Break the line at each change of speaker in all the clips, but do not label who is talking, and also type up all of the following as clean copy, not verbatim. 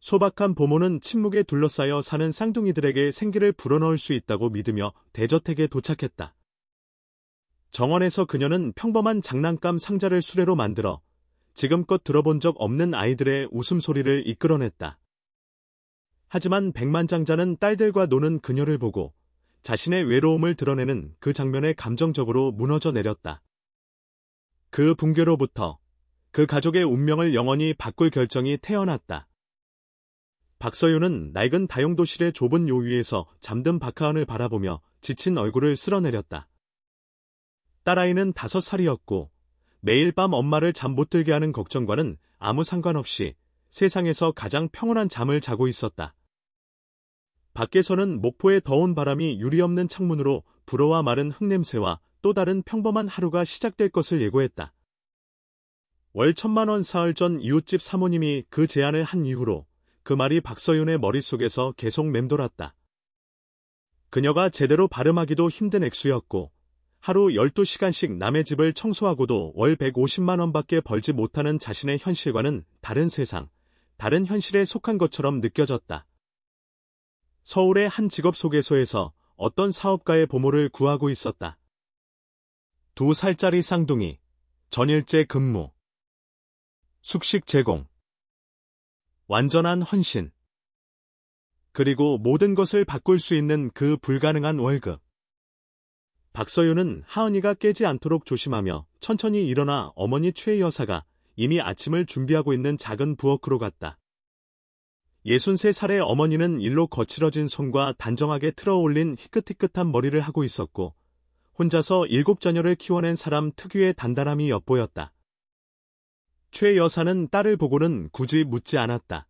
소박한 보모는 침묵에 둘러싸여 사는 쌍둥이들에게 생기를 불어넣을 수 있다고 믿으며 대저택에 도착했다. 정원에서 그녀는 평범한 장난감 상자를 수레로 만들어 지금껏 들어본 적 없는 아이들의 웃음소리를 이끌어냈다. 하지만 백만장자는 딸들과 노는 그녀를 보고 자신의 외로움을 드러내는 그 장면에 감정적으로 무너져 내렸다. 그 붕괴로부터 그 가족의 운명을 영원히 바꿀 결정이 태어났다. 박서윤은 낡은 다용도실의 좁은 요위에서 잠든 박하은을 바라보며 지친 얼굴을 쓸어내렸다. 딸아이는 5살이었고 매일 밤 엄마를 잠 못 들게 하는 걱정과는 아무 상관없이 세상에서 가장 평온한 잠을 자고 있었다. 밖에서는 목포의 더운 바람이 유리 없는 창문으로 불어와 마른 흙냄새와 또 다른 평범한 하루가 시작될 것을 예고했다. 월 1,000만 원 사흘 전 이웃집 사모님이 그 제안을 한 이후로 그 말이 박서윤의 머릿속에서 계속 맴돌았다. 그녀가 제대로 발음하기도 힘든 액수였고 하루 12시간씩 남의 집을 청소하고도 월 150만 원밖에 벌지 못하는 자신의 현실과는 다른 세상, 다른 현실에 속한 것처럼 느껴졌다. 서울의 한 직업소개소에서 어떤 사업가의 보모를 구하고 있었다. 2살짜리 쌍둥이, 전일제 근무, 숙식 제공, 완전한 헌신, 그리고 모든 것을 바꿀 수 있는 그 불가능한 월급. 박서윤은 하은이가 깨지 않도록 조심하며 천천히 일어나 어머니 최 여사가 이미 아침을 준비하고 있는 작은 부엌으로 갔다. 63살의 어머니는 일로 거칠어진 손과 단정하게 틀어올린 희끗희끗한 머리를 하고 있었고 혼자서 7자녀를 키워낸 사람 특유의 단단함이 엿보였다. 최 여사는 딸을 보고는 굳이 묻지 않았다.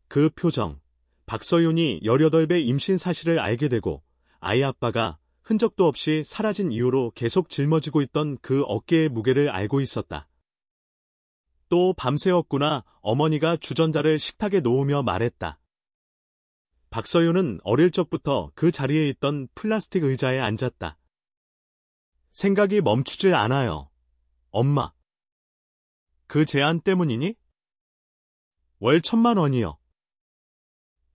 그 표정, 박서윤이 18배 임신 사실을 알게 되고 아이 아빠가 흔적도 없이 사라진 이후로 계속 짊어지고 있던 그 어깨의 무게를 알고 있었다. 또 밤새웠구나 어머니가 주전자를 식탁에 놓으며 말했다. 박서윤은 어릴 적부터 그 자리에 있던 플라스틱 의자에 앉았다. 생각이 멈추질 않아요. 엄마. 그 제안 때문이니? 월 1,000만 원이요.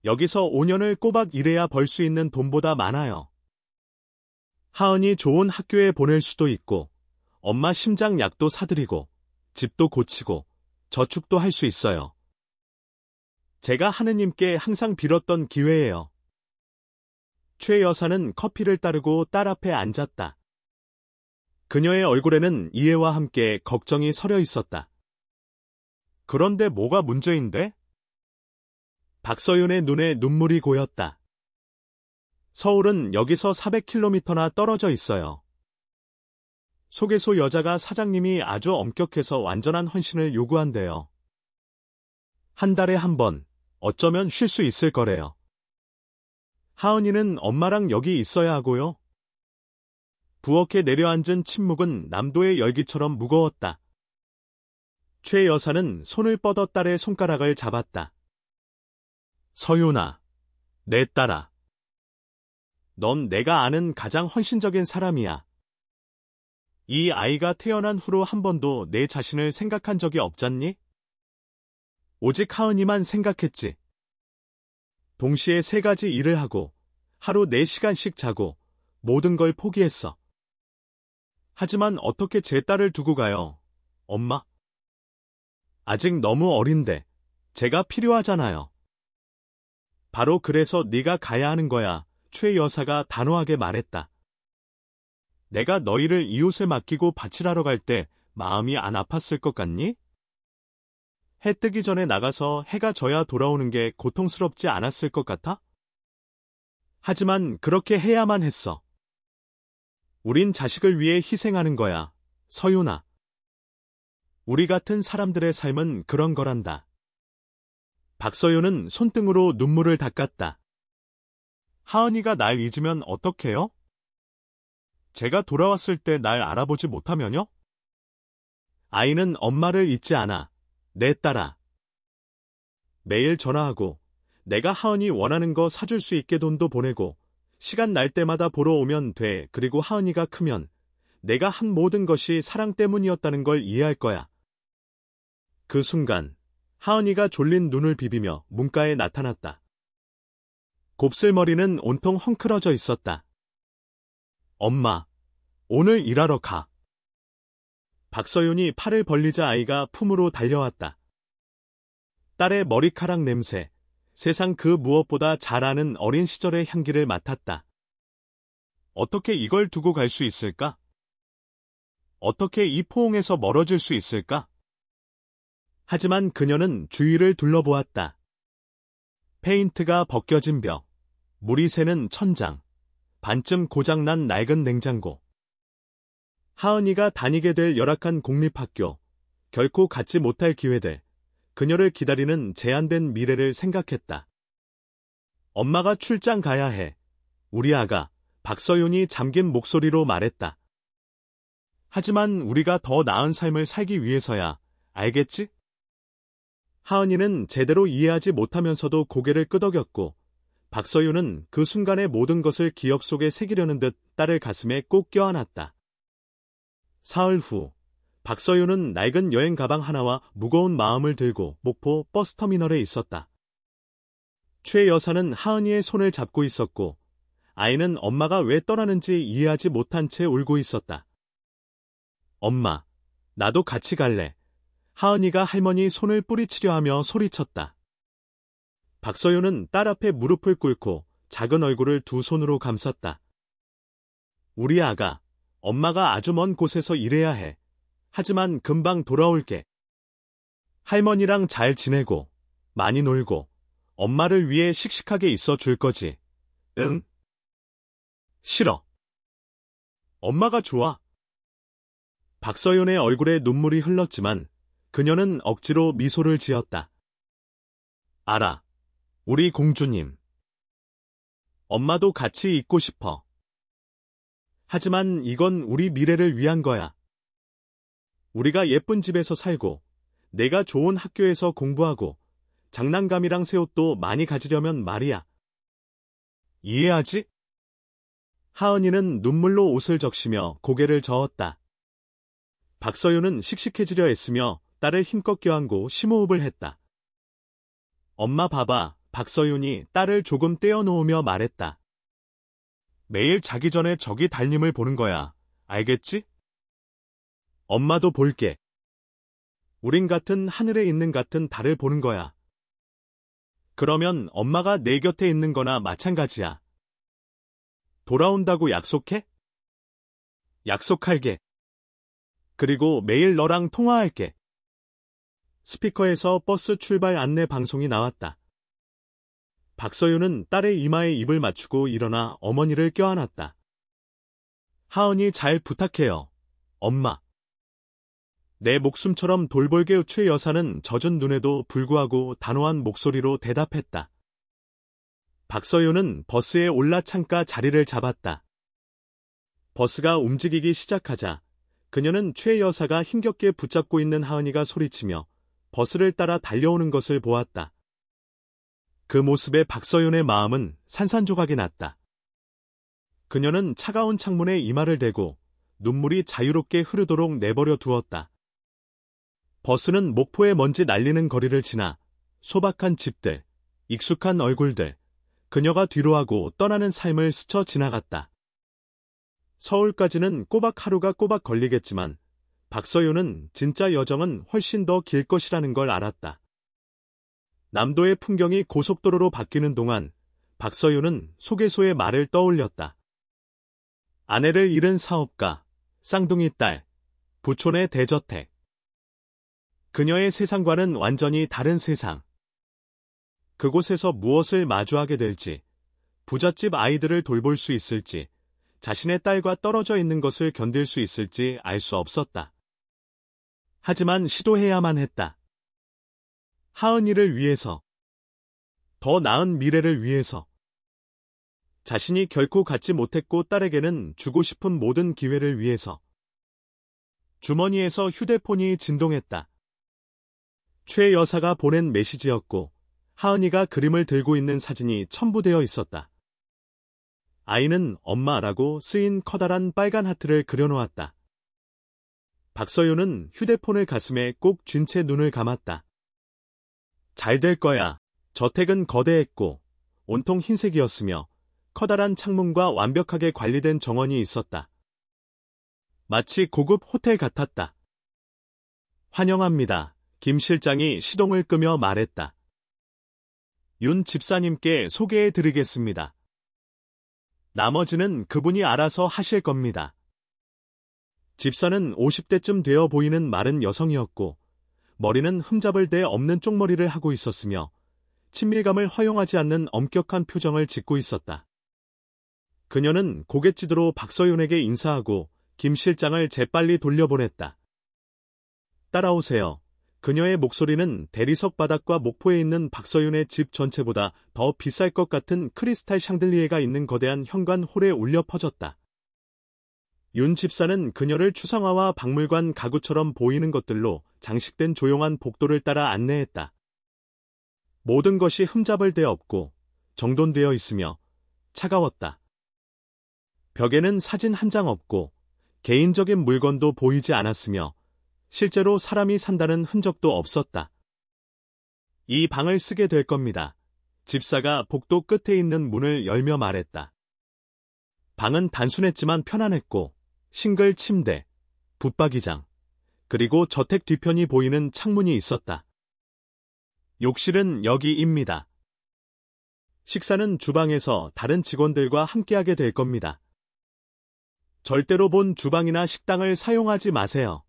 여기서 5년을 꼬박 일해야 벌 수 있는 돈보다 많아요. 하은이 좋은 학교에 보낼 수도 있고 엄마 심장 약도 사드리고 집도 고치고 저축도 할 수 있어요. 제가 하느님께 항상 빌었던 기회예요. 최 여사는 커피를 따르고 딸 앞에 앉았다. 그녀의 얼굴에는 이해와 함께 걱정이 서려 있었다. 그런데 뭐가 문제인데? 박서윤의 눈에 눈물이 고였다. 서울은 여기서 400km나 떨어져 있어요. 소개소 여자가 사장님이 아주 엄격해서 완전한 헌신을 요구한대요. 한 달에 한 번, 어쩌면 쉴 수 있을 거래요. 하은이는 엄마랑 여기 있어야 하고요. 부엌에 내려앉은 침묵은 남도의 열기처럼 무거웠다. 최 여사는 손을 뻗어 딸의 손가락을 잡았다. 서윤아, 내 딸아. 넌 내가 아는 가장 헌신적인 사람이야. 이 아이가 태어난 후로 한 번도 내 자신을 생각한 적이 없잖니? 오직 하은이만 생각했지. 동시에 3가지 일을 하고 하루 4시간씩 자고 모든 걸 포기했어. 하지만 어떻게 제 딸을 두고 가요, 엄마? 아직 너무 어린데 제가 필요하잖아요. 바로 그래서 네가 가야 하는 거야, 최 여사가 단호하게 말했다. 내가 너희를 이웃에 맡기고 밭일하러 갈 때 마음이 안 아팠을 것 같니? 해 뜨기 전에 나가서 해가 져야 돌아오는 게 고통스럽지 않았을 것 같아? 하지만 그렇게 해야만 했어. 우린 자식을 위해 희생하는 거야, 서윤아. 우리 같은 사람들의 삶은 그런 거란다. 박서윤은 손등으로 눈물을 닦았다. 하은이가 날 잊으면 어떡해요? 제가 돌아왔을 때 날 알아보지 못하면요? 아이는 엄마를 잊지 않아, 내 딸아. 매일 전화하고 내가 하은이 원하는 거 사줄 수 있게 돈도 보내고 시간 날 때마다 보러 오면 돼. 그리고 하은이가 크면 내가 한 모든 것이 사랑 때문이었다는 걸 이해할 거야. 그 순간 하은이가 졸린 눈을 비비며 문가에 나타났다. 곱슬머리는 온통 헝클어져 있었다. 엄마, 오늘 일하러 가. 박서윤이 팔을 벌리자 아이가 품으로 달려왔다. 딸의 머리카락 냄새, 세상 그 무엇보다 잘 아는 어린 시절의 향기를 맡았다. 어떻게 이걸 두고 갈 수 있을까? 어떻게 이 포옹에서 멀어질 수 있을까? 하지만 그녀는 주위를 둘러보았다. 페인트가 벗겨진 벽, 물이 새는 천장, 반쯤 고장난 낡은 냉장고. 하은이가 다니게 될 열악한 공립학교, 결코 갖지 못할 기회들, 그녀를 기다리는 제한된 미래를 생각했다. 엄마가 출장 가야 해. 우리 아가, 박서윤이 잠긴 목소리로 말했다. 하지만 우리가 더 나은 삶을 살기 위해서야, 알겠지? 하은이는 제대로 이해하지 못하면서도 고개를 끄덕였고, 박서윤은 그 순간의 모든 것을 기억 속에 새기려는 듯 딸을 가슴에 꼭 껴안았다. 사흘 후, 박서윤은 낡은 여행 가방 하나와 무거운 마음을 들고 목포 버스터미널에 있었다. 최 여사는 하은이의 손을 잡고 있었고, 아이는 엄마가 왜 떠나는지 이해하지 못한 채 울고 있었다. 엄마, 나도 같이 갈래. 하은이가 할머니 손을 뿌리치려 하며 소리쳤다. 박서윤은 딸 앞에 무릎을 꿇고 작은 얼굴을 두 손으로 감쌌다. 우리 아가, 엄마가 아주 먼 곳에서 일해야 해. 하지만 금방 돌아올게. 할머니랑 잘 지내고, 많이 놀고, 엄마를 위해 씩씩하게 있어 줄 거지. 응? 싫어. 엄마가 좋아. 박서윤의 얼굴에 눈물이 흘렀지만 그녀는 억지로 미소를 지었다. 알아. 우리 공주님. 엄마도 같이 있고 싶어. 하지만 이건 우리 미래를 위한 거야. 우리가 예쁜 집에서 살고, 내가 좋은 학교에서 공부하고, 장난감이랑 새 옷도 많이 가지려면 말이야. 이해하지? 하은이는 눈물로 옷을 적시며 고개를 저었다. 박서윤은 씩씩해지려 애쓰며 딸을 힘껏 껴안고 심호흡을 했다. 엄마 봐봐, 박서윤이 딸을 조금 떼어놓으며 말했다. 매일 자기 전에 저기 달님을 보는 거야. 알겠지? 엄마도 볼게. 우린 같은 하늘에 있는 같은 달을 보는 거야. 그러면 엄마가 내 곁에 있는 거나 마찬가지야. 돌아온다고 약속해? 약속할게. 그리고 매일 너랑 통화할게. 스피커에서 버스 출발 안내 방송이 나왔다. 박서윤은 딸의 이마에 입을 맞추고 일어나 어머니를 껴안았다. 하은이 잘 부탁해요. 엄마. 내 목숨처럼 돌볼게. 최 여사는 젖은 눈에도 불구하고 단호한 목소리로 대답했다. 박서윤은 버스에 올라 창가 자리를 잡았다. 버스가 움직이기 시작하자 그녀는 최 여사가 힘겹게 붙잡고 있는 하은이가 소리치며 버스를 따라 달려오는 것을 보았다. 그 모습에 박서윤의 마음은 산산조각이 났다. 그녀는 차가운 창문에 이마를 대고 눈물이 자유롭게 흐르도록 내버려 두었다. 버스는 목포의 먼지 날리는 거리를 지나 소박한 집들, 익숙한 얼굴들, 그녀가 뒤로하고 떠나는 삶을 스쳐 지나갔다. 서울까지는 꼬박 하루가 꼬박 걸리겠지만 박서윤은 진짜 여정은 훨씬 더 길 것이라는 걸 알았다. 남도의 풍경이 고속도로로 바뀌는 동안 박서윤은 소개소의 말을 떠올렸다. 아내를 잃은 사업가, 쌍둥이 딸, 부촌의 대저택. 그녀의 세상과는 완전히 다른 세상. 그곳에서 무엇을 마주하게 될지, 부잣집 아이들을 돌볼 수 있을지, 자신의 딸과 떨어져 있는 것을 견딜 수 있을지 알 수 없었다. 하지만 시도해야만 했다. 하은이를 위해서, 더 나은 미래를 위해서. 자신이 결코 갖지 못했고 딸에게는 주고 싶은 모든 기회를 위해서. 주머니에서 휴대폰이 진동했다. 최 여사가 보낸 메시지였고 하은이가 그림을 들고 있는 사진이 첨부되어 있었다. 아이는 엄마라고 쓰인 커다란 빨간 하트를 그려놓았다. 박서윤은 휴대폰을 가슴에 꼭 쥔 채 눈을 감았다. 잘 될 거야. 저택은 거대했고 온통 흰색이었으며 커다란 창문과 완벽하게 관리된 정원이 있었다. 마치 고급 호텔 같았다. 환영합니다. 김 실장이 시동을 끄며 말했다. 윤 집사님께 소개해 드리겠습니다. 나머지는 그분이 알아서 하실 겁니다. 집사는 50대쯤 되어 보이는 마른 여성이었고 머리는 흠잡을 데 없는 쪽머리를 하고 있었으며 친밀감을 허용하지 않는 엄격한 표정을 짓고 있었다. 그녀는 고갯짓으로 박서윤에게 인사하고 김 실장을 재빨리 돌려보냈다. 따라오세요. 그녀의 목소리는 대리석 바닥과 목포에 있는 박서윤의 집 전체보다 더 비쌀 것 같은 크리스탈 샹들리에가 있는 거대한 현관홀에 울려 퍼졌다. 윤 집사는 그녀를 추상화와 박물관 가구처럼 보이는 것들로 장식된 조용한 복도를 따라 안내했다. 모든 것이 흠잡을 데 없고 정돈되어 있으며 차가웠다. 벽에는 사진 한 장 없고 개인적인 물건도 보이지 않았으며 실제로 사람이 산다는 흔적도 없었다. 이 방을 쓰게 될 겁니다. 집사가 복도 끝에 있는 문을 열며 말했다. 방은 단순했지만 편안했고 싱글 침대, 붙박이장, 그리고 저택 뒤편이 보이는 창문이 있었다. 욕실은 여기입니다. 식사는 주방에서 다른 직원들과 함께하게 될 겁니다. 절대로 본 주방이나 식당을 사용하지 마세요.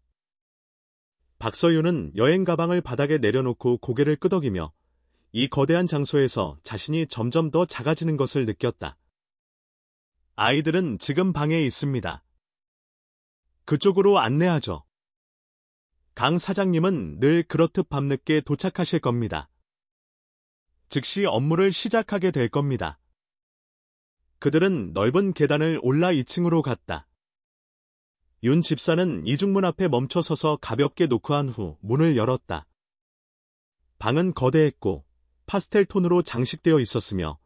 박서윤은 여행 가방을 바닥에 내려놓고 고개를 끄덕이며 이 거대한 장소에서 자신이 점점 더 작아지는 것을 느꼈다. 아이들은 지금 방에 있습니다. 그쪽으로 안내하죠. 강 사장님은 늘 그렇듯 밤늦게 도착하실 겁니다. 즉시 업무를 시작하게 될 겁니다. 그들은 넓은 계단을 올라 2층으로 갔다. 윤 집사는 이중문 앞에 멈춰 서서 가볍게 노크한 후 문을 열었다. 방은 거대했고 파스텔 톤으로 장식되어 있었으며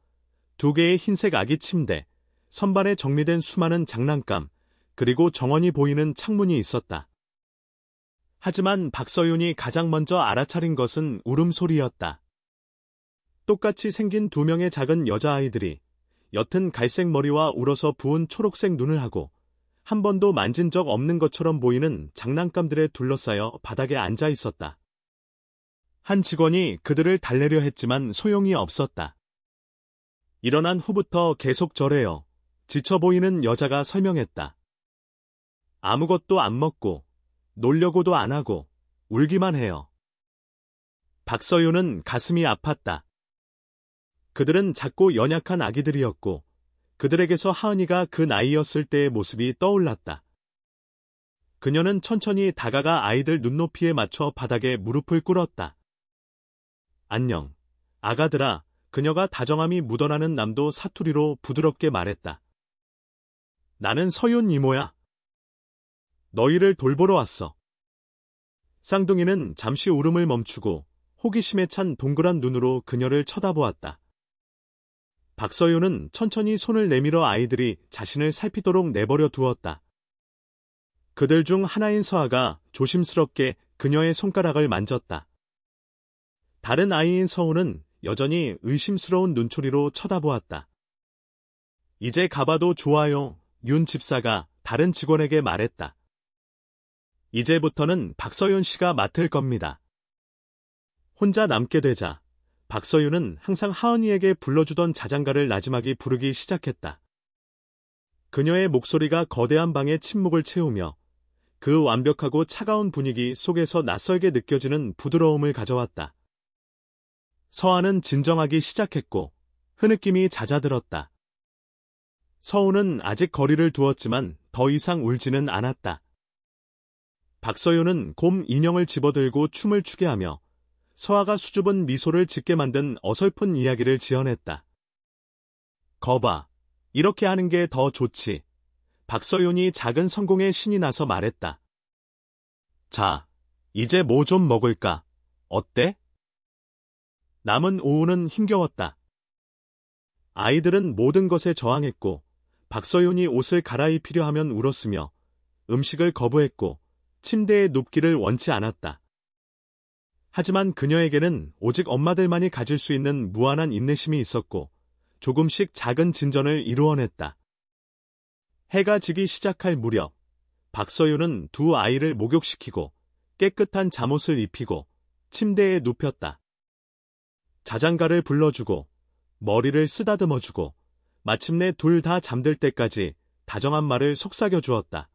2개의 흰색 아기 침대, 선반에 정리된 수많은 장난감, 그리고 정원이 보이는 창문이 있었다. 하지만 박서윤이 가장 먼저 알아차린 것은 울음소리였다. 똑같이 생긴 2명의 작은 여자아이들이 옅은 갈색 머리와 울어서 부은 초록색 눈을 하고 한 번도 만진 적 없는 것처럼 보이는 장난감들에 둘러싸여 바닥에 앉아 있었다. 한 직원이 그들을 달래려 했지만 소용이 없었다. 일어난 후부터 계속 저래요. 지쳐 보이는 여자가 설명했다. 아무것도 안 먹고 놀려고도 안 하고 울기만 해요. 박서윤은 가슴이 아팠다. 그들은 작고 연약한 아기들이었고 그들에게서 하은이가 그 나이였을 때의 모습이 떠올랐다. 그녀는 천천히 다가가 아이들 눈높이에 맞춰 바닥에 무릎을 꿇었다. 안녕, 아가들아. 그녀가 다정함이 묻어나는 남도 사투리로 부드럽게 말했다. 나는 서윤 이모야. 너희를 돌보러 왔어. 쌍둥이는 잠시 울음을 멈추고 호기심에 찬 동그란 눈으로 그녀를 쳐다보았다. 박서윤은 천천히 손을 내밀어 아이들이 자신을 살피도록 내버려 두었다. 그들 중 하나인 서아가 조심스럽게 그녀의 손가락을 만졌다. 다른 아이인 서우는 여전히 의심스러운 눈초리로 쳐다보았다. 이제 가봐도 좋아요. 윤 집사가 다른 직원에게 말했다. 이제부터는 박서윤 씨가 맡을 겁니다. 혼자 남게 되자 박서윤은 항상 하은이에게 불러주던 자장가를 나지막이 부르기 시작했다. 그녀의 목소리가 거대한 방의 침묵을 채우며 그 완벽하고 차가운 분위기 속에서 낯설게 느껴지는 부드러움을 가져왔다. 서아는 진정하기 시작했고 흐느낌이 잦아들었다. 서우는 아직 거리를 두었지만 더 이상 울지는 않았다. 박서윤은 곰 인형을 집어들고 춤을 추게 하며 서아가 수줍은 미소를 짓게 만든 어설픈 이야기를 지어냈다. 거봐, 이렇게 하는 게 더 좋지. 박서윤이 작은 성공에 신이 나서 말했다. 자, 이제 뭐 좀 먹을까? 어때? 남은 오후는 힘겨웠다. 아이들은 모든 것에 저항했고 박서윤이 옷을 갈아입히려 하면 울었으며 음식을 거부했고 침대에 눕기를 원치 않았다. 하지만 그녀에게는 오직 엄마들만이 가질 수 있는 무한한 인내심이 있었고 조금씩 작은 진전을 이루어냈다. 해가 지기 시작할 무렵 박서윤은 두 아이를 목욕시키고 깨끗한 잠옷을 입히고 침대에 눕혔다. 자장가를 불러주고 머리를 쓰다듬어주고 마침내 둘 다 잠들 때까지 다정한 말을 속삭여주었다.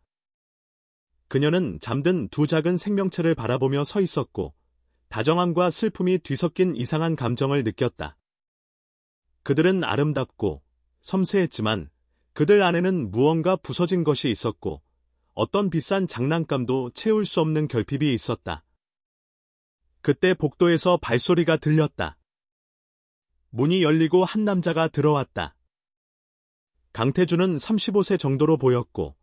그녀는 잠든 두 작은 생명체를 바라보며 서 있었고 다정함과 슬픔이 뒤섞인 이상한 감정을 느꼈다. 그들은 아름답고 섬세했지만 그들 안에는 무언가 부서진 것이 있었고 어떤 비싼 장난감도 채울 수 없는 결핍이 있었다. 그때 복도에서 발소리가 들렸다. 문이 열리고 한 남자가 들어왔다. 강태준은 35세 정도로 보였고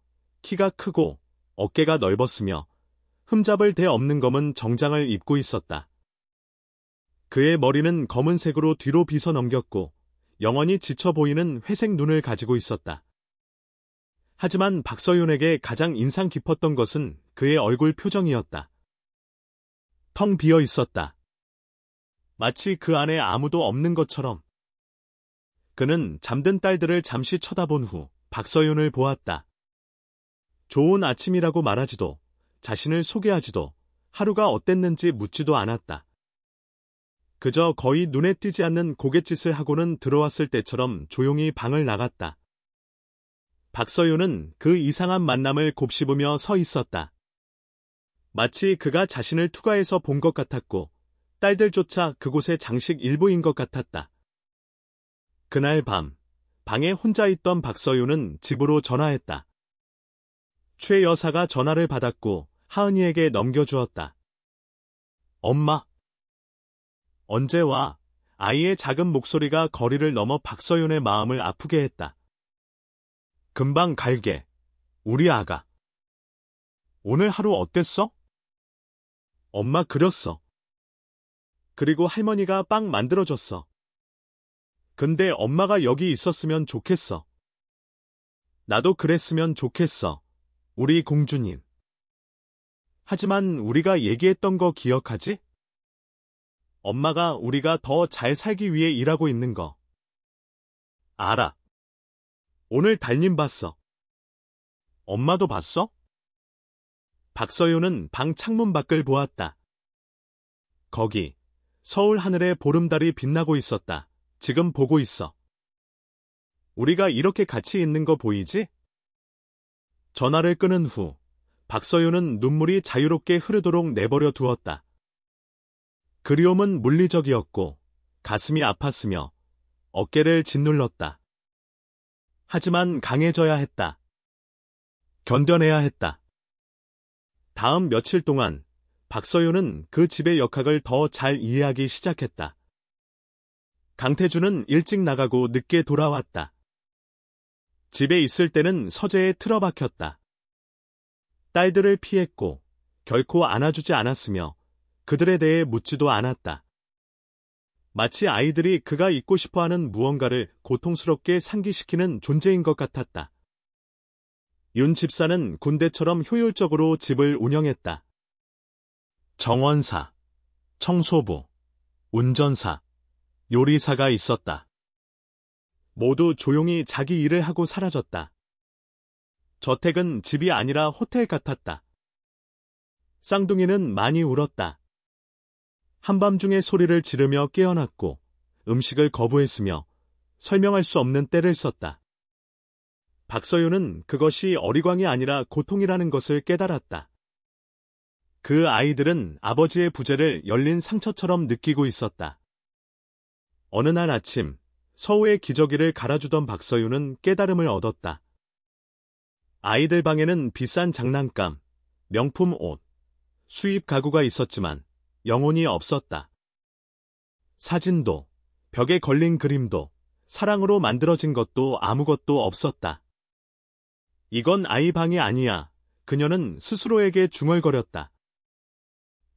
키가 크고 어깨가 넓었으며 흠잡을 데 없는 검은 정장을 입고 있었다. 그의 머리는 검은색으로 뒤로 빗어 넘겼고 영원히 지쳐 보이는 회색 눈을 가지고 있었다. 하지만 박서윤에게 가장 인상 깊었던 것은 그의 얼굴 표정이었다. 텅 비어 있었다. 마치 그 안에 아무도 없는 것처럼. 그는 잠든 딸들을 잠시 쳐다본 후 박서윤을 보았다. 좋은 아침이라고 말하지도 자신을 소개하지도 하루가 어땠는지 묻지도 않았다. 그저 거의 눈에 띄지 않는 고갯짓을 하고는 들어왔을 때처럼 조용히 방을 나갔다. 박서윤은 그 이상한 만남을 곱씹으며 서 있었다. 마치 그가 자신을 투가해서 본 것 같았고 딸들조차 그곳의 장식 일부인 것 같았다. 그날 밤, 방에 혼자 있던 박서윤은 집으로 전화했다. 최 여사가 전화를 받았고 하은이에게 넘겨주었다. 엄마. 언제 와? 아이의 작은 목소리가 거리를 넘어 박서윤의 마음을 아프게 했다. 금방 갈게. 우리 아가. 오늘 하루 어땠어? 엄마 그렸어. 그리고 할머니가 빵 만들어줬어. 근데 엄마가 여기 있었으면 좋겠어. 나도 그랬으면 좋겠어. 우리 공주님. 하지만 우리가 얘기했던 거 기억하지? 엄마가 우리가 더 잘 살기 위해 일하고 있는 거. 알아. 오늘 달님 봤어. 엄마도 봤어? 박서윤은 방 창문 밖을 보았다. 거기 서울 하늘에 보름달이 빛나고 있었다. 지금 보고 있어. 우리가 이렇게 같이 있는 거 보이지? 전화를 끊은 후 박서윤은 눈물이 자유롭게 흐르도록 내버려 두었다. 그리움은 물리적이었고 가슴이 아팠으며 어깨를 짓눌렀다. 하지만 강해져야 했다. 견뎌내야 했다. 다음 며칠 동안 박서윤은 그 집의 역학을 더 잘 이해하기 시작했다. 강태준은 일찍 나가고 늦게 돌아왔다. 집에 있을 때는 서재에 틀어박혔다. 딸들을 피했고 결코 안아주지 않았으며 그들에 대해 묻지도 않았다. 마치 아이들이 그가 잊고 싶어하는 무언가를 고통스럽게 상기시키는 존재인 것 같았다. 윤 집사는 군대처럼 효율적으로 집을 운영했다. 정원사, 청소부, 운전사, 요리사가 있었다. 모두 조용히 자기 일을 하고 사라졌다. 저택은 집이 아니라 호텔 같았다. 쌍둥이는 많이 울었다. 한밤중에 소리를 지르며 깨어났고 음식을 거부했으며 설명할 수 없는 때를 썼다. 박서윤은 그것이 어리광이 아니라 고통이라는 것을 깨달았다. 그 아이들은 아버지의 부재를 열린 상처처럼 느끼고 있었다. 어느 날 아침 서우의 기저귀를 갈아주던 박서윤은 깨달음을 얻었다. 아이들 방에는 비싼 장난감, 명품 옷, 수입 가구가 있었지만 영혼이 없었다. 사진도, 벽에 걸린 그림도, 사랑으로 만들어진 것도 아무것도 없었다. 이건 아이 방이 아니야. 그녀는 스스로에게 중얼거렸다.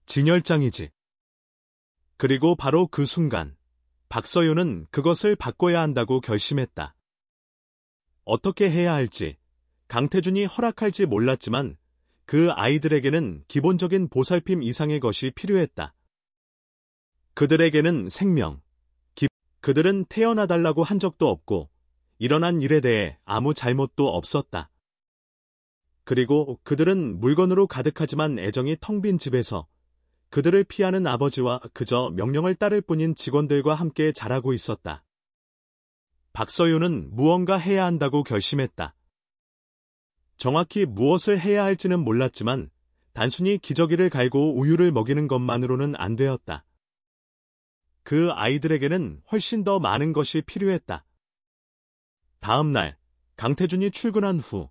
진열장이지. 그리고 바로 그 순간 박서윤은 그것을 바꿔야 한다고 결심했다. 어떻게 해야 할지, 강태준이 허락할지 몰랐지만 그 아이들에게는 기본적인 보살핌 이상의 것이 필요했다. 그들에게는 생명, 그들은 태어나달라고 한 적도 없고 일어난 일에 대해 아무 잘못도 없었다. 그리고 그들은 물건으로 가득하지만 애정이 텅 빈 집에서 그들을 피하는 아버지와 그저 명령을 따를 뿐인 직원들과 함께 자라고 있었다. 박서윤은 무언가 해야 한다고 결심했다. 정확히 무엇을 해야 할지는 몰랐지만 단순히 기저귀를 갈고 우유를 먹이는 것만으로는 안 되었다. 그 아이들에게는 훨씬 더 많은 것이 필요했다. 다음 날, 강태준이 출근한 후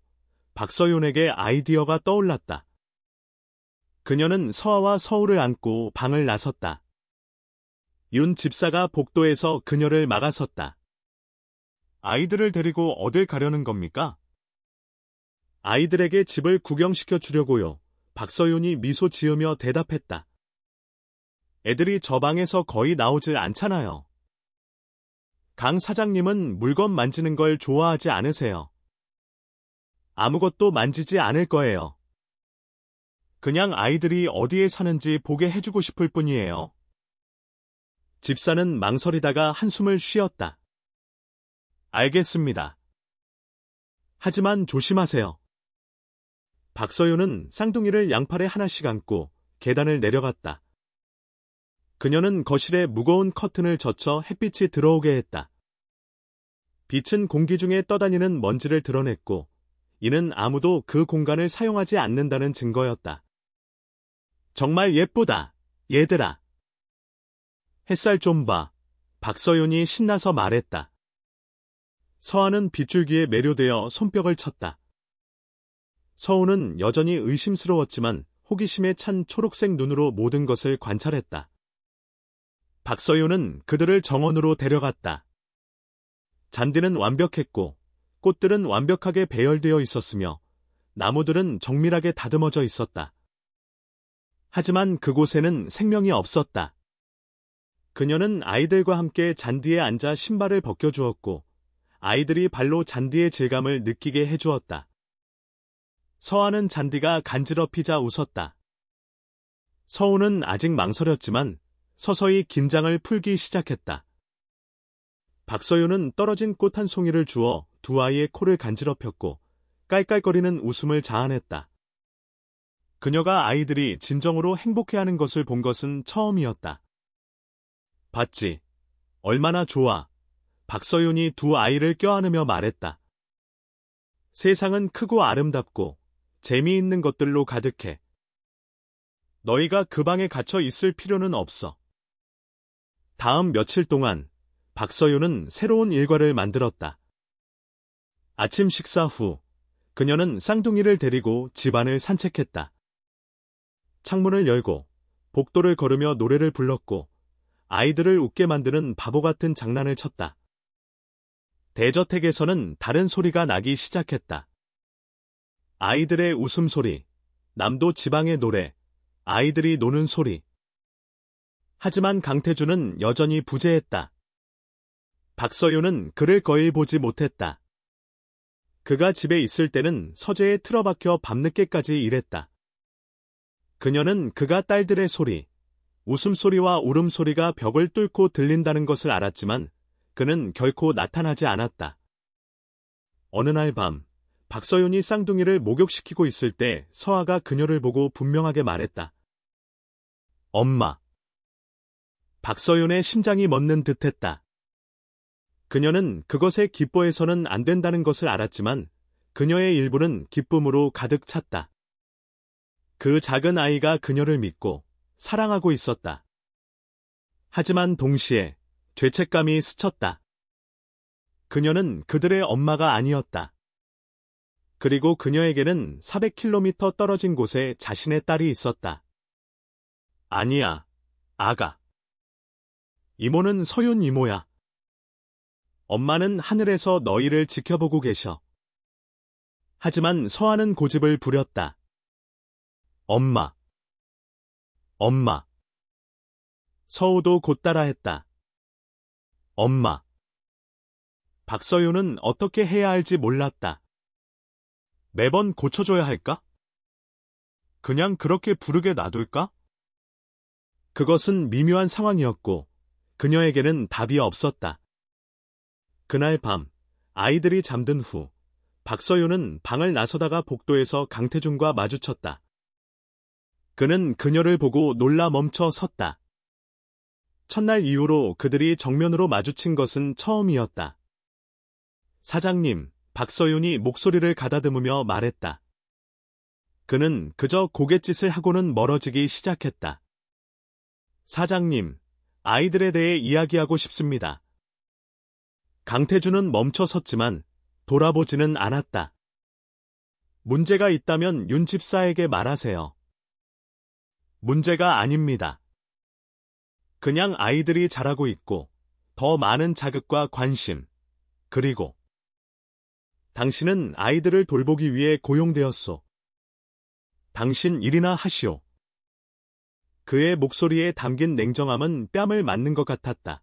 박서윤에게 아이디어가 떠올랐다. 그녀는 서아와 서울을 안고 방을 나섰다. 윤 집사가 복도에서 그녀를 막아섰다. 아이들을 데리고 어딜 가려는 겁니까? 아이들에게 집을 구경시켜 주려고요. 박서윤이 미소 지으며 대답했다. 애들이 저 방에서 거의 나오질 않잖아요. 강 사장님은 물건 만지는 걸 좋아하지 않으세요. 아무것도 만지지 않을 거예요. 그냥 아이들이 어디에 사는지 보게 해주고 싶을 뿐이에요. 집사는 망설이다가 한숨을 쉬었다. 알겠습니다. 하지만 조심하세요. 박서윤은 쌍둥이를 양팔에 하나씩 안고 계단을 내려갔다. 그녀는 거실에 무거운 커튼을 젖혀 햇빛이 들어오게 했다. 빛은 공기 중에 떠다니는 먼지를 드러냈고 이는 아무도 그 공간을 사용하지 않는다는 증거였다. 정말 예쁘다, 얘들아. 햇살 좀 봐. 박서윤이 신나서 말했다. 서아는 빗줄기에 매료되어 손뼉을 쳤다. 서우는 여전히 의심스러웠지만 호기심에 찬 초록색 눈으로 모든 것을 관찰했다. 박서윤은 그들을 정원으로 데려갔다. 잔디는 완벽했고 꽃들은 완벽하게 배열되어 있었으며 나무들은 정밀하게 다듬어져 있었다. 하지만 그곳에는 생명이 없었다. 그녀는 아이들과 함께 잔디에 앉아 신발을 벗겨주었고 아이들이 발로 잔디의 질감을 느끼게 해주었다. 서아는 잔디가 간지럽히자 웃었다. 서우는 아직 망설였지만 서서히 긴장을 풀기 시작했다. 박서윤은 떨어진 꽃 한 송이를 주워 두 아이의 코를 간지럽혔고 깔깔거리는 웃음을 자아냈다. 그녀가 아이들이 진정으로 행복해하는 것을 본 것은 처음이었다. 봤지? 얼마나 좋아. 박서윤이 두 아이를 껴안으며 말했다. 세상은 크고 아름답고 재미있는 것들로 가득해. 너희가 그 방에 갇혀 있을 필요는 없어. 다음 며칠 동안 박서윤은 새로운 일과를 만들었다. 아침 식사 후 그녀는 쌍둥이를 데리고 집안을 산책했다. 창문을 열고 복도를 걸으며 노래를 불렀고 아이들을 웃게 만드는 바보 같은 장난을 쳤다. 대저택에서는 다른 소리가 나기 시작했다. 아이들의 웃음소리, 남도 지방의 노래, 아이들이 노는 소리. 하지만 강태준은 여전히 부재했다. 박서윤은 그를 거의 보지 못했다. 그가 집에 있을 때는 서재에 틀어박혀 밤늦게까지 일했다. 그녀는 그가 딸들의 소리, 웃음소리와 울음소리가 벽을 뚫고 들린다는 것을 알았지만 그는 결코 나타나지 않았다. 어느 날 밤, 박서윤이 쌍둥이를 목욕시키고 있을 때 서아가 그녀를 보고 분명하게 말했다. 엄마. 박서윤의 심장이 멎는 듯했다. 그녀는 그것에 기뻐해서는 안 된다는 것을 알았지만 그녀의 일부는 기쁨으로 가득 찼다. 그 작은 아이가 그녀를 믿고 사랑하고 있었다. 하지만 동시에 죄책감이 스쳤다. 그녀는 그들의 엄마가 아니었다. 그리고 그녀에게는 400km 떨어진 곳에 자신의 딸이 있었다. 아니야, 아가. 이모는 서윤 이모야. 엄마는 하늘에서 너희를 지켜보고 계셔. 하지만 서아는 고집을 부렸다. 엄마. 엄마. 서우도 곧 따라했다. 엄마. 박서윤은 어떻게 해야 할지 몰랐다. 매번 고쳐줘야 할까? 그냥 그렇게 부르게 놔둘까? 그것은 미묘한 상황이었고 그녀에게는 답이 없었다. 그날 밤 아이들이 잠든 후 박서윤은 방을 나서다가 복도에서 강태준과 마주쳤다. 그는 그녀를 보고 놀라 멈춰 섰다. 첫날 이후로 그들이 정면으로 마주친 것은 처음이었다. 사장님, 박서윤이 목소리를 가다듬으며 말했다. 그는 그저 고갯짓을 하고는 멀어지기 시작했다. 사장님, 아이들에 대해 이야기하고 싶습니다. 강태준은 멈춰 섰지만 돌아보지는 않았다. 문제가 있다면 윤 집사에게 말하세요. 문제가 아닙니다. 그냥 아이들이 자라고 있고 더 많은 자극과 관심, 그리고 당신은 아이들을 돌보기 위해 고용되었소. 당신 일이나 하시오. 그의 목소리에 담긴 냉정함은 뺨을 맞는 것 같았다.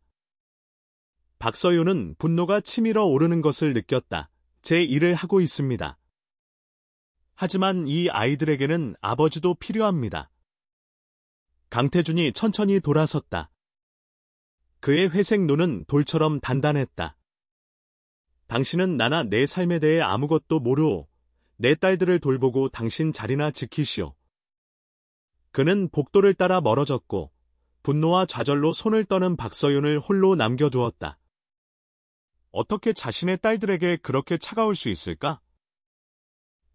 박서윤은 분노가 치밀어 오르는 것을 느꼈다. 제 일을 하고 있습니다. 하지만 이 아이들에게는 아버지도 필요합니다. 강태준이 천천히 돌아섰다. 그의 회색 눈은 돌처럼 단단했다. 당신은 나나 내 삶에 대해 아무것도 모르오. 내 딸들을 돌보고 당신 자리나 지키시오. 그는 복도를 따라 멀어졌고 분노와 좌절로 손을 떠는 박서윤을 홀로 남겨두었다. 어떻게 자신의 딸들에게 그렇게 차가울 수 있을까?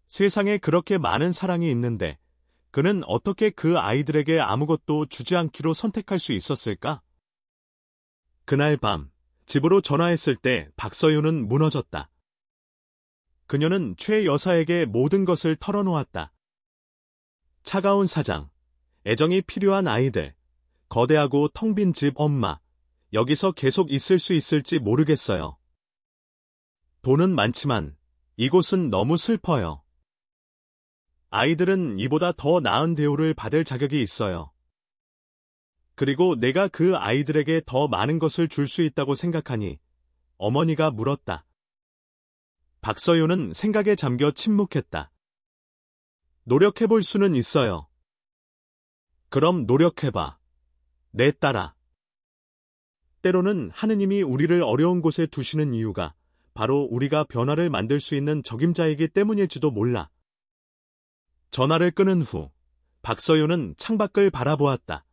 세상에 그렇게 많은 사랑이 있는데 그는 어떻게 그 아이들에게 아무것도 주지 않기로 선택할 수 있었을까? 그날 밤 집으로 전화했을 때 박서윤은 무너졌다. 그녀는 최 여사에게 모든 것을 털어놓았다. 차가운 사장, 애정이 필요한 아이들, 거대하고 텅 빈 집 엄마, 여기서 계속 있을 수 있을지 모르겠어요. 돈은 많지만 이곳은 너무 슬퍼요. 아이들은 이보다 더 나은 대우를 받을 자격이 있어요. 그리고 내가 그 아이들에게 더 많은 것을 줄 수 있다고 생각하니 어머니가 물었다. 박서윤은 생각에 잠겨 침묵했다. 노력해볼 수는 있어요. 그럼 노력해봐. 내 딸아. 때로는 하느님이 우리를 어려운 곳에 두시는 이유가 바로 우리가 변화를 만들 수 있는 적임자이기 때문일지도 몰라. 전화를 끊은 후 박서윤은 창밖을 바라보았다.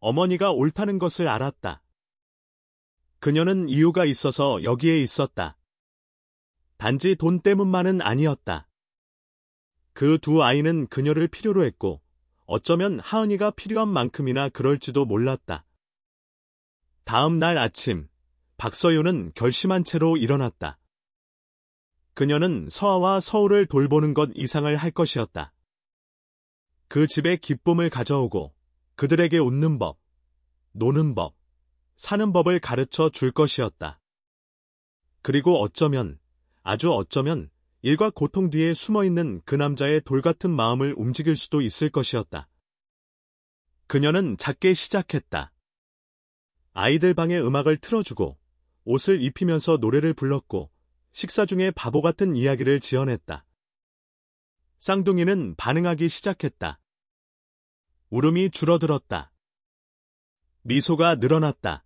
어머니가 옳다는 것을 알았다. 그녀는 이유가 있어서 여기에 있었다. 단지 돈 때문만은 아니었다. 그 두 아이는 그녀를 필요로 했고 어쩌면 하은이가 필요한 만큼이나 그럴지도 몰랐다. 다음 날 아침 박서윤은 결심한 채로 일어났다. 그녀는 서아와 서울을 돌보는 것 이상을 할 것이었다. 그 집에 기쁨을 가져오고 그들에게 웃는 법, 노는 법, 사는 법을 가르쳐 줄 것이었다. 그리고 어쩌면, 아주 어쩌면 일과 고통 뒤에 숨어있는 그 남자의 돌같은 마음을 움직일 수도 있을 것이었다. 그녀는 작게 시작했다. 아이들 방에 음악을 틀어주고 옷을 입히면서 노래를 불렀고 식사 중에 바보 같은 이야기를 지어냈다. 쌍둥이는 반응하기 시작했다. 울음이 줄어들었다. 미소가 늘어났다.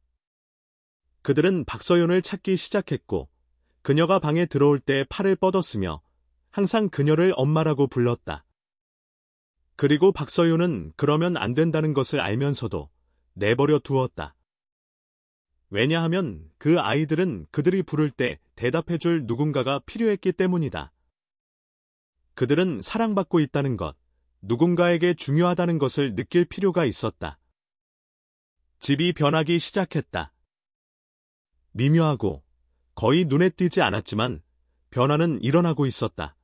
그들은 박서윤을 찾기 시작했고 그녀가 방에 들어올 때 팔을 뻗었으며 항상 그녀를 엄마라고 불렀다. 그리고 박서윤은 그러면 안 된다는 것을 알면서도 내버려 두었다. 왜냐하면 그 아이들은 그들이 부를 때 대답해줄 누군가가 필요했기 때문이다. 그들은 사랑받고 있다는 것, 누군가에게 중요하다는 것을 느낄 필요가 있었다. 집이 변하기 시작했다. 미묘하고 거의 눈에 띄지 않았지만 변화는 일어나고 있었다.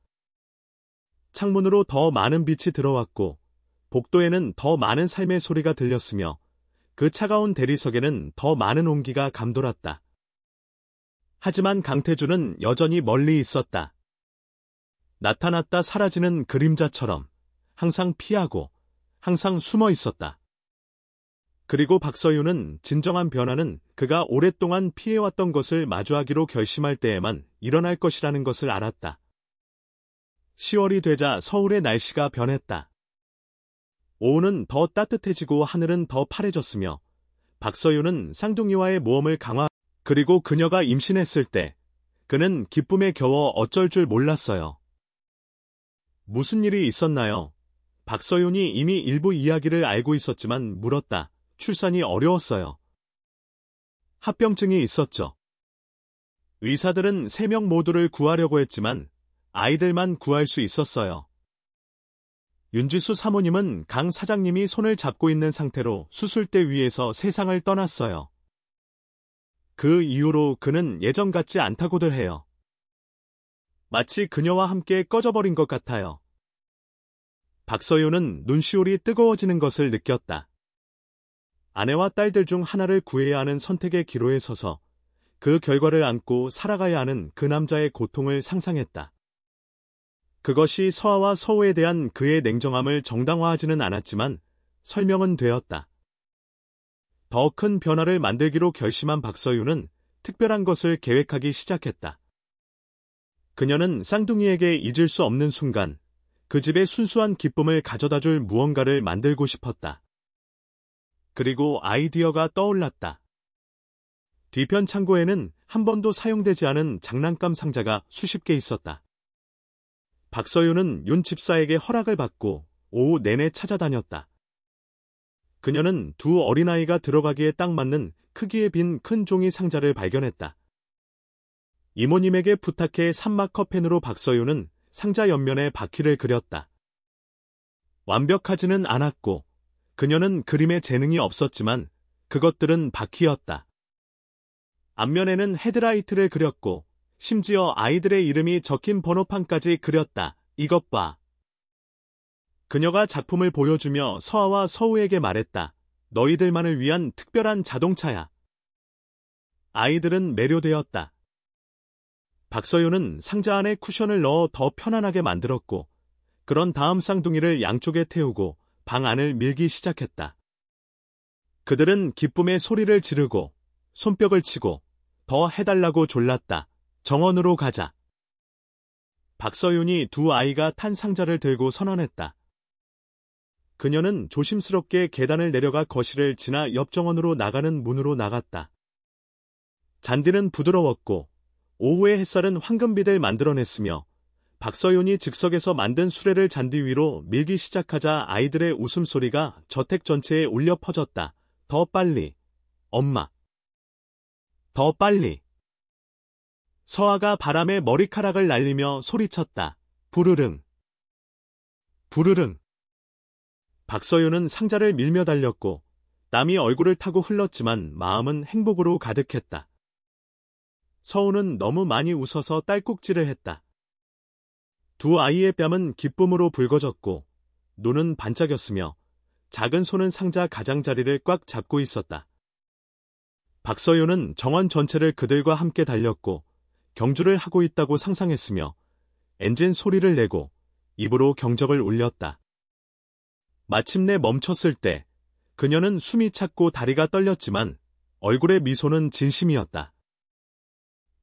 창문으로 더 많은 빛이 들어왔고 복도에는 더 많은 삶의 소리가 들렸으며 그 차가운 대리석에는 더 많은 온기가 감돌았다. 하지만 강태준은 여전히 멀리 있었다. 나타났다 사라지는 그림자처럼 항상 피하고 항상 숨어 있었다. 그리고 박서윤은 진정한 변화는 그가 오랫동안 피해왔던 것을 마주하기로 결심할 때에만 일어날 것이라는 것을 알았다. 10월이 되자 서울의 날씨가 변했다. 오후는 더 따뜻해지고 하늘은 더 파래졌으며 박서윤은 쌍둥이와의 모험을 그리고 그녀가 임신했을 때 그는 기쁨에 겨워 어쩔 줄 몰랐어요. 무슨 일이 있었나요? 박서윤이 이미 일부 이야기를 알고 있었지만 물었다. 출산이 어려웠어요. 합병증이 있었죠. 의사들은 3명 모두를 구하려고 했지만 아이들만 구할 수 있었어요. 윤지수 사모님은 강 사장님이 손을 잡고 있는 상태로 수술대 위에서 세상을 떠났어요. 그 이후로 그는 예전 같지 않다고들 해요. 마치 그녀와 함께 꺼져버린 것 같아요. 박서윤은 눈시울이 뜨거워지는 것을 느꼈다. 아내와 딸들 중 하나를 구해야 하는 선택의 기로에 서서 그 결과를 안고 살아가야 하는 그 남자의 고통을 상상했다. 그것이 서아와 서우에 대한 그의 냉정함을 정당화하지는 않았지만 설명은 되었다. 더 큰 변화를 만들기로 결심한 박서윤은 특별한 것을 계획하기 시작했다. 그녀는 쌍둥이에게 잊을 수 없는 순간, 그 집의 순수한 기쁨을 가져다줄 무언가를 만들고 싶었다. 그리고 아이디어가 떠올랐다. 뒤편 창고에는 한 번도 사용되지 않은 장난감 상자가 수십 개 있었다. 박서윤은 윤 집사에게 허락을 받고 오후 내내 찾아다녔다. 그녀는 두 어린아이가 들어가기에 딱 맞는 크기의 빈 큰 종이 상자를 발견했다. 이모님에게 부탁해 산막 컵펜으로 박서윤은 상자 옆면에 바퀴를 그렸다. 완벽하지는 않았고 그녀는 그림에 재능이 없었지만 그것들은 바퀴였다. 앞면에는 헤드라이트를 그렸고 심지어 아이들의 이름이 적힌 번호판까지 그렸다. 이것 봐. 그녀가 작품을 보여주며 서아와 서우에게 말했다. 너희들만을 위한 특별한 자동차야. 아이들은 매료되었다. 박서윤은 상자 안에 쿠션을 넣어 더 편안하게 만들었고 그런 다음 쌍둥이를 양쪽에 태우고 방 안을 밀기 시작했다. 그들은 기쁨의 소리를 지르고 손뼉을 치고 더 해달라고 졸랐다. 정원으로 가자. 박서윤이 두 아이가 탄 상자를 들고 선언했다. 그녀는 조심스럽게 계단을 내려가 거실을 지나 옆 정원으로 나가는 문으로 나갔다. 잔디는 부드러웠고 오후의 햇살은 황금빛을 만들어냈으며 박서윤이 즉석에서 만든 수레를 잔디 위로 밀기 시작하자 아이들의 웃음소리가 저택 전체에 울려 퍼졌다. 더 빨리. 엄마. 더 빨리. 서아가 바람에 머리카락을 날리며 소리쳤다. 부르릉. 부르릉. 박서윤은 상자를 밀며 달렸고 땀이 얼굴을 타고 흘렀지만 마음은 행복으로 가득했다. 서우는 너무 많이 웃어서 딸꾹질을 했다. 두 아이의 뺨은 기쁨으로 붉어졌고 눈은 반짝였으며 작은 손은 상자 가장자리를 꽉 잡고 있었다. 박서윤은 정원 전체를 그들과 함께 달렸고 경주를 하고 있다고 상상했으며 엔진 소리를 내고 입으로 경적을 울렸다. 마침내 멈췄을 때 그녀는 숨이 찼고 다리가 떨렸지만 얼굴의 미소는 진심이었다.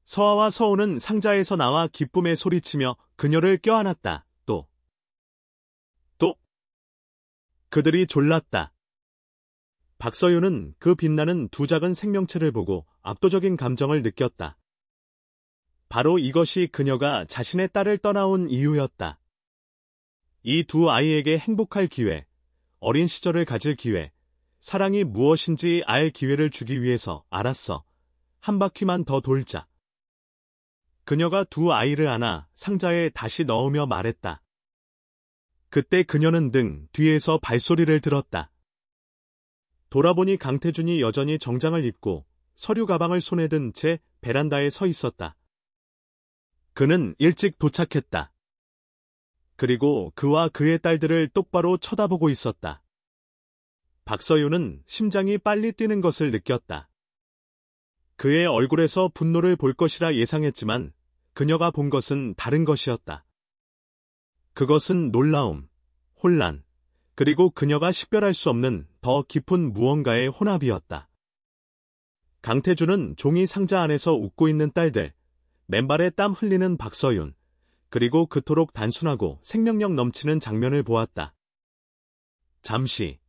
서아와 서우는 상자에서 나와 기쁨에 소리치며 그녀를 껴안았다. 또. 그들이 졸랐다. 박서윤은 그 빛나는 두 작은 생명체를 보고 압도적인 감정을 느꼈다. 바로 이것이 그녀가 자신의 딸을 떠나온 이유였다. 이 두 아이에게 행복할 기회, 어린 시절을 가질 기회, 사랑이 무엇인지 알 기회를 주기 위해서 알았어. 한 바퀴만 더 돌자. 그녀가 두 아이를 안아 상자에 다시 넣으며 말했다. 그때 그녀는 등 뒤에서 발소리를 들었다. 돌아보니 강태준이 여전히 정장을 입고 서류 가방을 손에 든 채 베란다에 서 있었다. 그는 일찍 도착했다. 그리고 그와 그의 딸들을 똑바로 쳐다보고 있었다. 박서윤은 심장이 빨리 뛰는 것을 느꼈다. 그의 얼굴에서 분노를 볼 것이라 예상했지만 그녀가 본 것은 다른 것이었다. 그것은 놀라움, 혼란, 그리고 그녀가 식별할 수 없는 더 깊은 무언가의 혼합이었다. 강태준은 종이 상자 안에서 웃고 있는 딸들, 맨발에 땀 흘리는 박서윤, 그리고 그토록 단순하고 생명력 넘치는 장면을 보았다. 잠시,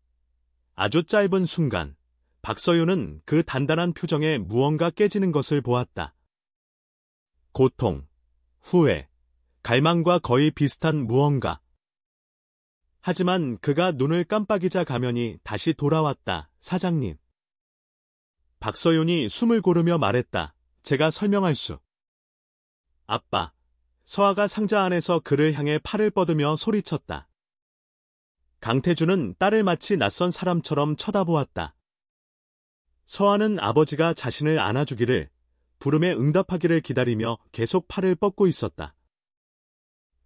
아주 짧은 순간, 박서윤은 그 단단한 표정에 무언가 깨지는 것을 보았다. 고통, 후회, 갈망과 거의 비슷한 무언가. 하지만 그가 눈을 깜빡이자 가면이 다시 돌아왔다, 사장님. 박서윤이 숨을 고르며 말했다. 제가 설명할 수. 아빠. 서아가 상자 안에서 그를 향해 팔을 뻗으며 소리쳤다. 강태주는 딸을 마치 낯선 사람처럼 쳐다보았다. 서아는 아버지가 자신을 안아주기를, 부름에 응답하기를 기다리며 계속 팔을 뻗고 있었다.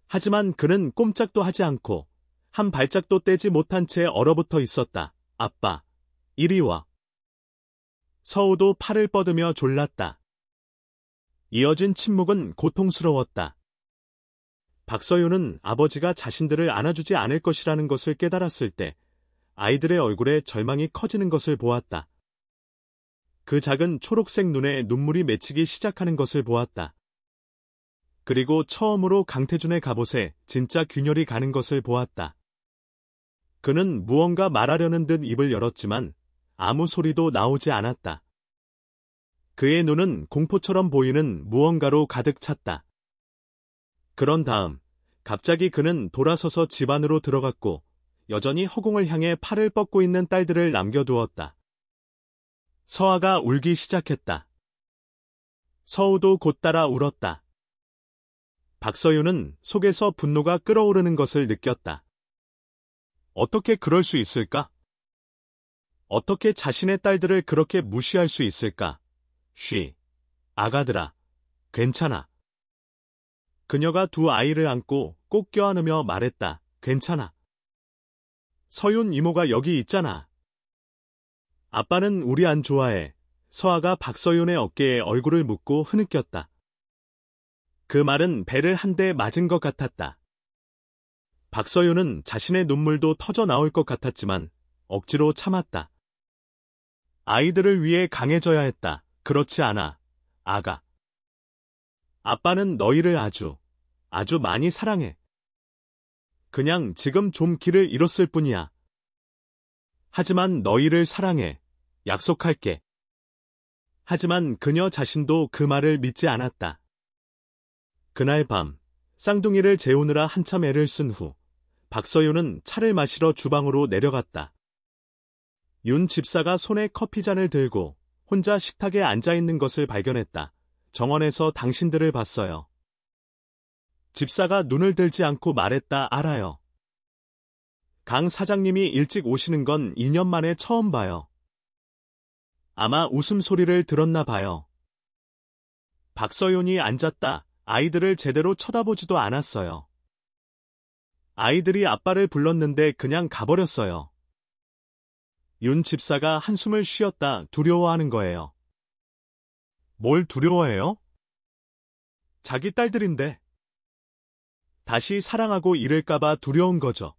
하지만 그는 꼼짝도 하지 않고 한 발짝도 떼지 못한 채 얼어붙어 있었다. 아빠, 이리 와. 서우도 팔을 뻗으며 졸랐다. 이어진 침묵은 고통스러웠다. 박서윤은 아버지가 자신들을 안아주지 않을 것이라는 것을 깨달았을 때 아이들의 얼굴에 절망이 커지는 것을 보았다. 그 작은 초록색 눈에 눈물이 맺히기 시작하는 것을 보았다. 그리고 처음으로 강태준의 갑옷에 진짜 균열이 가는 것을 보았다. 그는 무언가 말하려는 듯 입을 열었지만 아무 소리도 나오지 않았다. 그의 눈은 공포처럼 보이는 무언가로 가득 찼다. 그런 다음 갑자기 그는 돌아서서 집 안으로 들어갔고 여전히 허공을 향해 팔을 뻗고 있는 딸들을 남겨두었다. 서아가 울기 시작했다. 서우도 곧 따라 울었다. 박서윤은 속에서 분노가 끓어오르는 것을 느꼈다. 어떻게 그럴 수 있을까? 어떻게 자신의 딸들을 그렇게 무시할 수 있을까? 쉬, 아가들아, 괜찮아. 그녀가 두 아이를 안고 꼭 껴안으며 말했다. 괜찮아. 서윤 이모가 여기 있잖아. 아빠는 우리 안 좋아해. 서아가 박서윤의 어깨에 얼굴을 묻고 흐느꼈다. 그 말은 배를 한 대 맞은 것 같았다. 박서윤은 자신의 눈물도 터져 나올 것 같았지만 억지로 참았다. 아이들을 위해 강해져야 했다. 그렇지 않아, 아가. 아빠는 너희를 아주 많이 사랑해. 그냥 지금 좀 길을 잃었을 뿐이야. 하지만 너희를 사랑해. 약속할게. 하지만 그녀 자신도 그 말을 믿지 않았다. 그날 밤, 쌍둥이를 재우느라 한참 애를 쓴 후, 박서윤은 차를 마시러 주방으로 내려갔다. 윤 집사가 손에 커피잔을 들고 혼자 식탁에 앉아있는 것을 발견했다. 정원에서 당신들을 봤어요. 집사가 눈을 들지 않고 말했다. 알아요. 강 사장님이 일찍 오시는 건 2년 만에 처음 봐요. 아마 웃음소리를 들었나 봐요. 박서윤이 앉았다. 아이들을 제대로 쳐다보지도 않았어요. 아이들이 아빠를 불렀는데 그냥 가버렸어요. 윤 집사가 한숨을 쉬었다. 두려워하는 거예요. 뭘 두려워해요? 자기 딸들인데. 다시 사랑하고 이럴까봐 두려운 거죠.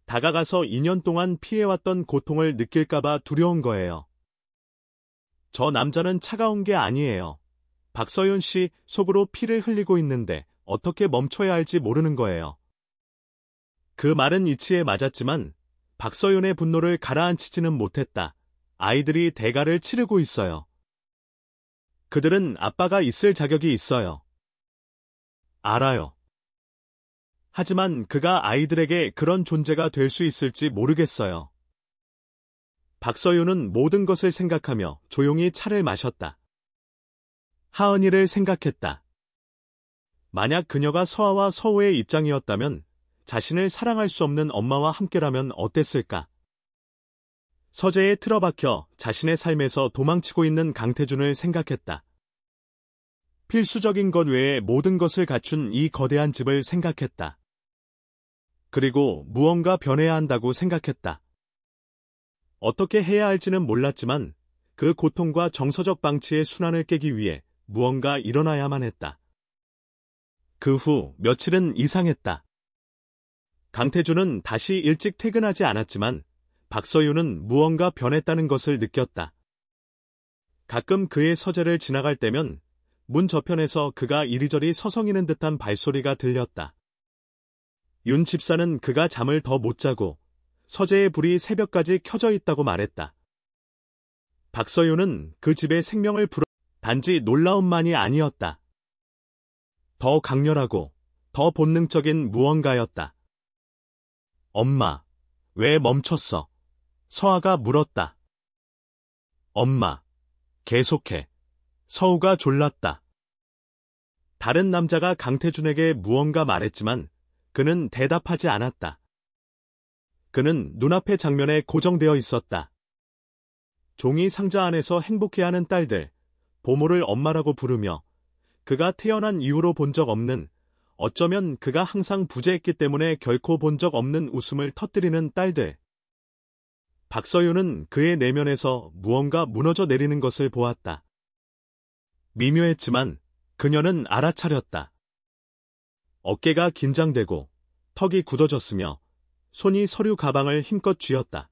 다가가서 2년 동안 피해왔던 고통을 느낄까봐 두려운 거예요. 저 남자는 차가운 게 아니에요. 박서윤 씨 속으로 피를 흘리고 있는데 어떻게 멈춰야 할지 모르는 거예요. 그 말은 이치에 맞았지만 박서윤의 분노를 가라앉히지는 못했다. 아이들이 대가를 치르고 있어요. 그들은 아빠가 있을 자격이 있어요. 알아요. 하지만 그가 아이들에게 그런 존재가 될 수 있을지 모르겠어요. 박서윤은 모든 것을 생각하며 조용히 차를 마셨다. 하은이를 생각했다. 만약 그녀가 서아와 서우의 입장이었다면 자신을 사랑할 수 없는 엄마와 함께라면 어땠을까? 서재에 틀어박혀 자신의 삶에서 도망치고 있는 강태준을 생각했다. 필수적인 것 외에 모든 것을 갖춘 이 거대한 집을 생각했다. 그리고 무언가 변해야 한다고 생각했다. 어떻게 해야 할지는 몰랐지만 그 고통과 정서적 방치의 순환을 깨기 위해 무언가 일어나야만 했다. 그 후 며칠은 이상했다. 강태준은 다시 일찍 퇴근하지 않았지만 박서윤은 무언가 변했다는 것을 느꼈다. 가끔 그의 서재를 지나갈 때면 문 저편에서 그가 이리저리 서성이는 듯한 발소리가 들렸다. 윤 집사는 그가 잠을 더 못 자고 서재의 불이 새벽까지 켜져 있다고 말했다. 박서윤은 그 집의 생명을 단지 놀라움만이 아니었다. 더 강렬하고 더 본능적인 무언가였다. 엄마, 왜 멈췄어? 서아가 물었다. 엄마, 계속해. 서우가 졸랐다. 다른 남자가 강태준에게 무언가 말했지만 그는 대답하지 않았다. 그는 눈앞의 장면에 고정되어 있었다. 종이 상자 안에서 행복해하는 딸들, 보모를 엄마라고 부르며 그가 태어난 이후로 본 적 없는, 어쩌면 그가 항상 부재했기 때문에 결코 본 적 없는 웃음을 터뜨리는 딸들. 박서윤은 그의 내면에서 무언가 무너져 내리는 것을 보았다. 미묘했지만 그녀는 알아차렸다. 어깨가 긴장되고 턱이 굳어졌으며 손이 서류 가방을 힘껏 쥐었다.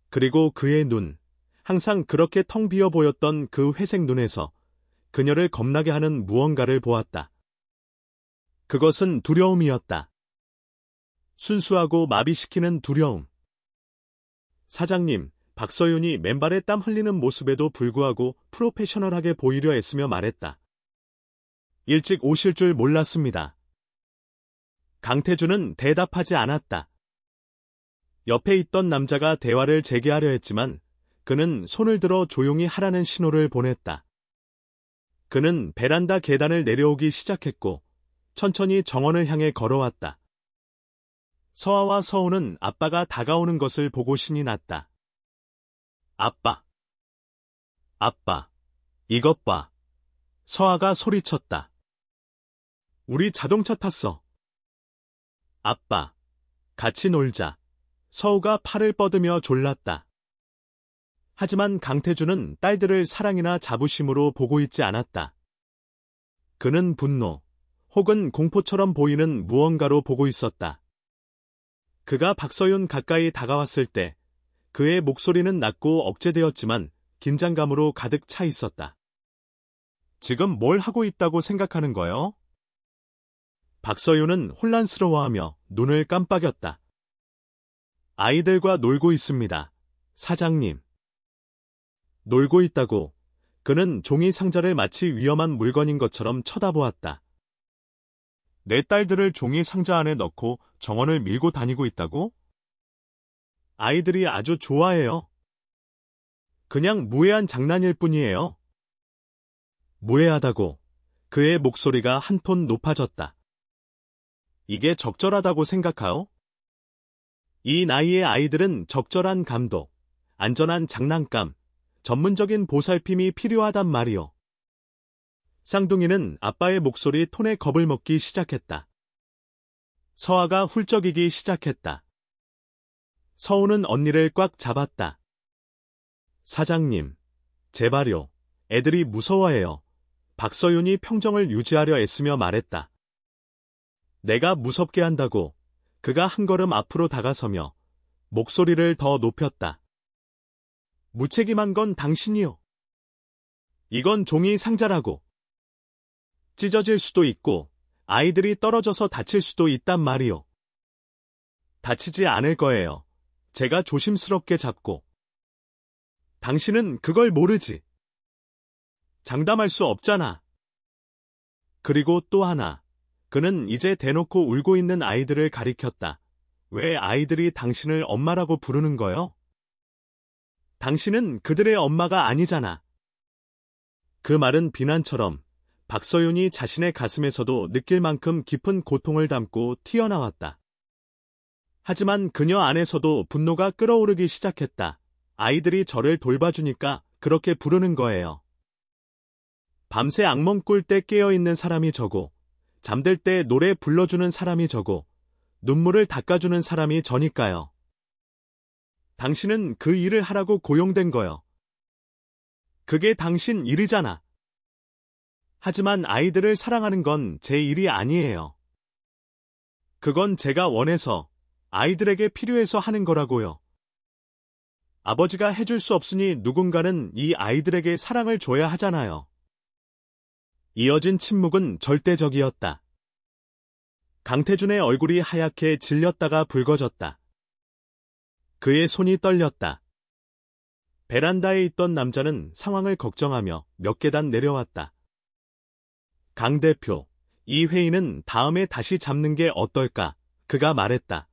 그리고 그의 눈, 항상 그렇게 텅 비어 보였던 그 회색 눈에서 그녀를 겁나게 하는 무언가를 보았다. 그것은 두려움이었다. 순수하고 마비시키는 두려움. 사장님, 박서윤이 맨발에 땀 흘리는 모습에도 불구하고 프로페셔널하게 보이려 애쓰며 말했다. 일찍 오실 줄 몰랐습니다. 강태준은 대답하지 않았다. 옆에 있던 남자가 대화를 재개하려 했지만 그는 손을 들어 조용히 하라는 신호를 보냈다. 그는 베란다 계단을 내려오기 시작했고 천천히 정원을 향해 걸어왔다. 서아와 서우는 아빠가 다가오는 것을 보고 신이 났다. 아빠. 아빠. 이것 봐. 서아가 소리쳤다. 우리 자동차 탔어. 아빠. 같이 놀자. 서우가 팔을 뻗으며 졸랐다. 하지만 강태준은 딸들을 사랑이나 자부심으로 보고 있지 않았다. 그는 분노, 혹은 공포처럼 보이는 무언가로 보고 있었다. 그가 박서윤 가까이 다가왔을 때 그의 목소리는 낮고 억제되었지만 긴장감으로 가득 차 있었다. 지금 뭘 하고 있다고 생각하는 거요? 박서윤은 혼란스러워하며 눈을 깜빡였다. 아이들과 놀고 있습니다, 사장님. 놀고 있다고. 그는 종이 상자를 마치 위험한 물건인 것처럼 쳐다보았다. 내 딸들을 종이 상자 안에 넣고 정원을 밀고 다니고 있다고? 아이들이 아주 좋아해요. 그냥 무해한 장난일 뿐이에요. 무해하다고. 그의 목소리가 한 톤 높아졌다. 이게 적절하다고 생각하오? 이 나이의 아이들은 적절한 감독, 안전한 장난감, 전문적인 보살핌이 필요하단 말이오. 쌍둥이는 아빠의 목소리 톤에 겁을 먹기 시작했다. 서아가 훌쩍이기 시작했다. 서우는 언니를 꽉 잡았다. 사장님, 제발요. 애들이 무서워해요. 박서윤이 평정을 유지하려 애쓰며 말했다. 내가 무섭게 한다고. 그가 한 걸음 앞으로 다가서며 목소리를 더 높였다. 무책임한 건 당신이요. 이건 종이 상자라고. 찢어질 수도 있고 아이들이 떨어져서 다칠 수도 있단 말이요. 다치지 않을 거예요. 제가 조심스럽게 잡고. 당신은 그걸 모르지. 장담할 수 없잖아. 그리고 또 하나. 그는 이제 대놓고 울고 있는 아이들을 가리켰다. 왜 아이들이 당신을 엄마라고 부르는 거요? 당신은 그들의 엄마가 아니잖아. 그 말은 비난처럼 박서윤이 자신의 가슴에서도 느낄 만큼 깊은 고통을 담고 튀어나왔다. 하지만 그녀 안에서도 분노가 끓어오르기 시작했다. 아이들이 저를 돌봐주니까 그렇게 부르는 거예요. 밤새 악몽 꿀 때 깨어있는 사람이 저고, 잠들 때 노래 불러주는 사람이 저고, 눈물을 닦아주는 사람이 저니까요. 당신은 그 일을 하라고 고용된 거요. 그게 당신 일이잖아. 하지만 아이들을 사랑하는 건 제 일이 아니에요. 그건 제가 원해서, 아이들에게 필요해서 하는 거라고요. 아버지가 해줄 수 없으니 누군가는 이 아이들에게 사랑을 줘야 하잖아요. 이어진 침묵은 절대적이었다. 강태준의 얼굴이 하얗게 질렸다가 붉어졌다. 그의 손이 떨렸다. 베란다에 있던 남자는 상황을 걱정하며 몇 계단 내려왔다. 강 대표, 이 회의는 다음에 다시 잡는 게 어떨까? 그가 말했다.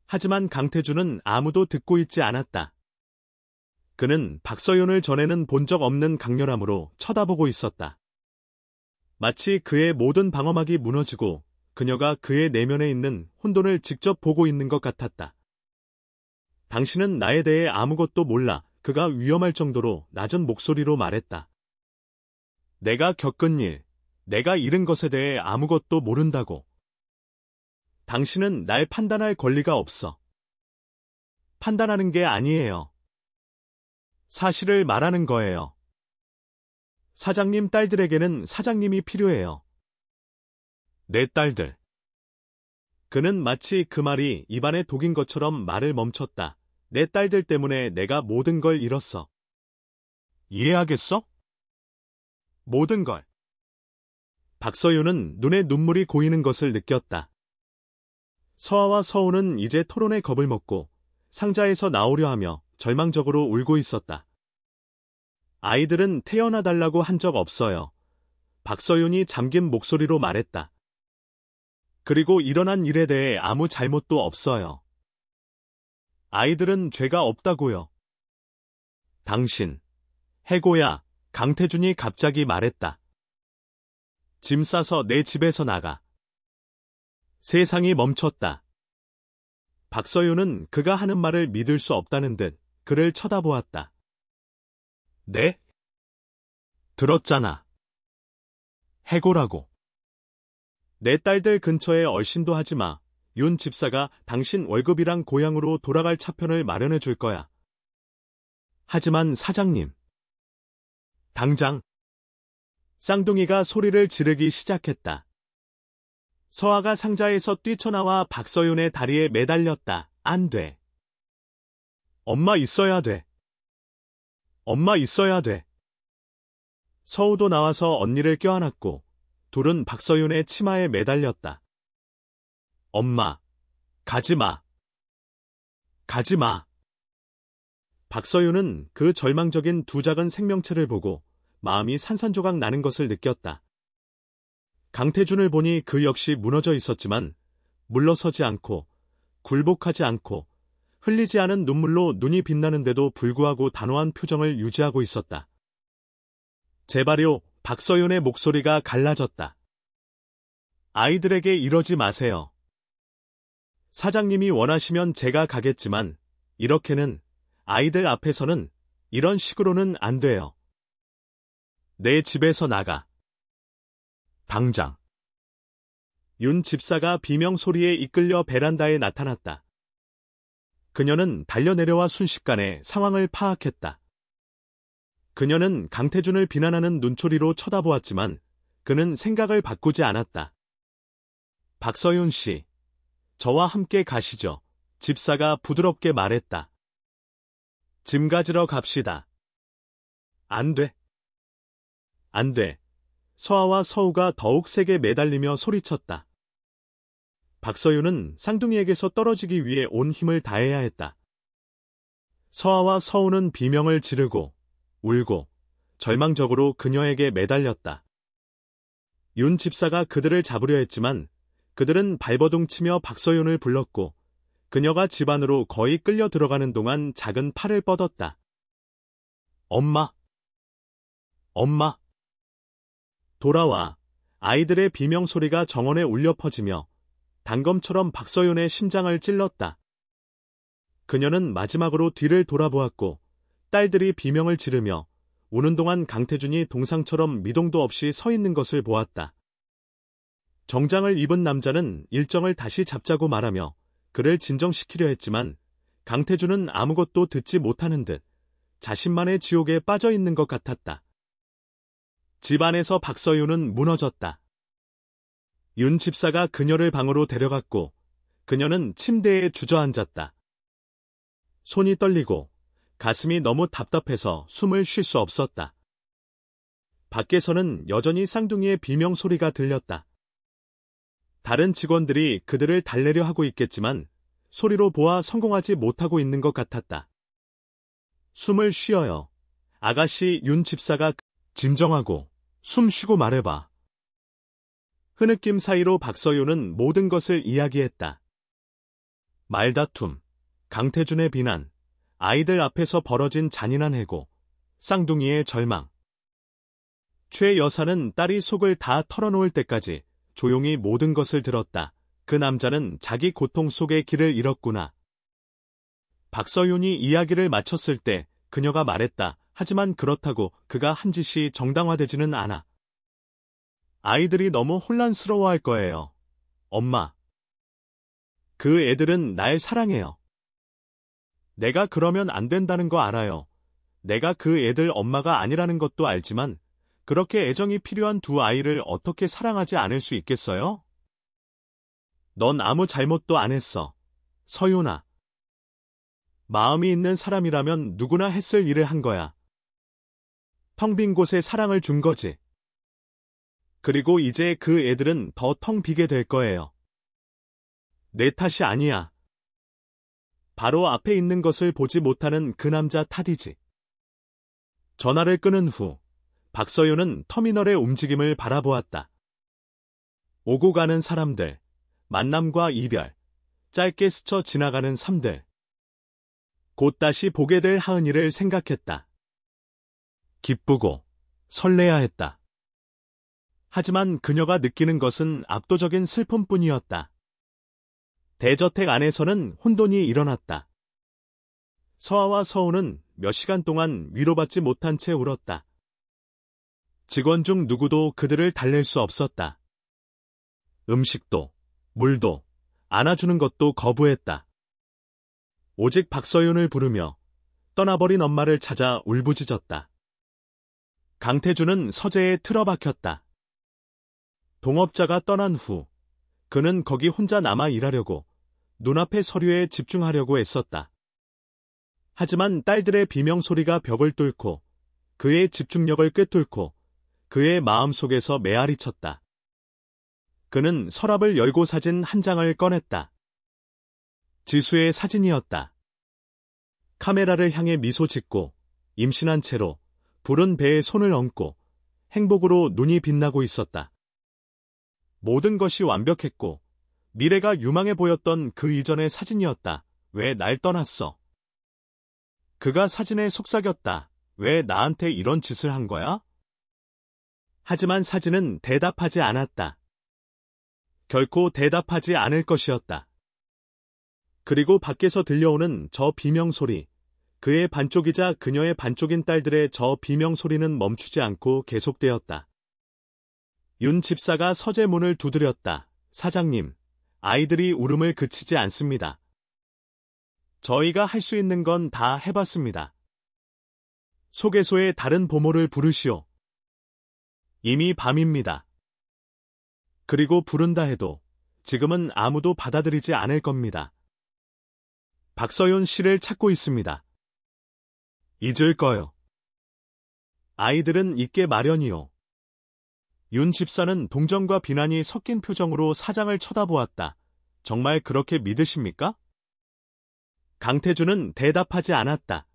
하지만 강태준은 아무도 듣고 있지 않았다. 그는 박서윤을 전에는 본 적 없는 강렬함으로 쳐다보고 있었다. 마치 그의 모든 방어막이 무너지고 그녀가 그의 내면에 있는 혼돈을 직접 보고 있는 것 같았다. 당신은 나에 대해 아무것도 몰라. 그가 위험할 정도로 낮은 목소리로 말했다. 내가 겪은 일, 내가 잃은 것에 대해 아무것도 모른다고. 당신은 날 판단할 권리가 없어. 판단하는 게 아니에요. 사실을 말하는 거예요. 사장님 딸들에게는 사장님이 필요해요. 내 딸들. 그는 마치 그 말이 입안에 독인 것처럼 말을 멈췄다. 내 딸들 때문에 내가 모든 걸 잃었어. 이해하겠어? 모든 걸. 박서윤은 눈에 눈물이 고이는 것을 느꼈다. 서아와 서우는 이제 토론의 겁을 먹고 상자에서 나오려 하며 절망적으로 울고 있었다. 아이들은 태어나달라고 한 적 없어요. 박서윤이 잠긴 목소리로 말했다. 그리고 일어난 일에 대해 아무 잘못도 없어요. 아이들은 죄가 없다고요. 당신, 해고야, 강태준이 갑자기 말했다. 짐 싸서 내 집에서 나가. 세상이 멈췄다. 박서윤은 그가 하는 말을 믿을 수 없다는 듯 그를 쳐다보았다. 네? 들었잖아. 해고라고. 내 딸들 근처에 얼씬도 하지 마. 윤 집사가 당신 월급이랑 고향으로 돌아갈 차편을 마련해 줄 거야. 하지만 사장님. 당장. 쌍둥이가 소리를 지르기 시작했다. 서아가 상자에서 뛰쳐나와 박서윤의 다리에 매달렸다. 안 돼. 엄마 있어야 돼. 엄마 있어야 돼. 서우도 나와서 언니를 껴안았고 둘은 박서윤의 치마에 매달렸다. 엄마, 가지 마. 가지 마. 박서윤은 그 절망적인 두 작은 생명체를 보고 마음이 산산조각 나는 것을 느꼈다. 강태준을 보니 그 역시 무너져 있었지만 물러서지 않고 굴복하지 않고 흘리지 않은 눈물로 눈이 빛나는데도 불구하고 단호한 표정을 유지하고 있었다. 제발요. 박서윤의 목소리가 갈라졌다. 아이들에게 이러지 마세요. 사장님이 원하시면 제가 가겠지만 이렇게는 아이들 앞에서는 이런 식으로는 안 돼요. 내 집에서 나가. 당장. 윤 집사가 비명 소리에 이끌려 베란다에 나타났다. 그녀는 달려내려와 순식간에 상황을 파악했다. 그녀는 강태준을 비난하는 눈초리로 쳐다보았지만 그는 생각을 바꾸지 않았다. 박서윤 씨, 저와 함께 가시죠. 집사가 부드럽게 말했다. 짐 가지러 갑시다. 안 돼. 안 돼. 서아와 서우가 더욱 세게 매달리며 소리쳤다. 박서윤은 쌍둥이에게서 떨어지기 위해 온 힘을 다해야 했다. 서아와 서우는 비명을 지르고 울고 절망적으로 그녀에게 매달렸다. 윤 집사가 그들을 잡으려 했지만 그들은 발버둥치며 박서윤을 불렀고 그녀가 집 안으로 거의 끌려 들어가는 동안 작은 팔을 뻗었다. 엄마! 엄마! 돌아와. 아이들의 비명소리가 정원에 울려 퍼지며 단검처럼 박서윤의 심장을 찔렀다. 그녀는 마지막으로 뒤를 돌아보았고 딸들이 비명을 지르며 우는 동안 강태준이 동상처럼 미동도 없이 서 있는 것을 보았다. 정장을 입은 남자는 일정을 다시 잡자고 말하며 그를 진정시키려 했지만 강태준은 아무것도 듣지 못하는 듯 자신만의 지옥에 빠져 있는 것 같았다. 집 안에서 박서윤은 무너졌다. 윤 집사가 그녀를 방으로 데려갔고 그녀는 침대에 주저앉았다. 손이 떨리고 가슴이 너무 답답해서 숨을 쉴 수 없었다. 밖에서는 여전히 쌍둥이의 비명소리가 들렸다. 다른 직원들이 그들을 달래려 하고 있겠지만 소리로 보아 성공하지 못하고 있는 것 같았다. 숨을 쉬어요. 아가씨 윤 집사가 진정하고 숨 쉬고 말해봐. 흐느낌 사이로 박서윤은 모든 것을 이야기했다. 말다툼, 강태준의 비난, 아이들 앞에서 벌어진 잔인한 해고, 쌍둥이의 절망. 최 여사는 딸이 속을 다 털어놓을 때까지 조용히 모든 것을 들었다. 그 남자는 자기 고통 속에 길을 잃었구나. 박서윤이 이야기를 마쳤을 때 그녀가 말했다. 하지만 그렇다고 그가 한 짓이 정당화되지는 않아. 아이들이 너무 혼란스러워할 거예요. 엄마. 그 애들은 날 사랑해요. 내가 그러면 안 된다는 거 알아요. 내가 그 애들 엄마가 아니라는 것도 알지만 그렇게 애정이 필요한 두 아이를 어떻게 사랑하지 않을 수 있겠어요? 넌 아무 잘못도 안 했어. 서윤아. 마음이 있는 사람이라면 누구나 했을 일을 한 거야. 텅 빈 곳에 사랑을 준 거지. 그리고 이제 그 애들은 더 텅 비게 될 거예요. 내 탓이 아니야. 바로 앞에 있는 것을 보지 못하는 그 남자 탓이지. 전화를 끊은 후 박서윤은 터미널의 움직임을 바라보았다. 오고 가는 사람들, 만남과 이별, 짧게 스쳐 지나가는 삶들. 곧 다시 보게 될 하은이를 생각했다. 기쁘고 설레야 했다. 하지만 그녀가 느끼는 것은 압도적인 슬픔뿐이었다. 대저택 안에서는 혼돈이 일어났다. 서아와 서우는 몇 시간 동안 위로받지 못한 채 울었다. 직원 중 누구도 그들을 달랠 수 없었다. 음식도, 물도, 안아주는 것도 거부했다. 오직 박서윤을 부르며 떠나버린 엄마를 찾아 울부짖었다. 강태준은 서재에 틀어박혔다. 동업자가 떠난 후 그는 거기 혼자 남아 일하려고 눈앞의 서류에 집중하려고 애썼다. 하지만 딸들의 비명소리가 벽을 뚫고 그의 집중력을 꿰뚫고 그의 마음속에서 메아리 쳤다. 그는 서랍을 열고 사진 한 장을 꺼냈다. 지수의 사진이었다. 카메라를 향해 미소 짓고 임신한 채로 부른 배에 손을 얹고 행복으로 눈이 빛나고 있었다. 모든 것이 완벽했고 미래가 유망해 보였던 그 이전의 사진이었다. 왜 날 떠났어? 그가 사진에 속삭였다. 왜 나한테 이런 짓을 한 거야? 하지만 사진은 대답하지 않았다. 결코 대답하지 않을 것이었다. 그리고 밖에서 들려오는 저 비명소리, 그의 반쪽이자 그녀의 반쪽인 딸들의 저 비명소리는 멈추지 않고 계속되었다. 윤 집사가 서재 문을 두드렸다. 사장님, 아이들이 울음을 그치지 않습니다. 저희가 할 수 있는 건 다 해봤습니다. 소개소에 다른 보모를 부르시오. 이미 밤입니다. 그리고 부른다 해도 지금은 아무도 받아들이지 않을 겁니다. 박서윤 씨를 찾고 있습니다. 잊을 거요. 아이들은 잊게 마련이요. 윤 집사는 동정과 비난이 섞인 표정으로 사장을 쳐다보았다. 정말 그렇게 믿으십니까? 강태준은 대답하지 않았다.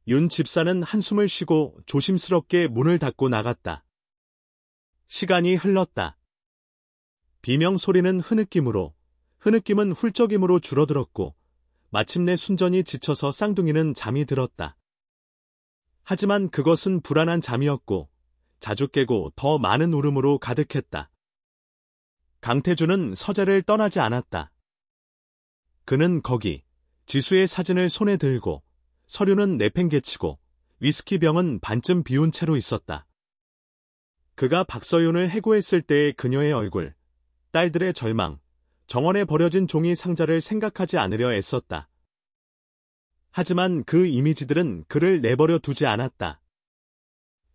윤 집사는 한숨을 쉬고 조심스럽게 문을 닫고 나갔다. 시간이 흘렀다. 비명 소리는 흐느낌은 훌쩍임으로 줄어들었고 마침내 순전히 지쳐서 쌍둥이는 잠이 들었다. 하지만 그것은 불안한 잠이었고 자주 깨고 더 많은 울음으로 가득했다. 강태준은 서재를 떠나지 않았다. 그는 거기 지수의 사진을 손에 들고 서류는 내팽개치고 위스키병은 반쯤 비운 채로 있었다. 그가 박서윤을 해고했을 때의 그녀의 얼굴, 딸들의 절망, 정원에 버려진 종이 상자를 생각하지 않으려 애썼다. 하지만 그 이미지들은 그를 내버려 두지 않았다.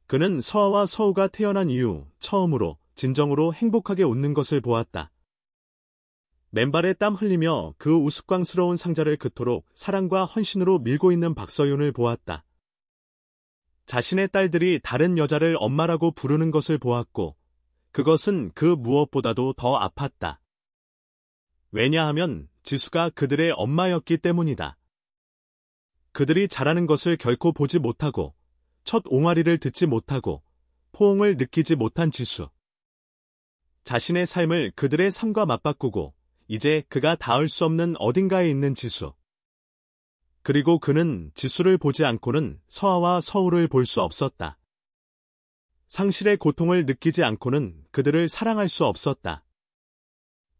그는 서아와 서우가 태어난 이후 처음으로 진정으로 행복하게 웃는 것을 보았다. 맨발에 땀 흘리며 그 우스꽝스러운 상자를 그토록 사랑과 헌신으로 밀고 있는 박서윤을 보았다. 자신의 딸들이 다른 여자를 엄마라고 부르는 것을 보았고 그것은 그 무엇보다도 더 아팠다. 왜냐하면 지수가 그들의 엄마였기 때문이다. 그들이 자라는 것을 결코 보지 못하고 첫 옹알이를 듣지 못하고 포옹을 느끼지 못한 지수. 자신의 삶을 그들의 삶과 맞바꾸고 이제 그가 닿을 수 없는 어딘가에 있는 지수. 그리고 그는 지수를 보지 않고는 서아와 서울을 볼 수 없었다. 상실의 고통을 느끼지 않고는 그들을 사랑할 수 없었다.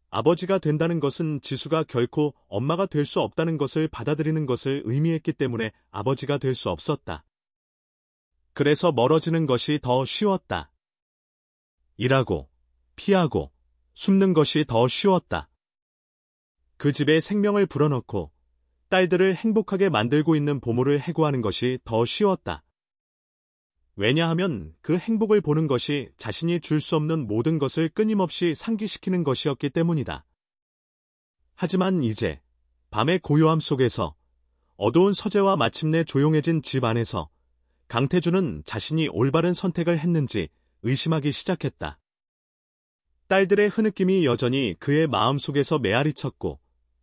아버지가 된다는 것은 지수가 결코 엄마가 될 수 없다는 것을 받아들이는 것을 의미했기 때문에 아버지가 될 수 없었다. 그래서 멀어지는 것이 더 쉬웠다. 일하고, 피하고, 숨는 것이 더 쉬웠다. 그 집에 생명을 불어넣고 딸들을 행복하게 만들고 있는 부모를 해고하는 것이 더 쉬웠다. 왜냐하면 그 행복을 보는 것이 자신이 줄 수 없는 모든 것을 끊임없이 상기시키는 것이었기 때문이다. 하지만 이제 밤의 고요함 속에서 어두운 서재와 마침내 조용해진 집 안에서 강태준은 자신이 올바른 선택을 했는지 의심하기 시작했다. 딸들의 흐느낌이 여전히 그의 마음속에서 메아리쳤고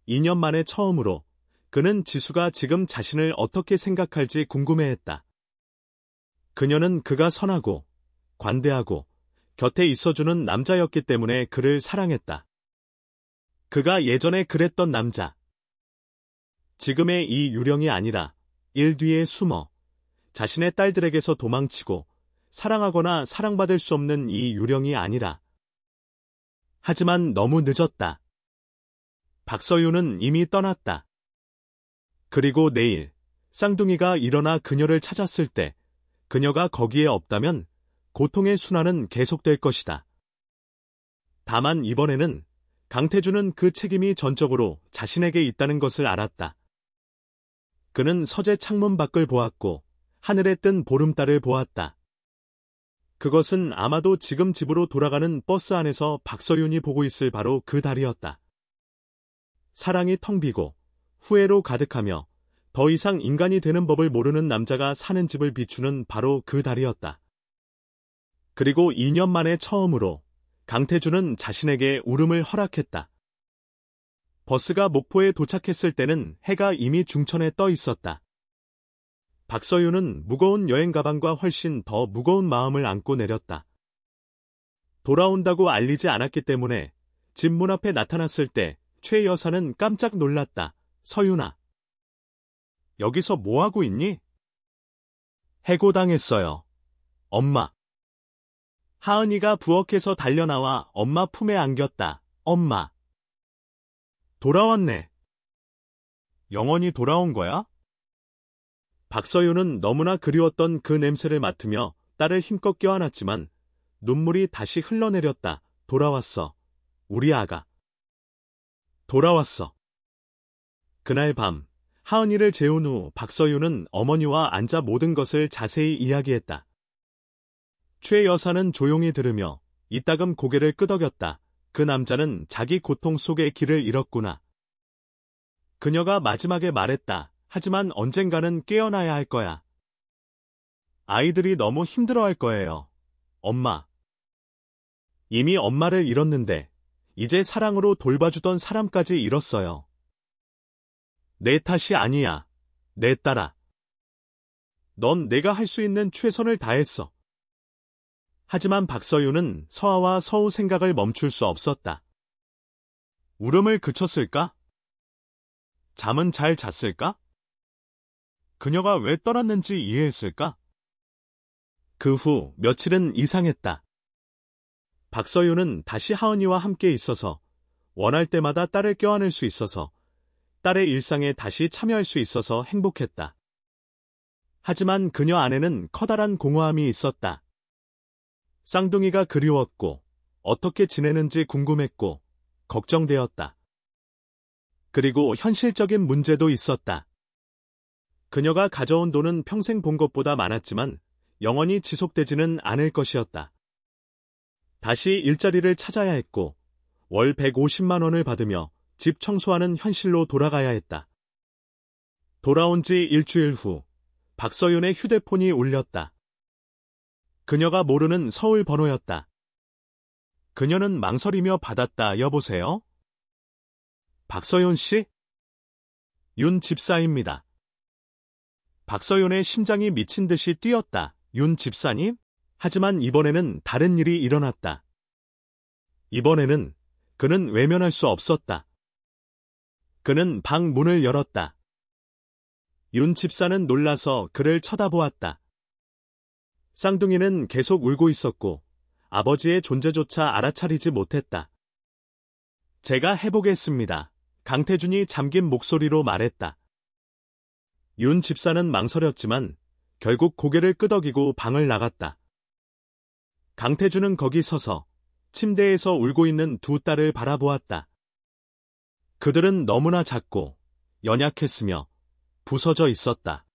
2년 만에 처음으로 그는 지수가 지금 자신을 어떻게 생각할지 궁금해했다. 그녀는 그가 선하고 관대하고 곁에 있어주는 남자였기 때문에 그를 사랑했다. 그가 예전에 그랬던 남자. 지금의 이 유령이 아니라 일 뒤에 숨어 자신의 딸들에게서 도망치고 사랑하거나 사랑받을 수 없는 이 유령이 아니라. 하지만 너무 늦었다. 박서윤은 이미 떠났다. 그리고 내일 쌍둥이가 일어나 그녀를 찾았을 때 그녀가 거기에 없다면 고통의 순환은 계속될 것이다. 다만 이번에는 강태준은 그 책임이 전적으로 자신에게 있다는 것을 알았다. 그는 서재 창문 밖을 보았고 하늘에 뜬 보름달을 보았다. 그것은 아마도 지금 집으로 돌아가는 버스 안에서 박서윤이 보고 있을 바로 그 달이었다. 사랑이 텅 비고 후회로 가득하며 더 이상 인간이 되는 법을 모르는 남자가 사는 집을 비추는 바로 그 달이었다. 그리고 2년 만에 처음으로 강태준은 자신에게 울음을 허락했다. 버스가 목포에 도착했을 때는 해가 이미 중천에 떠 있었다. 박서윤은 무거운 여행 가방과 훨씬 더 무거운 마음을 안고 내렸다. 돌아온다고 알리지 않았기 때문에 집 문 앞에 나타났을 때 최 여사는 깜짝 놀랐다. 서윤아. 여기서 뭐하고 있니? 해고당했어요. 엄마. 하은이가 부엌에서 달려나와 엄마 품에 안겼다. 엄마. 돌아왔네. 영원히 돌아온 거야? 박서윤은 너무나 그리웠던 그 냄새를 맡으며 딸을 힘껏 껴안았지만 눈물이 다시 흘러내렸다. 돌아왔어. 우리 아가. 돌아왔어. 그날 밤 하은이를 재운 후 박서윤은 어머니와 앉아 모든 것을 자세히 이야기했다. 최 여사는 조용히 들으며 이따금 고개를 끄덕였다. 그 남자는 자기 고통 속에 길을 잃었구나. 그녀가 마지막에 말했다. 하지만 언젠가는 깨어나야 할 거야. 아이들이 너무 힘들어할 거예요. 엄마. 이미 엄마를 잃었는데 이제 사랑으로 돌봐주던 사람까지 잃었어요. 내 탓이 아니야. 내 딸아. 넌 내가 할 수 있는 최선을 다했어. 하지만 박서윤은 서아와 서우 생각을 멈출 수 없었다. 울음을 그쳤을까? 잠은 잘 잤을까? 그녀가 왜 떠났는지 이해했을까? 그 후 며칠은 이상했다. 박서윤은 다시 하은이와 함께 있어서 원할 때마다 딸을 껴안을 수 있어서 딸의 일상에 다시 참여할 수 있어서 행복했다. 하지만 그녀 안에는 커다란 공허함이 있었다. 쌍둥이가 그리웠고 어떻게 지내는지 궁금했고 걱정되었다. 그리고 현실적인 문제도 있었다. 그녀가 가져온 돈은 평생 본 것보다 많았지만 영원히 지속되지는 않을 것이었다. 다시 일자리를 찾아야 했고 월 150만 원을 받으며 집 청소하는 현실로 돌아가야 했다. 돌아온 지 일주일 후 박서윤의 휴대폰이 울렸다. 그녀가 모르는 서울 번호였다. 그녀는 망설이며 받았다. 여보세요? 박서연 씨? 윤 집사입니다. 박서연의 심장이 미친 듯이 뛰었다. 윤 집사님? 하지만 이번에는 다른 일이 일어났다. 이번에는 그는 외면할 수 없었다. 그는 방 문을 열었다. 윤 집사는 놀라서 그를 쳐다보았다. 쌍둥이는 계속 울고 있었고 아버지의 존재조차 알아차리지 못했다. 제가 해보겠습니다. 강태준이 잠긴 목소리로 말했다. 윤 집사는 망설였지만 결국 고개를 끄덕이고 방을 나갔다. 강태준은 거기 서서 침대에서 울고 있는 두 딸을 바라보았다. 그들은 너무나 작고 연약했으며 부서져 있었다.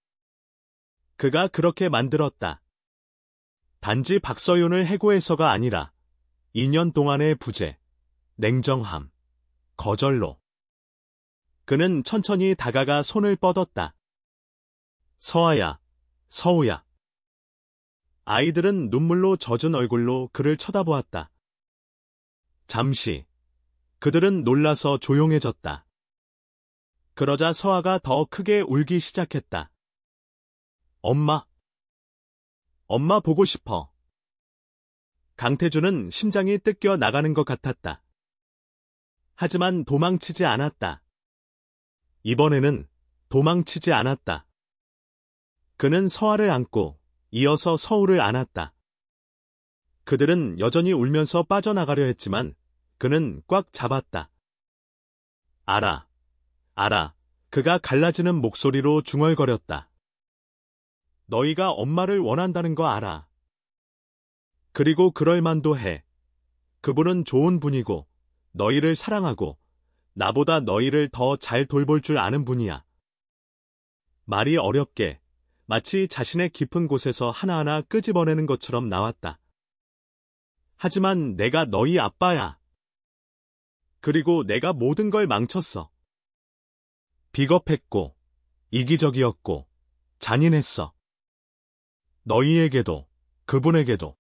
그가 그렇게 만들었다. 단지 박서윤을 해고해서가 아니라 2년 동안의 부재, 냉정함, 거절로. 그는 천천히 다가가 손을 뻗었다. 서아야, 서우야. 아이들은 눈물로 젖은 얼굴로 그를 쳐다보았다. 잠시 그들은 놀라서 조용해졌다. 그러자 서아가 더 크게 울기 시작했다. 엄마. 엄마 보고 싶어. 강태준은 심장이 뜯겨 나가는 것 같았다. 하지만 도망치지 않았다. 이번에는 도망치지 않았다. 그는 서아를 안고 이어서 서우를 안았다. 그들은 여전히 울면서 빠져나가려 했지만 그는 꽉 잡았다. 알아. 그가 갈라지는 목소리로 중얼거렸다. 너희가 엄마를 원한다는 거 알아. 그리고 그럴 만도 해. 그분은 좋은 분이고 너희를 사랑하고 나보다 너희를 더 잘 돌볼 줄 아는 분이야. 말이 어렵게 마치 자신의 깊은 곳에서 하나하나 끄집어내는 것처럼 나왔다. 하지만 내가 너희 아빠야. 그리고 내가 모든 걸 망쳤어. 비겁했고, 이기적이었고, 잔인했어. 너희에게도, 그분에게도.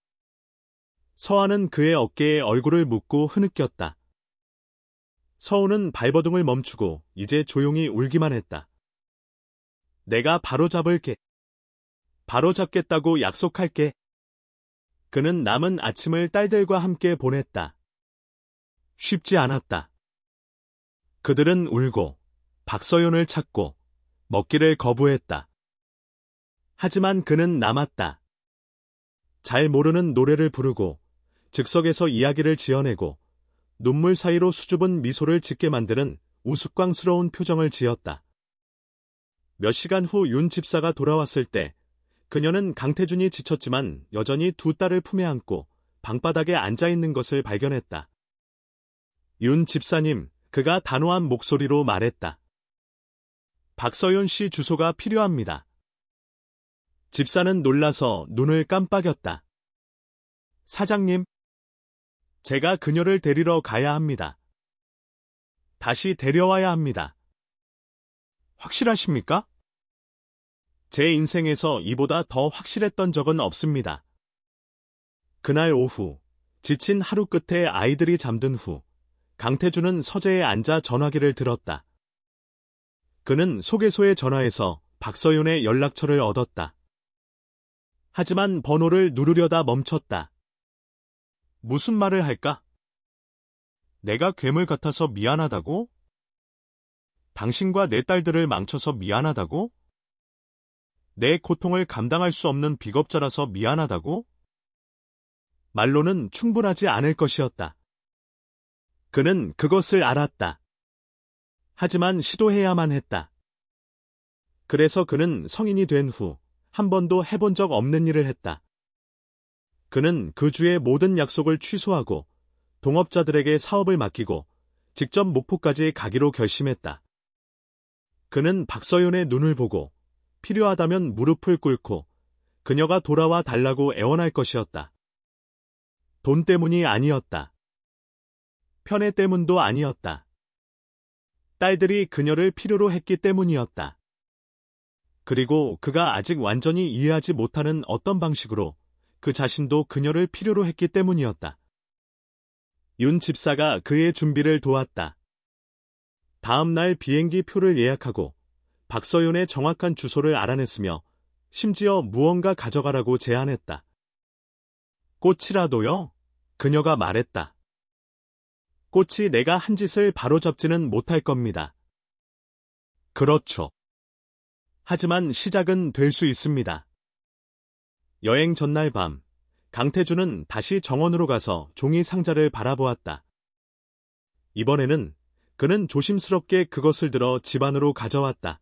서아는 그의 어깨에 얼굴을 묻고 흐느꼈다. 서우는 발버둥을 멈추고 이제 조용히 울기만 했다. 내가 바로잡을게. 바로잡겠다고 약속할게. 그는 남은 아침을 딸들과 함께 보냈다. 쉽지 않았다. 그들은 울고 박서연을 찾고 먹기를 거부했다. 하지만 그는 남았다. 잘 모르는 노래를 부르고 즉석에서 이야기를 지어내고 눈물 사이로 수줍은 미소를 짓게 만드는 우스꽝스러운 표정을 지었다. 몇 시간 후 윤 집사가 돌아왔을 때 그녀는 강태준이 지쳤지만 여전히 두 딸을 품에 안고 방바닥에 앉아있는 것을 발견했다. 윤 집사님, 그가 단호한 목소리로 말했다. 박서연 씨 주소가 필요합니다. 집사는 놀라서 눈을 깜빡였다. 사장님, 제가 그녀를 데리러 가야 합니다. 다시 데려와야 합니다. 확실하십니까? 제 인생에서 이보다 더 확실했던 적은 없습니다. 그날 오후, 지친 하루 끝에 아이들이 잠든 후, 강태준은 서재에 앉아 전화기를 들었다. 그는 소개소에 전화해서 박서윤의 연락처를 얻었다. 하지만 번호를 누르려다 멈췄다. 무슨 말을 할까? 내가 괴물 같아서 미안하다고? 당신과 내 딸들을 망쳐서 미안하다고? 내 고통을 감당할 수 없는 비겁자라서 미안하다고? 말로는 충분하지 않을 것이었다. 그는 그것을 알았다. 하지만 시도해야만 했다. 그래서 그는 성인이 된 후 한 번도 해본 적 없는 일을 했다. 그는 그 주의 모든 약속을 취소하고 동업자들에게 사업을 맡기고 직접 목포까지 가기로 결심했다. 그는 박서연의 눈을 보고 필요하다면 무릎을 꿇고 그녀가 돌아와 달라고 애원할 것이었다. 돈 때문이 아니었다. 편애 때문도 아니었다. 딸들이 그녀를 필요로 했기 때문이었다. 그리고 그가 아직 완전히 이해하지 못하는 어떤 방식으로 그 자신도 그녀를 필요로 했기 때문이었다. 윤 집사가 그의 준비를 도왔다. 다음 날 비행기 표를 예약하고 박서윤의 정확한 주소를 알아냈으며 심지어 무언가 가져가라고 제안했다. 꽃이라도요? 그녀가 말했다. 꽃이 내가 한 짓을 바로잡지는 못할 겁니다. 그렇죠. 하지만 시작은 될 수 있습니다. 여행 전날 밤, 강태준은 다시 정원으로 가서 종이 상자를 바라보았다. 이번에는 그는 조심스럽게 그것을 들어 집 안으로 가져왔다.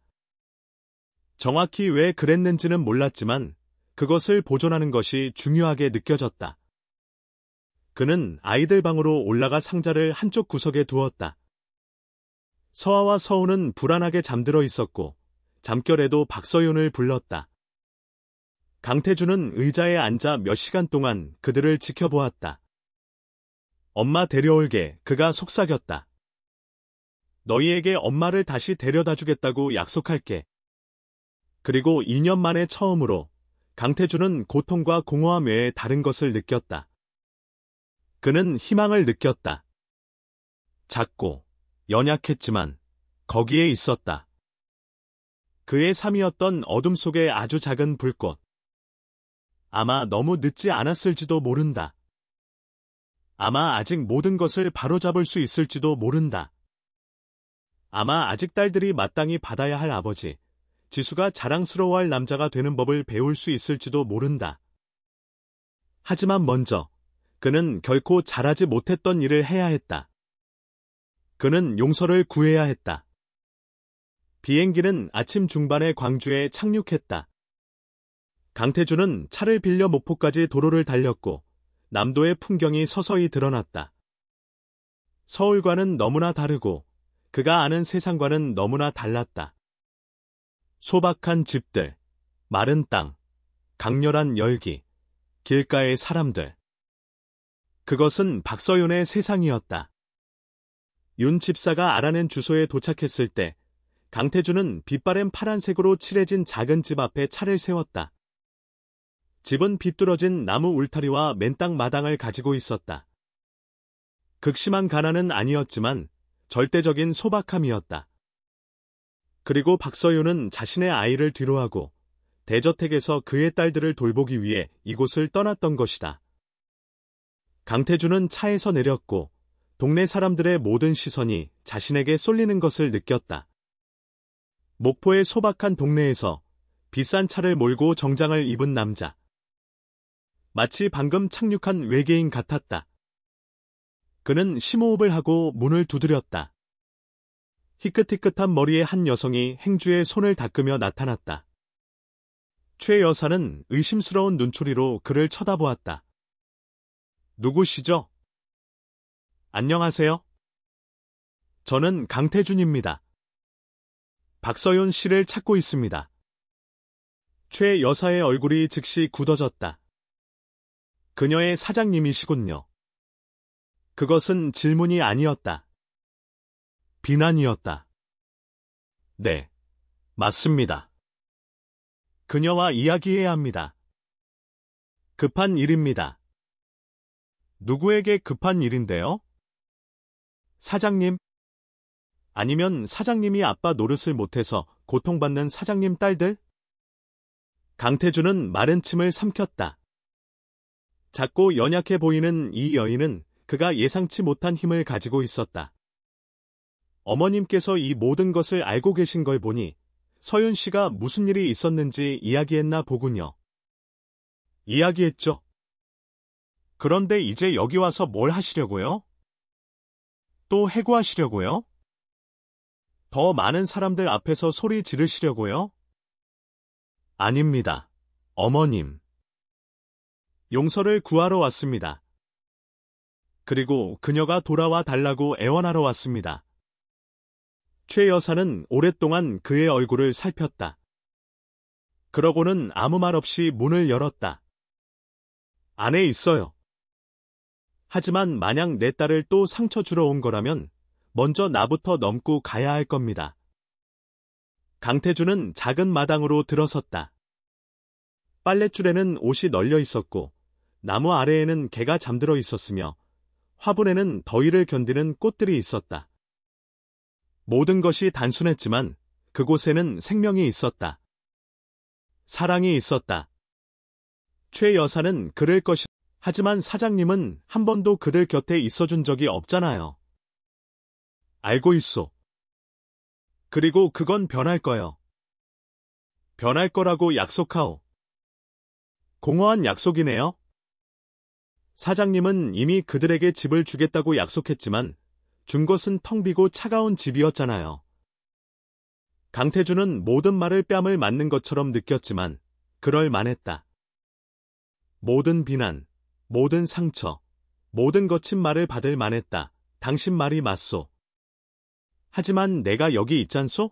정확히 왜 그랬는지는 몰랐지만 그것을 보존하는 것이 중요하게 느껴졌다. 그는 아이들 방으로 올라가 상자를 한쪽 구석에 두었다. 서아와 서우는 불안하게 잠들어 있었고 잠결에도 박서윤을 불렀다. 강태준은 의자에 앉아 몇 시간 동안 그들을 지켜보았다. 엄마 데려올게 그가 속삭였다. 너희에게 엄마를 다시 데려다 주겠다고 약속할게. 그리고 2년 만에 처음으로 강태준은 고통과 공허함 외에 다른 것을 느꼈다. 그는 희망을 느꼈다. 작고 연약했지만 거기에 있었다. 그의 삶이었던 어둠 속의 아주 작은 불꽃. 아마 너무 늦지 않았을지도 모른다. 아마 아직 모든 것을 바로잡을 수 있을지도 모른다. 아마 아직 딸들이 마땅히 받아야 할 아버지, 지수가 자랑스러워할 남자가 되는 법을 배울 수 있을지도 모른다. 하지만 먼저 그는 결코 잘하지 못했던 일을 해야 했다. 그는 용서를 구해야 했다. 비행기는 아침 중반에 광주에 착륙했다. 강태준은 차를 빌려 목포까지 도로를 달렸고 남도의 풍경이 서서히 드러났다. 서울과는 너무나 다르고 그가 아는 세상과는 너무나 달랐다. 소박한 집들, 마른 땅, 강렬한 열기, 길가의 사람들. 그것은 박서윤의 세상이었다. 윤 집사가 알아낸 주소에 도착했을 때 강태준은 빛바랜 파란색으로 칠해진 작은 집 앞에 차를 세웠다. 집은 비뚤어진 나무 울타리와 맨땅 마당을 가지고 있었다. 극심한 가난은 아니었지만 절대적인 소박함이었다. 그리고 박서윤은 자신의 아이를 뒤로하고 대저택에서 그의 딸들을 돌보기 위해 이곳을 떠났던 것이다. 강태준은 차에서 내렸고 동네 사람들의 모든 시선이 자신에게 쏠리는 것을 느꼈다. 목포의 소박한 동네에서 비싼 차를 몰고 정장을 입은 남자. 마치 방금 착륙한 외계인 같았다. 그는 심호흡을 하고 문을 두드렸다. 희끗희끗한 머리의 한 여성이 행주의 손을 닦으며 나타났다. 최 여사는 의심스러운 눈초리로 그를 쳐다보았다. 누구시죠? 안녕하세요. 저는 강태준입니다. 박서윤 씨를 찾고 있습니다. 최 여사의 얼굴이 즉시 굳어졌다. 그녀의 사장님이시군요. 그것은 질문이 아니었다. 비난이었다. 네, 맞습니다. 그녀와 이야기해야 합니다. 급한 일입니다. 누구에게 급한 일인데요? 사장님? 아니면 사장님이 아빠 노릇을 못해서 고통받는 사장님 딸들? 강태준은 마른 침을 삼켰다. 작고 연약해 보이는 이 여인은 그가 예상치 못한 힘을 가지고 있었다. 어머님께서 이 모든 것을 알고 계신 걸 보니 서윤 씨가 무슨 일이 있었는지 이야기했나 보군요. 이야기했죠. 그런데 이제 여기 와서 뭘 하시려고요? 또 해고하시려고요? 더 많은 사람들 앞에서 소리 지르시려고요? 아닙니다. 어머님. 용서를 구하러 왔습니다. 그리고 그녀가 돌아와 달라고 애원하러 왔습니다. 최 여사는 오랫동안 그의 얼굴을 살폈다. 그러고는 아무 말 없이 문을 열었다. 안에 있어요. 하지만 만약 내 딸을 또 상처 주러 온 거라면 먼저 나부터 넘고 가야 할 겁니다. 강태준은 작은 마당으로 들어섰다. 빨랫줄에는 옷이 널려 있었고 나무 아래에는 개가 잠들어 있었으며 화분에는 더위를 견디는 꽃들이 있었다. 모든 것이 단순했지만 그곳에는 생명이 있었다. 사랑이 있었다. 최 여사는 그럴 것이, 하지만 사장님은 한 번도 그들 곁에 있어준 적이 없잖아요. 알고 있소. 그리고 그건 변할 거요. 변할 거라고 약속하오. 공허한 약속이네요. 사장님은 이미 그들에게 집을 주겠다고 약속했지만 준 것은 텅 비고 차가운 집이었잖아요. 강태준은 모든 말을 뺨을 맞는 것처럼 느꼈지만 그럴 만했다. 모든 비난, 모든 상처, 모든 거친 말을 받을 만했다. 당신 말이 맞소. 하지만 내가 여기 있잖소?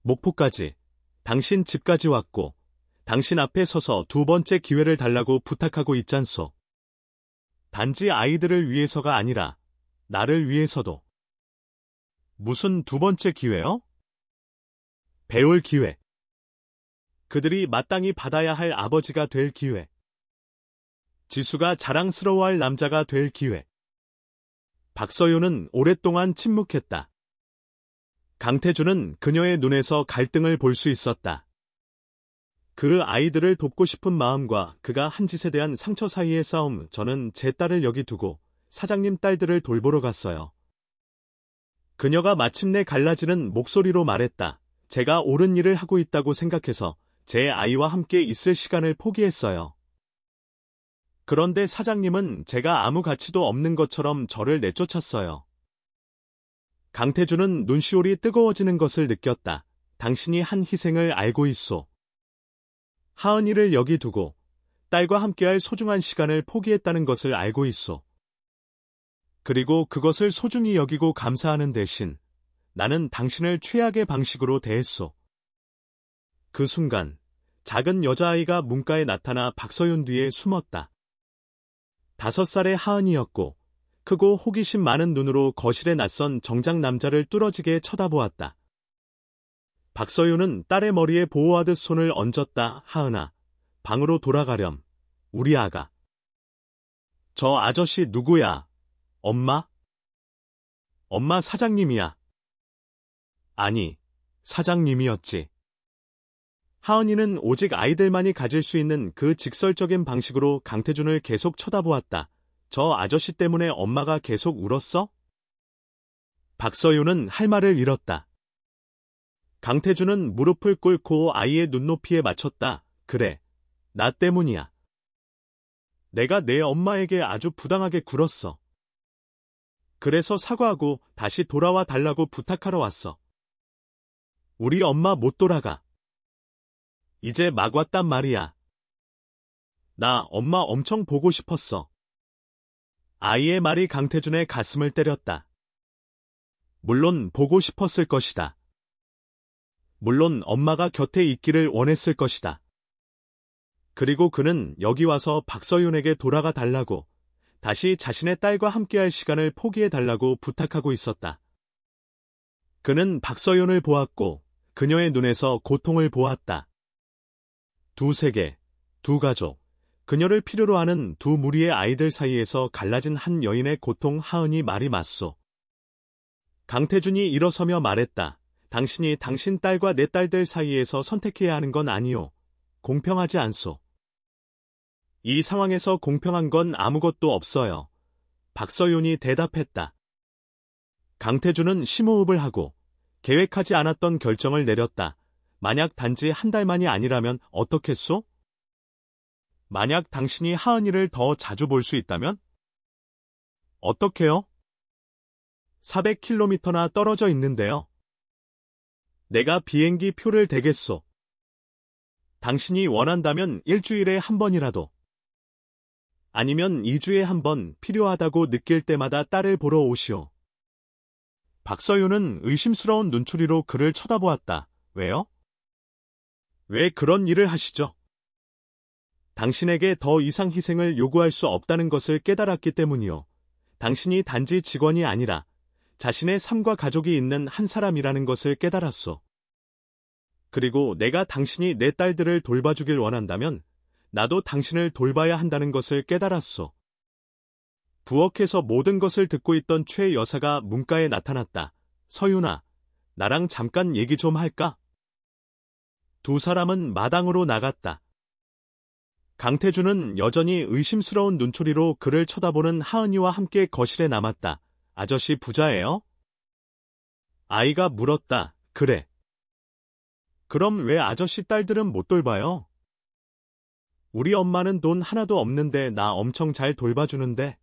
목포까지, 당신 집까지 왔고 당신 앞에 서서 두 번째 기회를 달라고 부탁하고 있잖소. 단지 아이들을 위해서가 아니라 나를 위해서도. 무슨 두 번째 기회요? 배울 기회. 그들이 마땅히 받아야 할 아버지가 될 기회. 지수가 자랑스러워할 남자가 될 기회. 박서윤은 오랫동안 침묵했다. 강태준은 그녀의 눈에서 갈등을 볼 수 있었다. 그 아이들을 돕고 싶은 마음과 그가 한 짓에 대한 상처 사이의 싸움. 저는 제 딸을 여기 두고 사장님 딸들을 돌보러 갔어요. 그녀가 마침내 갈라지는 목소리로 말했다. 제가 옳은 일을 하고 있다고 생각해서 제 아이와 함께 있을 시간을 포기했어요. 그런데 사장님은 제가 아무 가치도 없는 것처럼 저를 내쫓았어요. 강태준은 눈시울이 뜨거워지는 것을 느꼈다. 당신이 한 희생을 알고 있소. 하은이를 여기 두고 딸과 함께할 소중한 시간을 포기했다는 것을 알고 있소. 그리고 그것을 소중히 여기고 감사하는 대신 나는 당신을 최악의 방식으로 대했소. 그 순간 작은 여자아이가 문가에 나타나 박서윤 뒤에 숨었다. 5살의 하은이였고 크고 호기심 많은 눈으로 거실에 낯선 정장 남자를 뚫어지게 쳐다보았다. 박서윤은 딸의 머리에 보호하듯 손을 얹었다. 하은아, 방으로 돌아가렴. 우리 아가. 저 아저씨 누구야? 엄마? 엄마 사장님이야. 아니, 사장님이었지. 하은이는 오직 아이들만이 가질 수 있는 그 직설적인 방식으로 강태준을 계속 쳐다보았다. 저 아저씨 때문에 엄마가 계속 울었어? 박서윤은 할 말을 잃었다. 강태준은 무릎을 꿇고 아이의 눈높이에 맞췄다. 그래, 나 때문이야. 내가 내 엄마에게 아주 부당하게 굴었어. 그래서 사과하고 다시 돌아와 달라고 부탁하러 왔어. 우리 엄마 못 돌아가. 이제 막 왔단 말이야. 나 엄마 엄청 보고 싶었어. 아이의 말이 강태준의 가슴을 때렸다. 물론 보고 싶었을 것이다. 물론 엄마가 곁에 있기를 원했을 것이다. 그리고 그는 여기 와서 박서윤에게 돌아가 달라고, 다시 자신의 딸과 함께할 시간을 포기해 달라고 부탁하고 있었다. 그는 박서윤을 보았고 그녀의 눈에서 고통을 보았다. 두 세계, 두 가족, 그녀를 필요로 하는 두 무리의 아이들 사이에서 갈라진 한 여인의 고통. 하은이 말이 맞소. 강태준이 일어서며 말했다. 당신이 당신 딸과 내 딸들 사이에서 선택해야 하는 건 아니오. 공평하지 않소. 이 상황에서 공평한 건 아무것도 없어요. 박서윤이 대답했다. 강태준은 심호흡을 하고 계획하지 않았던 결정을 내렸다. 만약 단지 한 달만이 아니라면 어떻겠소? 만약 당신이 하은이를 더 자주 볼 수 있다면? 어떻게요? 400km나 떨어져 있는데요. 내가 비행기 표를 대겠소. 당신이 원한다면 일주일에 한 번이라도. 아니면 2주에 한 번 필요하다고 느낄 때마다 딸을 보러 오시오. 박서윤은 의심스러운 눈초리로 그를 쳐다보았다. 왜요? 왜 그런 일을 하시죠? 당신에게 더 이상 희생을 요구할 수 없다는 것을 깨달았기 때문이요. 당신이 단지 직원이 아니라 자신의 삶과 가족이 있는 한 사람이라는 것을 깨달았소. 그리고 내가 당신이 내 딸들을 돌봐주길 원한다면 나도 당신을 돌봐야 한다는 것을 깨달았소. 부엌에서 모든 것을 듣고 있던 최 여사가 문가에 나타났다. 서윤아, 나랑 잠깐 얘기 좀 할까? 두 사람은 마당으로 나갔다. 강태준은 여전히 의심스러운 눈초리로 그를 쳐다보는 하은이와 함께 거실에 남았다. 아저씨 부자예요? 아이가 물었다. 그래. 그럼 왜 아저씨 딸들은 못 돌봐요? 우리 엄마는 돈 하나도 없는데 나 엄청 잘 돌봐주는데.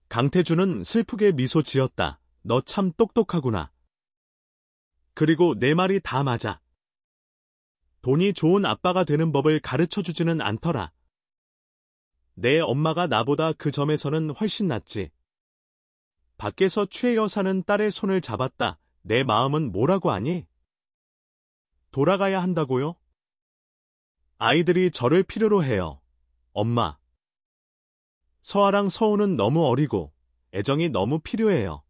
강태준은 슬프게 미소 지었다. 너 참 똑똑하구나. 그리고 내 말이 다 맞아. 돈이 좋은 아빠가 되는 법을 가르쳐주지는 않더라. 내 엄마가 나보다 그 점에서는 훨씬 낫지. 밖에서 최 여사는 딸의 손을 잡았다. 내 마음은 뭐라고 하니? 돌아가야 한다고요? 아이들이 저를 필요로 해요. 엄마. 서아랑 서우는 너무 어리고 애정이 너무 필요해요.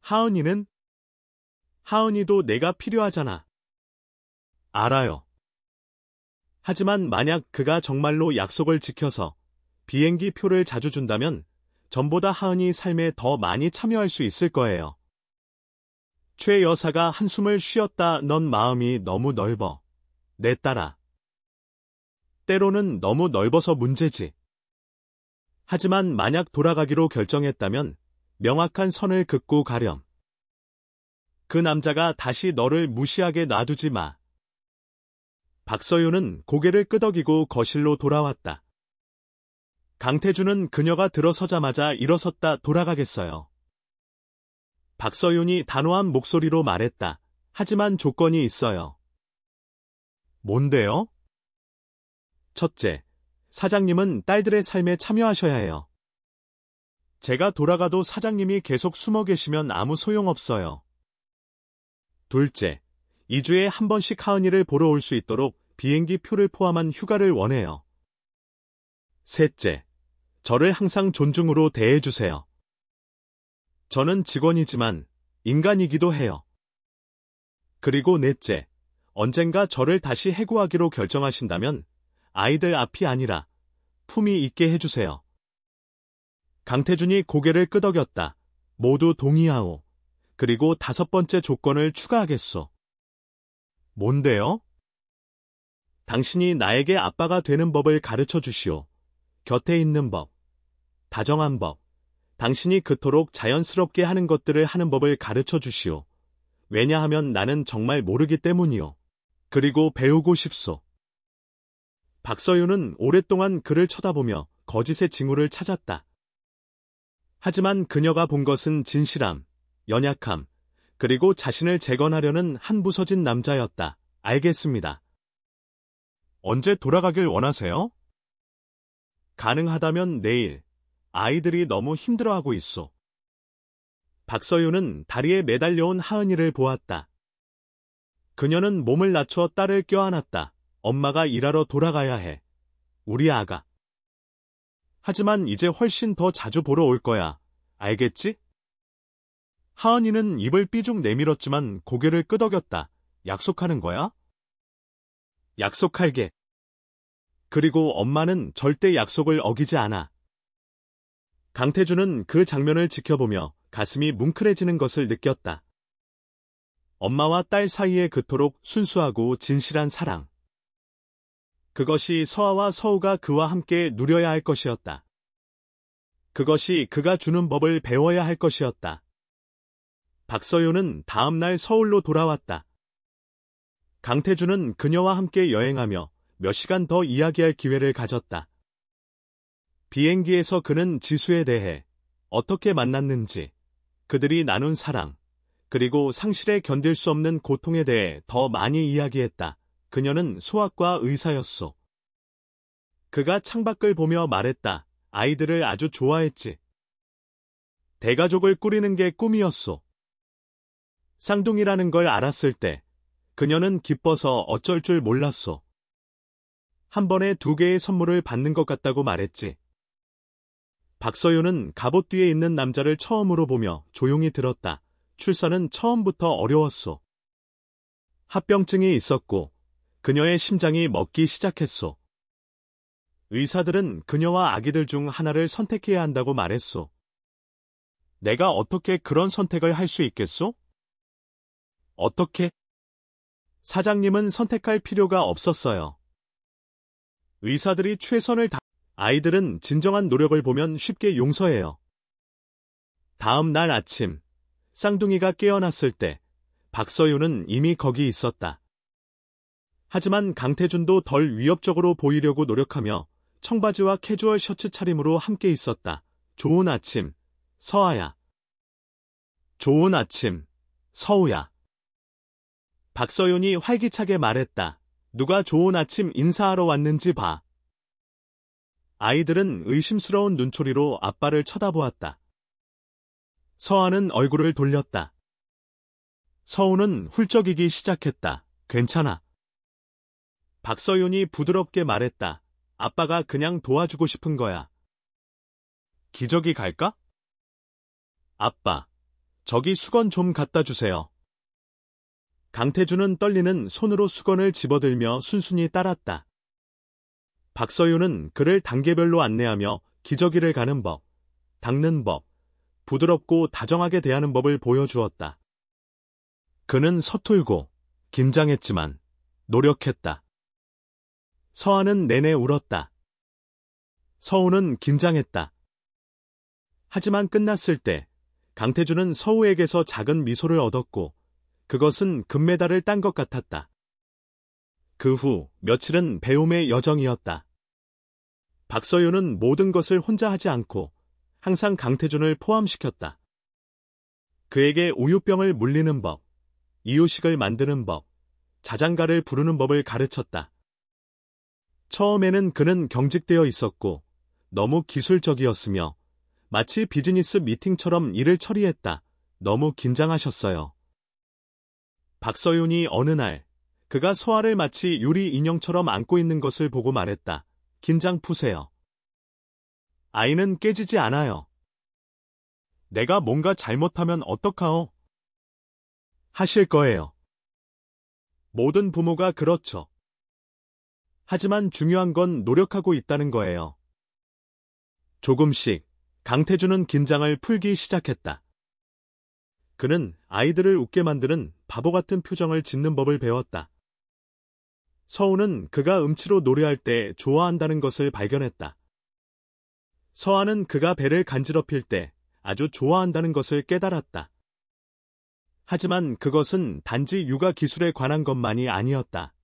하은이는? 하은이도 내가 필요하잖아. 알아요. 하지만 만약 그가 정말로 약속을 지켜서 비행기 표를 자주 준다면 전보다 하은이 삶에 더 많이 참여할 수 있을 거예요. 최 여사가 한숨을 쉬었다. 넌 마음이 너무 넓어. 내 딸아. 때로는 너무 넓어서 문제지. 하지만 만약 돌아가기로 결정했다면 명확한 선을 긋고 가렴. 그 남자가 다시 너를 무시하게 놔두지 마. 박서윤은 고개를 끄덕이고 거실로 돌아왔다. 강태준은 그녀가 들어서자마자 일어섰다. 돌아가겠어요. 박서윤이 단호한 목소리로 말했다. 하지만 조건이 있어요. 뭔데요? 첫째, 사장님은 딸들의 삶에 참여하셔야 해요. 제가 돌아가도 사장님이 계속 숨어 계시면 아무 소용없어요. 둘째, 2주에 한 번씩 하은이를 보러 올 수 있도록 비행기 표를 포함한 휴가를 원해요. 셋째, 저를 항상 존중으로 대해주세요. 저는 직원이지만 인간이기도 해요. 그리고 넷째, 언젠가 저를 다시 해고하기로 결정하신다면 아이들 앞이 아니라 품위 있게 해주세요. 강태준이 고개를 끄덕였다. 모두 동의하오. 그리고 5번째 조건을 추가하겠소. 뭔데요? 당신이 나에게 아빠가 되는 법을 가르쳐 주시오. 곁에 있는 법, 다정한 법, 당신이 그토록 자연스럽게 하는 것들을 하는 법을 가르쳐 주시오. 왜냐하면 나는 정말 모르기 때문이오. 그리고 배우고 싶소. 박서윤은 오랫동안 그를 쳐다보며 거짓의 징후를 찾았다. 하지만 그녀가 본 것은 진실함, 연약함, 그리고 자신을 재건하려는 한 부서진 남자였다. 알겠습니다. 언제 돌아가길 원하세요? 가능하다면 내일. 아이들이 너무 힘들어하고 있어. 박서윤은 다리에 매달려온 하은이를 보았다. 그녀는 몸을 낮춰 딸을 껴안았다. 엄마가 일하러 돌아가야 해. 우리 아가. 하지만 이제 훨씬 더 자주 보러 올 거야. 알겠지? 하은이는 입을 삐죽 내밀었지만 고개를 끄덕였다. 약속하는 거야? 약속할게. 그리고 엄마는 절대 약속을 어기지 않아. 강태준은 그 장면을 지켜보며 가슴이 뭉클해지는 것을 느꼈다. 엄마와 딸 사이에 그토록 순수하고 진실한 사랑. 그것이 서아와 서우가 그와 함께 누려야 할 것이었다. 그것이 그가 주는 법을 배워야 할 것이었다. 박서윤은 다음 날 서울로 돌아왔다. 강태준은 그녀와 함께 여행하며 몇 시간 더 이야기할 기회를 가졌다. 비행기에서 그는 지수에 대해 어떻게 만났는지, 그들이 나눈 사랑, 그리고 상실에 견딜 수 없는 고통에 대해 더 많이 이야기했다. 그녀는 소아과 의사였소. 그가 창밖을 보며 말했다. 아이들을 아주 좋아했지. 대가족을 꾸리는 게 꿈이었소. 쌍둥이라는 걸 알았을 때 그녀는 기뻐서 어쩔 줄 몰랐소. 한 번에 2개의 선물을 받는 것 같다고 말했지. 박서윤은 갑옷 뒤에 있는 남자를 처음으로 보며 조용히 들었다. 출산은 처음부터 어려웠소. 합병증이 있었고 그녀의 심장이 멎기 시작했소. 의사들은 그녀와 아기들 중 하나를 선택해야 한다고 말했소. 내가 어떻게 그런 선택을 할 수 있겠소? 어떻게? 사장님은 선택할 필요가 없었어요. 의사들이 최선을 아이들은 진정한 노력을 보면 쉽게 용서해요. 다음 날 아침, 쌍둥이가 깨어났을 때 박서윤은 이미 거기 있었다. 하지만 강태준도 덜 위협적으로 보이려고 노력하며 청바지와 캐주얼 셔츠 차림으로 함께 있었다. 좋은 아침, 서아야. 좋은 아침, 서우야. 박서윤이 활기차게 말했다. 누가 좋은 아침 인사하러 왔는지 봐. 아이들은 의심스러운 눈초리로 아빠를 쳐다보았다. 서아는 얼굴을 돌렸다. 서우는 훌쩍이기 시작했다. 괜찮아. 박서윤이 부드럽게 말했다. 아빠가 그냥 도와주고 싶은 거야. 기저귀 갈까? 아빠, 저기 수건 좀 갖다 주세요. 강태준은 떨리는 손으로 수건을 집어들며 순순히 따랐다. 박서윤은 그를 단계별로 안내하며 기저귀를 가는 법, 닦는 법, 부드럽고 다정하게 대하는 법을 보여주었다. 그는 서툴고 긴장했지만 노력했다. 서아는 내내 울었다. 서우는 긴장했다. 하지만 끝났을 때 강태준은 서우에게서 작은 미소를 얻었고 그것은 금메달을 딴 것 같았다. 그 후 며칠은 배움의 여정이었다. 박서윤은 모든 것을 혼자 하지 않고 항상 강태준을 포함시켰다. 그에게 우유병을 물리는 법, 이유식을 만드는 법, 자장가를 부르는 법을 가르쳤다. 처음에는 그는 경직되어 있었고 너무 기술적이었으며 마치 비즈니스 미팅처럼 일을 처리했다. 너무 긴장하셨어요. 박서윤이 어느 날 그가 서아를 마치 유리 인형처럼 안고 있는 것을 보고 말했다. 긴장 푸세요. 아이는 깨지지 않아요. 내가 뭔가 잘못하면 어떡하오? 하실 거예요. 모든 부모가 그렇죠. 하지만 중요한 건 노력하고 있다는 거예요. 조금씩 강태준은 긴장을 풀기 시작했다. 그는 아이들을 웃게 만드는 바보 같은 표정을 짓는 법을 배웠다. 서우는 그가 음치로 노래할 때 좋아한다는 것을 발견했다. 서아는 그가 배를 간지럽힐 때 아주 좋아한다는 것을 깨달았다. 하지만 그것은 단지 육아 기술에 관한 것만이 아니었다.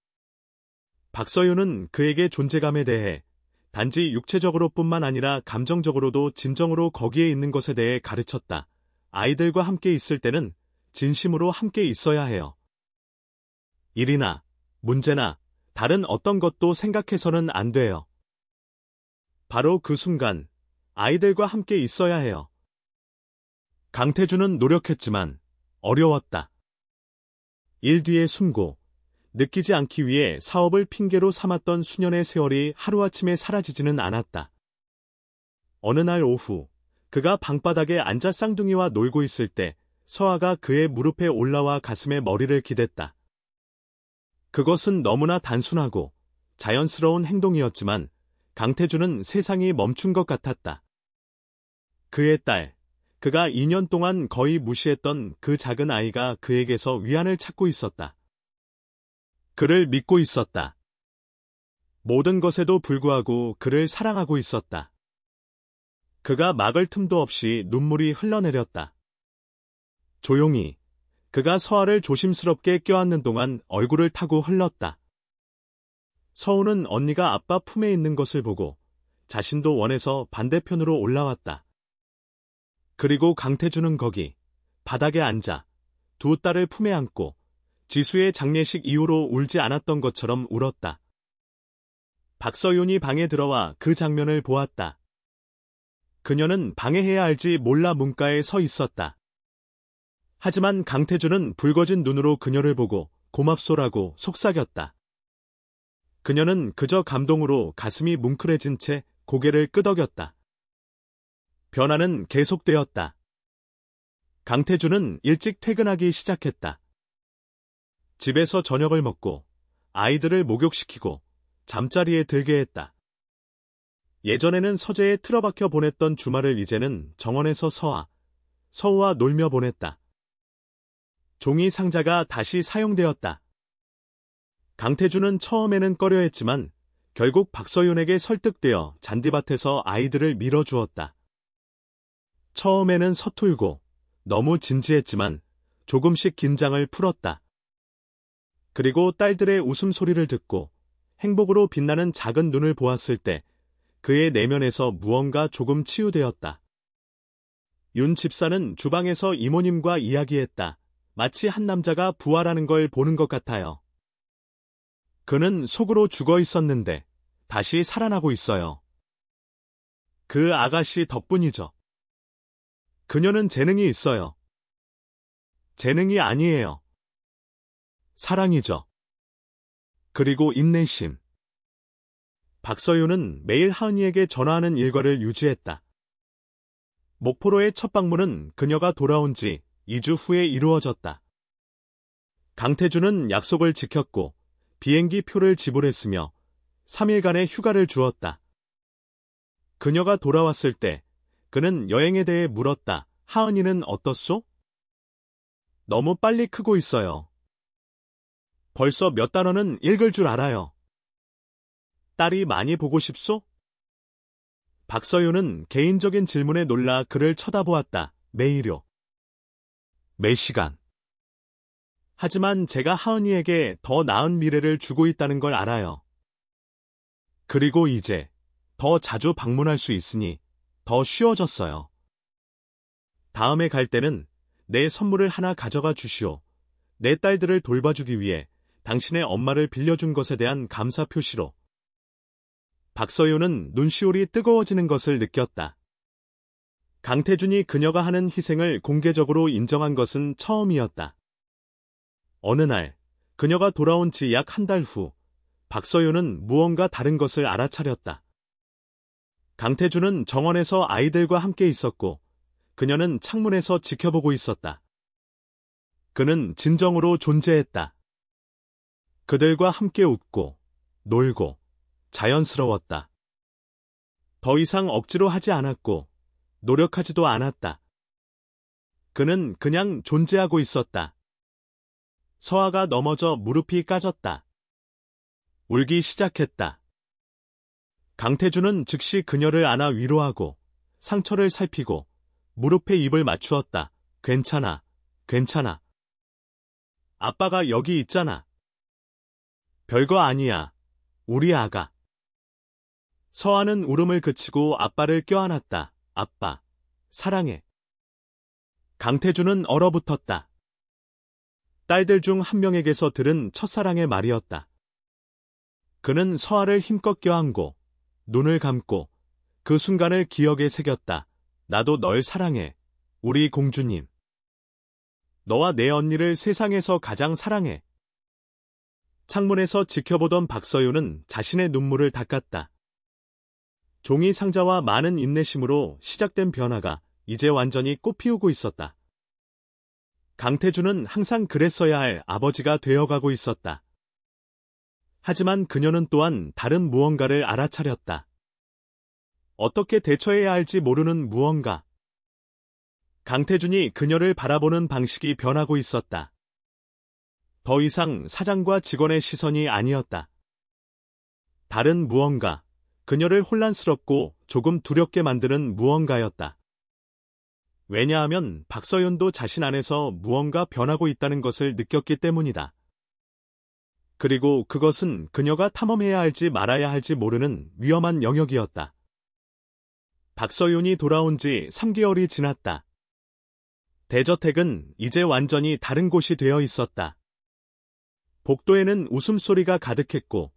박서윤은 그에게 존재감에 대해 단지 육체적으로뿐만 아니라 감정적으로도 진정으로 거기에 있는 것에 대해 가르쳤다. 아이들과 함께 있을 때는 진심으로 함께 있어야 해요. 일이나 문제나 다른 어떤 것도 생각해서는 안 돼요. 바로 그 순간 아이들과 함께 있어야 해요. 강태준은 노력했지만 어려웠다. 일 뒤에 숨고 느끼지 않기 위해 사업을 핑계로 삼았던 수년의 세월이 하루아침에 사라지지는 않았다. 어느 날 오후 그가 방바닥에 앉아 쌍둥이와 놀고 있을 때 서아가 그의 무릎에 올라와 가슴에 머리를 기댔다. 그것은 너무나 단순하고 자연스러운 행동이었지만 강태준은 세상이 멈춘 것 같았다. 그의 딸, 그가 2년 동안 거의 무시했던 그 작은 아이가 그에게서 위안을 찾고 있었다. 그를 믿고 있었다. 모든 것에도 불구하고 그를 사랑하고 있었다. 그가 막을 틈도 없이 눈물이 흘러내렸다. 조용히 그가 서아를 조심스럽게 껴안는 동안 얼굴을 타고 흘렀다. 서우는 언니가 아빠 품에 있는 것을 보고 자신도 원해서 반대편으로 올라왔다. 그리고 강태준은 거기 바닥에 앉아 두 딸을 품에 안고 지수의 장례식 이후로 울지 않았던 것처럼 울었다. 박서윤이 방에 들어와 그 장면을 보았다. 그녀는 방해해야 할지 몰라 문가에 서 있었다. 하지만 강태준은 붉어진 눈으로 그녀를 보고 고맙소라고 속삭였다. 그녀는 그저 감동으로 가슴이 뭉클해진 채 고개를 끄덕였다. 변화는 계속되었다. 강태준은 일찍 퇴근하기 시작했다. 집에서 저녁을 먹고 아이들을 목욕시키고 잠자리에 들게 했다. 예전에는 서재에 틀어박혀 보냈던 주말을 이제는 정원에서 서아, 서우와 놀며 보냈다. 종이 상자가 다시 사용되었다. 강태준은 처음에는 꺼려했지만 결국 박서윤에게 설득되어 잔디밭에서 아이들을 밀어주었다. 처음에는 서툴고 너무 진지했지만 조금씩 긴장을 풀었다. 그리고 딸들의 웃음소리를 듣고 행복으로 빛나는 작은 눈을 보았을 때 그의 내면에서 무언가 조금 치유되었다. 윤 집사는 주방에서 이모님과 이야기했다. 마치 한 남자가 부활하는 걸 보는 것 같아요. 그는 속으로 죽어 있었는데 다시 살아나고 있어요. 그 아가씨 덕분이죠. 그녀는 재능이 있어요. 재능이 아니에요. 사랑이죠. 그리고 인내심. 박서윤은 매일 하은이에게 전화하는 일과를 유지했다. 목포로의 첫 방문은 그녀가 돌아온 지 2주 후에 이루어졌다. 강태준은 약속을 지켰고 비행기 표를 지불했으며 3일간의 휴가를 주었다. 그녀가 돌아왔을 때 그는 여행에 대해 물었다. 하은이는 어떻소? 너무 빨리 크고 있어요. 벌써 몇 단어는 읽을 줄 알아요. 딸이 많이 보고 싶소? 박서윤은 개인적인 질문에 놀라 그를 쳐다보았다. 매일요. 매시간. 하지만 제가 하은이에게 더 나은 미래를 주고 있다는 걸 알아요. 그리고 이제 더 자주 방문할 수 있으니 더 쉬워졌어요. 다음에 갈 때는 내 선물을 하나 가져가 주시오. 내 딸들을 돌봐주기 위해 당신의 엄마를 빌려준 것에 대한 감사 표시로. 박서윤은 눈시울이 뜨거워지는 것을 느꼈다. 강태준이 그녀가 하는 희생을 공개적으로 인정한 것은 처음이었다. 어느 날 그녀가 돌아온 지 약 한 달 후 박서윤은 무언가 다른 것을 알아차렸다. 강태준은 정원에서 아이들과 함께 있었고 그녀는 창문에서 지켜보고 있었다. 그는 진정으로 존재했다. 그들과 함께 웃고 놀고 자연스러웠다. 더 이상 억지로 하지 않았고 노력하지도 않았다. 그는 그냥 존재하고 있었다. 서아가 넘어져 무릎이 까졌다. 울기 시작했다. 강태준은 즉시 그녀를 안아 위로하고 상처를 살피고 무릎에 입을 맞추었다. 괜찮아, 괜찮아. 아빠가 여기 있잖아. 별거 아니야, 우리 아가. 서아는 울음을 그치고 아빠를 껴안았다. 아빠, 사랑해. 강태준은 얼어붙었다. 딸들 중 한 명에게서 들은 첫사랑의 말이었다. 그는 서아를 힘껏 껴안고 눈을 감고 그 순간을 기억에 새겼다. 나도 널 사랑해, 우리 공주님. 너와 내 언니를 세상에서 가장 사랑해. 창문에서 지켜보던 박서윤은 자신의 눈물을 닦았다. 종이 상자와 많은 인내심으로 시작된 변화가 이제 완전히 꽃피우고 있었다. 강태준은 항상 그랬어야 할 아버지가 되어가고 있었다. 하지만 그녀는 또한 다른 무언가를 알아차렸다. 어떻게 대처해야 할지 모르는 무언가. 강태준이 그녀를 바라보는 방식이 변하고 있었다. 더 이상 사장과 직원의 시선이 아니었다. 다른 무언가, 그녀를 혼란스럽고 조금 두렵게 만드는 무언가였다. 왜냐하면 박서윤도 자신 안에서 무언가 변하고 있다는 것을 느꼈기 때문이다. 그리고 그것은 그녀가 탐험해야 할지 말아야 할지 모르는 위험한 영역이었다. 박서윤이 돌아온 지 3개월이 지났다. 대저택은 이제 완전히 다른 곳이 되어 있었다. 복도에는 웃음소리가 가득했고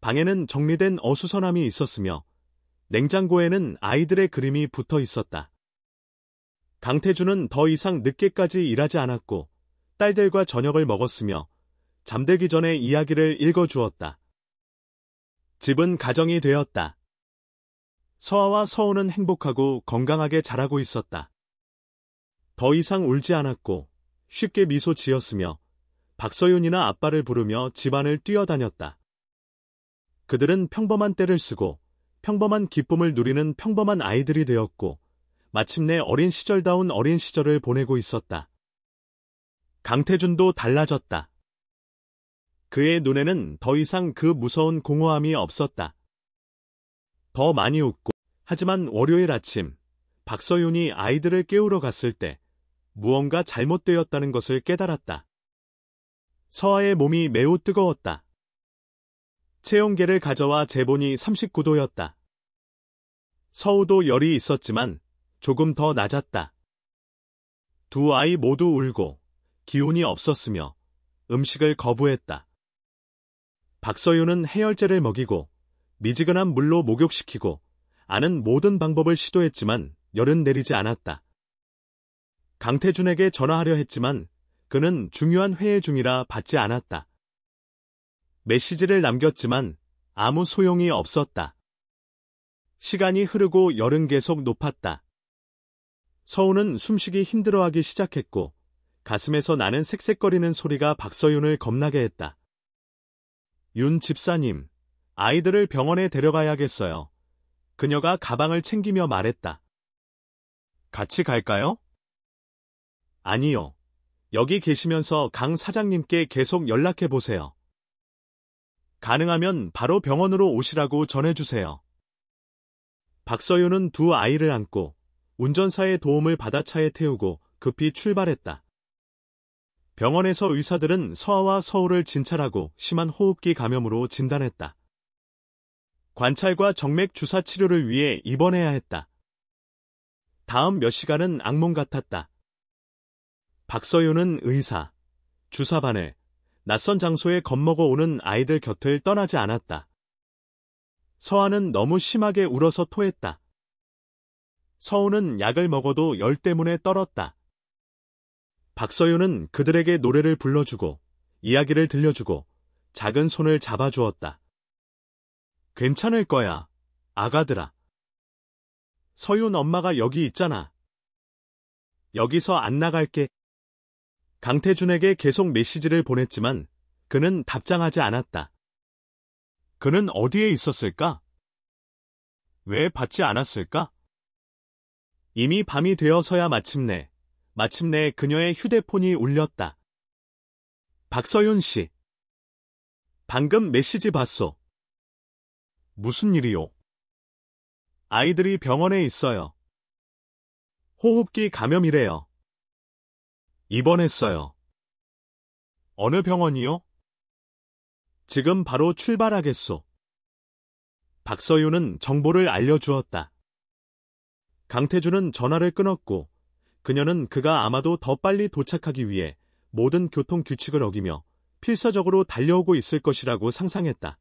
방에는 정리된 어수선함이 있었으며 냉장고에는 아이들의 그림이 붙어 있었다. 강태준은 더 이상 늦게까지 일하지 않았고 딸들과 저녁을 먹었으며 잠들기 전에 이야기를 읽어주었다. 집은 가정이 되었다. 서아와 서우는 행복하고 건강하게 자라고 있었다. 더 이상 울지 않았고 쉽게 미소 지었으며 박서윤이나 아빠를 부르며 집안을 뛰어다녔다. 그들은 평범한 때를 쓰고 평범한 기쁨을 누리는 평범한 아이들이 되었고 마침내 어린 시절다운 어린 시절을 보내고 있었다. 강태준도 달라졌다. 그의 눈에는 더 이상 그 무서운 공허함이 없었다. 더 많이 웃고, 하지만 월요일 아침, 박서윤이 아이들을 깨우러 갔을 때 무언가 잘못되었다는 것을 깨달았다. 서아의 몸이 매우 뜨거웠다. 체온계를 가져와 재보니 39도였다. 서우도 열이 있었지만 조금 더 낮았다. 두 아이 모두 울고 기운이 없었으며 음식을 거부했다. 박서윤은 해열제를 먹이고 미지근한 물로 목욕시키고 아는 모든 방법을 시도했지만 열은 내리지 않았다. 강태준에게 전화하려 했지만 그는 중요한 회의 중이라 받지 않았다. 메시지를 남겼지만 아무 소용이 없었다. 시간이 흐르고 열은 계속 높았다. 서우는 숨쉬기 힘들어하기 시작했고 가슴에서 나는 색색거리는 소리가 박서윤을 겁나게 했다. 윤 집사님, 아이들을 병원에 데려가야겠어요. 그녀가 가방을 챙기며 말했다. 같이 갈까요? 아니요. 여기 계시면서 강 사장님께 계속 연락해보세요. 가능하면 바로 병원으로 오시라고 전해주세요. 박서윤은 두 아이를 안고 운전사의 도움을 받아 차에 태우고 급히 출발했다. 병원에서 의사들은 서아와 서우를 진찰하고 심한 호흡기 감염으로 진단했다. 관찰과 정맥 주사 치료를 위해 입원해야 했다. 다음 몇 시간은 악몽 같았다. 박서윤은 의사, 주사바늘, 낯선 장소에 겁먹어 오는 아이들 곁을 떠나지 않았다. 서아는 너무 심하게 울어서 토했다. 서우는 약을 먹어도 열 때문에 떨었다. 박서윤은 그들에게 노래를 불러주고 이야기를 들려주고 작은 손을 잡아주었다. 괜찮을 거야, 아가들아. 서윤 엄마가 여기 있잖아. 여기서 안 나갈게. 강태준에게 계속 메시지를 보냈지만 그는 답장하지 않았다. 그는 어디에 있었을까? 왜 받지 않았을까? 이미 밤이 되어서야 마침내 그녀의 휴대폰이 울렸다. 박서윤 씨. 방금 메시지 봤소. 무슨 일이요? 아이들이 병원에 있어요. 호흡기 감염이래요. 입원했어요. 어느 병원이요? 지금 바로 출발하겠소. 박서윤은 정보를 알려주었다. 강태준은 전화를 끊었고 그녀는 그가 아마도 더 빨리 도착하기 위해 모든 교통 규칙을 어기며 필사적으로 달려오고 있을 것이라고 상상했다.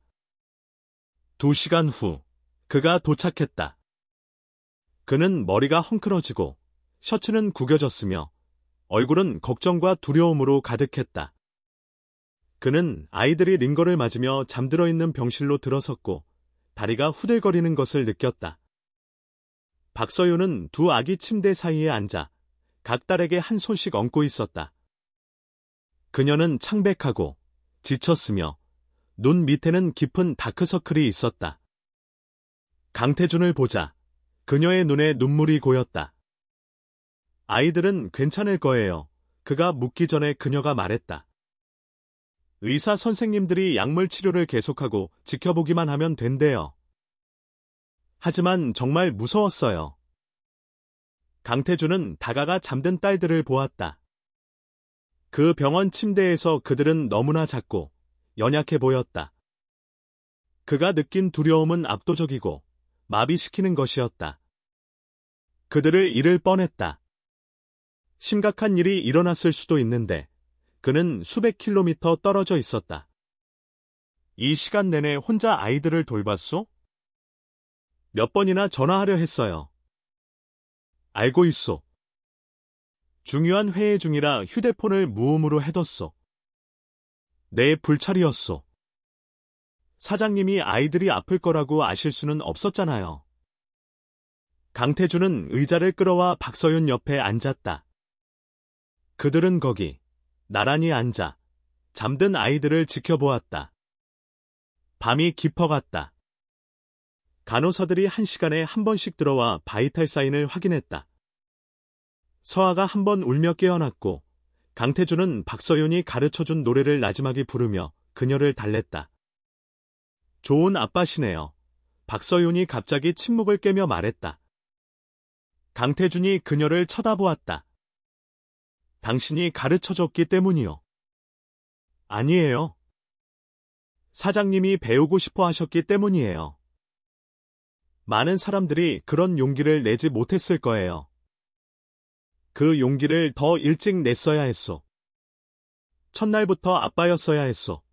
2시간 후 그가 도착했다. 그는 머리가 헝클어지고 셔츠는 구겨졌으며 얼굴은 걱정과 두려움으로 가득했다. 그는 아이들이 링거를 맞으며 잠들어 있는 병실로 들어섰고 다리가 후들거리는 것을 느꼈다. 박서윤은 두 아기 침대 사이에 앉아 각 딸에게 한 손씩 얹고 있었다. 그녀는 창백하고 지쳤으며 눈 밑에는 깊은 다크서클이 있었다. 강태준을 보자 그녀의 눈에 눈물이 고였다. 아이들은 괜찮을 거예요. 그가 묻기 전에 그녀가 말했다. 의사 선생님들이 약물 치료를 계속하고 지켜보기만 하면 된대요. 하지만 정말 무서웠어요. 강태준은 다가가 잠든 딸들을 보았다. 그 병원 침대에서 그들은 너무나 작고 연약해 보였다. 그가 느낀 두려움은 압도적이고 마비시키는 것이었다. 그들을 잃을 뻔했다. 심각한 일이 일어났을 수도 있는데 그는 수백 킬로미터 떨어져 있었다. 이 시간 내내 혼자 아이들을 돌봤소? 몇 번이나 전화하려 했어요. 알고 있소. 중요한 회의 중이라 휴대폰을 무음으로 해뒀소. 내 불찰이었소. 사장님이 아이들이 아플 거라고 아실 수는 없었잖아요. 강태준은 의자를 끌어와 박서윤 옆에 앉았다. 그들은 거기 나란히 앉아 잠든 아이들을 지켜보았다. 밤이 깊어갔다. 간호사들이 1시간에 한 번씩 들어와 바이탈 사인을 확인했다. 서아가 한 번 울며 깨어났고 강태준은 박서윤이 가르쳐준 노래를 나지막이 부르며 그녀를 달랬다. 좋은 아빠시네요. 박서윤이 갑자기 침묵을 깨며 말했다. 강태준이 그녀를 쳐다보았다. 당신이 가르쳐줬기 때문이요. 아니에요. 사장님이 배우고 싶어 하셨기 때문이에요. 많은 사람들이 그런 용기를 내지 못했을 거예요. 그 용기를 더 일찍 냈어야 했소. 첫날부터 아빠였어야 했소.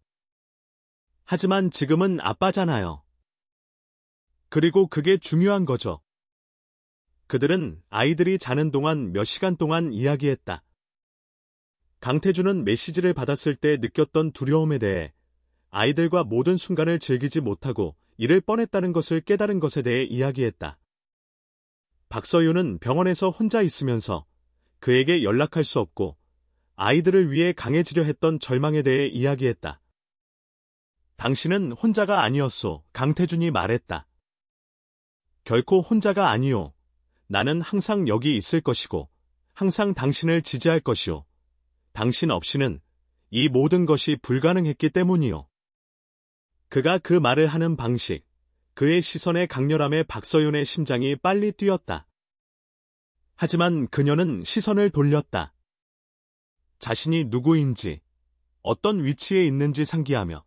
하지만 지금은 아빠잖아요. 그리고 그게 중요한 거죠. 그들은 아이들이 자는 동안 몇 시간 동안 이야기했다. 강태준은 메시지를 받았을 때 느꼈던 두려움에 대해, 아이들과 모든 순간을 즐기지 못하고 잃을 뻔했다는 것을 깨달은 것에 대해 이야기했다. 박서윤은 병원에서 혼자 있으면서 그에게 연락할 수 없고 아이들을 위해 강해지려 했던 절망에 대해 이야기했다. 당신은 혼자가 아니었소, 강태준이 말했다. 결코 혼자가 아니오. 나는 항상 여기 있을 것이고 항상 당신을 지지할 것이오. 당신 없이는 이 모든 것이 불가능했기 때문이오. 그가 그 말을 하는 방식, 그의 시선의 강렬함에 박서윤의 심장이 빨리 뛰었다. 하지만 그녀는 시선을 돌렸다. 자신이 누구인지, 어떤 위치에 있는지 상기하며.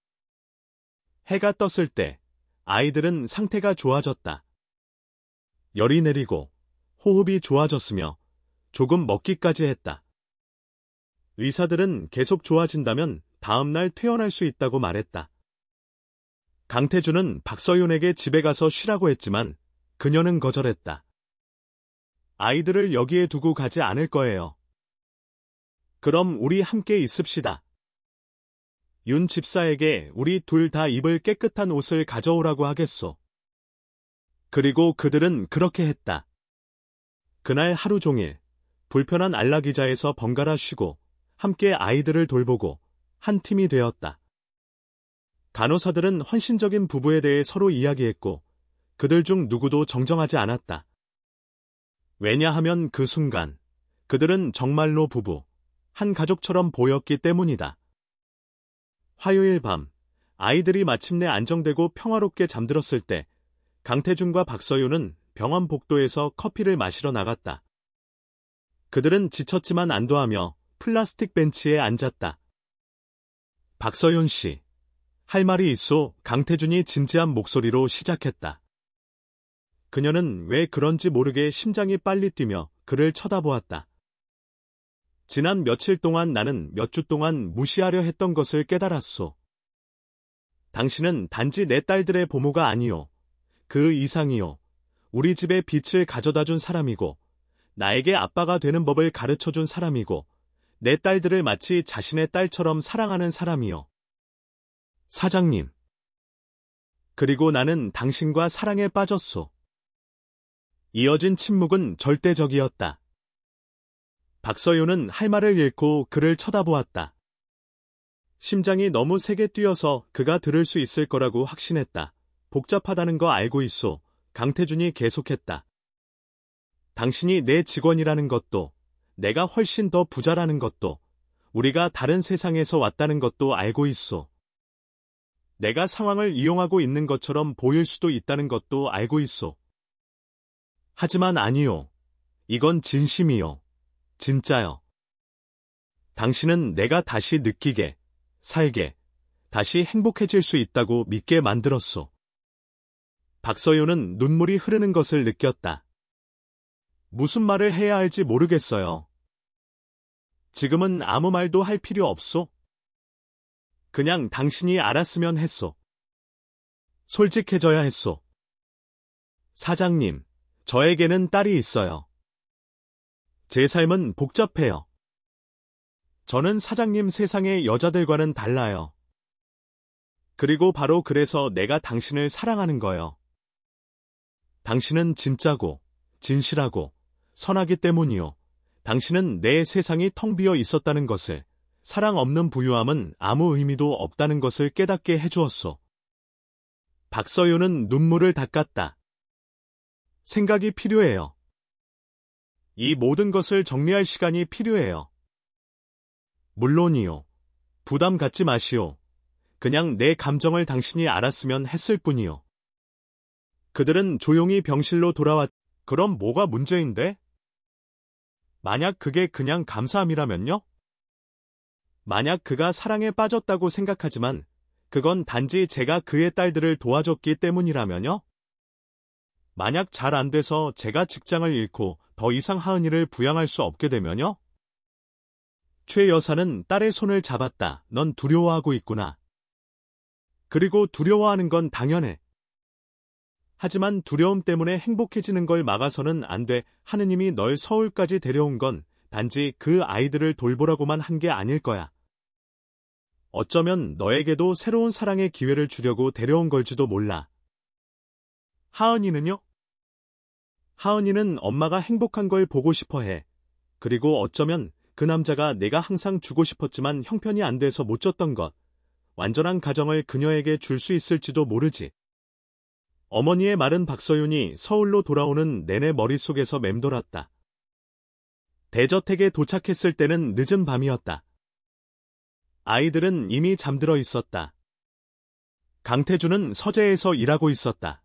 해가 떴을 때 아이들은 상태가 좋아졌다. 열이 내리고 호흡이 좋아졌으며 조금 먹기까지 했다. 의사들은 계속 좋아진다면 다음날 퇴원할 수 있다고 말했다. 강태준은 박서윤에게 집에 가서 쉬라고 했지만 그녀는 거절했다. 아이들을 여기에 두고 가지 않을 거예요. 그럼 우리 함께 있읍시다. 윤 집사에게 우리 둘 다 입을 깨끗한 옷을 가져오라고 하겠소. 그리고 그들은 그렇게 했다. 그날 하루 종일 불편한 안락의자에서 번갈아 쉬고 함께 아이들을 돌보고 한 팀이 되었다. 간호사들은 헌신적인 부부에 대해 서로 이야기했고 그들 중 누구도 정정하지 않았다. 왜냐하면 그 순간 그들은 정말로 부부, 한 가족처럼 보였기 때문이다. 화요일 밤, 아이들이 마침내 안정되고 평화롭게 잠들었을 때 강태준과 박서윤은 병원 복도에서 커피를 마시러 나갔다. 그들은 지쳤지만 안도하며 플라스틱 벤치에 앉았다. 박서윤 씨, 할 말이 있소. 강태준이 진지한 목소리로 시작했다. 그녀는 왜 그런지 모르게 심장이 빨리 뛰며 그를 쳐다보았다. 지난 며칠 동안 나는 몇 주 동안 무시하려 했던 것을 깨달았소. 당신은 단지 내 딸들의 보모가 아니오. 그 이상이오. 우리 집에 빛을 가져다준 사람이고, 나에게 아빠가 되는 법을 가르쳐준 사람이고, 내 딸들을 마치 자신의 딸처럼 사랑하는 사람이오. 사장님. 그리고 나는 당신과 사랑에 빠졌소. 이어진 침묵은 절대적이었다. 박서윤은 할 말을 잃고 그를 쳐다보았다. 심장이 너무 세게 뛰어서 그가 들을 수 있을 거라고 확신했다. 복잡하다는 거 알고 있소. 강태준이 계속했다. 당신이 내 직원이라는 것도, 내가 훨씬 더 부자라는 것도, 우리가 다른 세상에서 왔다는 것도 알고 있소. 내가 상황을 이용하고 있는 것처럼 보일 수도 있다는 것도 알고 있소. 하지만 아니요. 이건 진심이요. 진짜요. 당신은 내가 다시 느끼게, 살게, 다시 행복해질 수 있다고 믿게 만들었소. 박서윤은 눈물이 흐르는 것을 느꼈다. 무슨 말을 해야 할지 모르겠어요. 지금은 아무 말도 할 필요 없소. 그냥 당신이 알았으면 했소. 솔직해져야 했소. 사장님, 저에게는 딸이 있어요. 제 삶은 복잡해요. 저는 사장님 세상의 여자들과는 달라요. 그리고 바로 그래서 내가 당신을 사랑하는 거요. 당신은 진짜고, 진실하고, 선하기 때문이요. 당신은 내 세상이 텅 비어 있었다는 것을, 사랑 없는 부유함은 아무 의미도 없다는 것을 깨닫게 해주었소. 박서윤은 눈물을 닦았다. 생각이 필요해요. 이 모든 것을 정리할 시간이 필요해요. 물론이요. 부담 갖지 마시오. 그냥 내 감정을 당신이 알았으면 했을 뿐이요. 그들은 조용히 병실로 돌아왔. 그럼 뭐가 문제인데? 만약 그게 그냥 감사함이라면요? 만약 그가 사랑에 빠졌다고 생각하지만 그건 단지 제가 그의 딸들을 도와줬기 때문이라면요? 만약 잘 안 돼서 제가 직장을 잃고 더 이상 하은이를 부양할 수 없게 되면요? 최 여사는 딸의 손을 잡았다. 넌 두려워하고 있구나. 그리고 두려워하는 건 당연해. 하지만 두려움 때문에 행복해지는 걸 막아서는 안 돼. 하느님이 널 서울까지 데려온 건 단지 그 아이들을 돌보라고만 한 게 아닐 거야. 어쩌면 너에게도 새로운 사랑의 기회를 주려고 데려온 걸지도 몰라. 하은이는요? 하은이는 엄마가 행복한 걸 보고 싶어 해. 그리고 어쩌면 그 남자가 내가 항상 주고 싶었지만 형편이 안 돼서 못 줬던 것, 완전한 가정을 그녀에게 줄 수 있을지도 모르지. 어머니의 말은 박서윤이 서울로 돌아오는 내내 머릿속에서 맴돌았다. 대저택에 도착했을 때는 늦은 밤이었다. 아이들은 이미 잠들어 있었다. 강태준은 서재에서 일하고 있었다.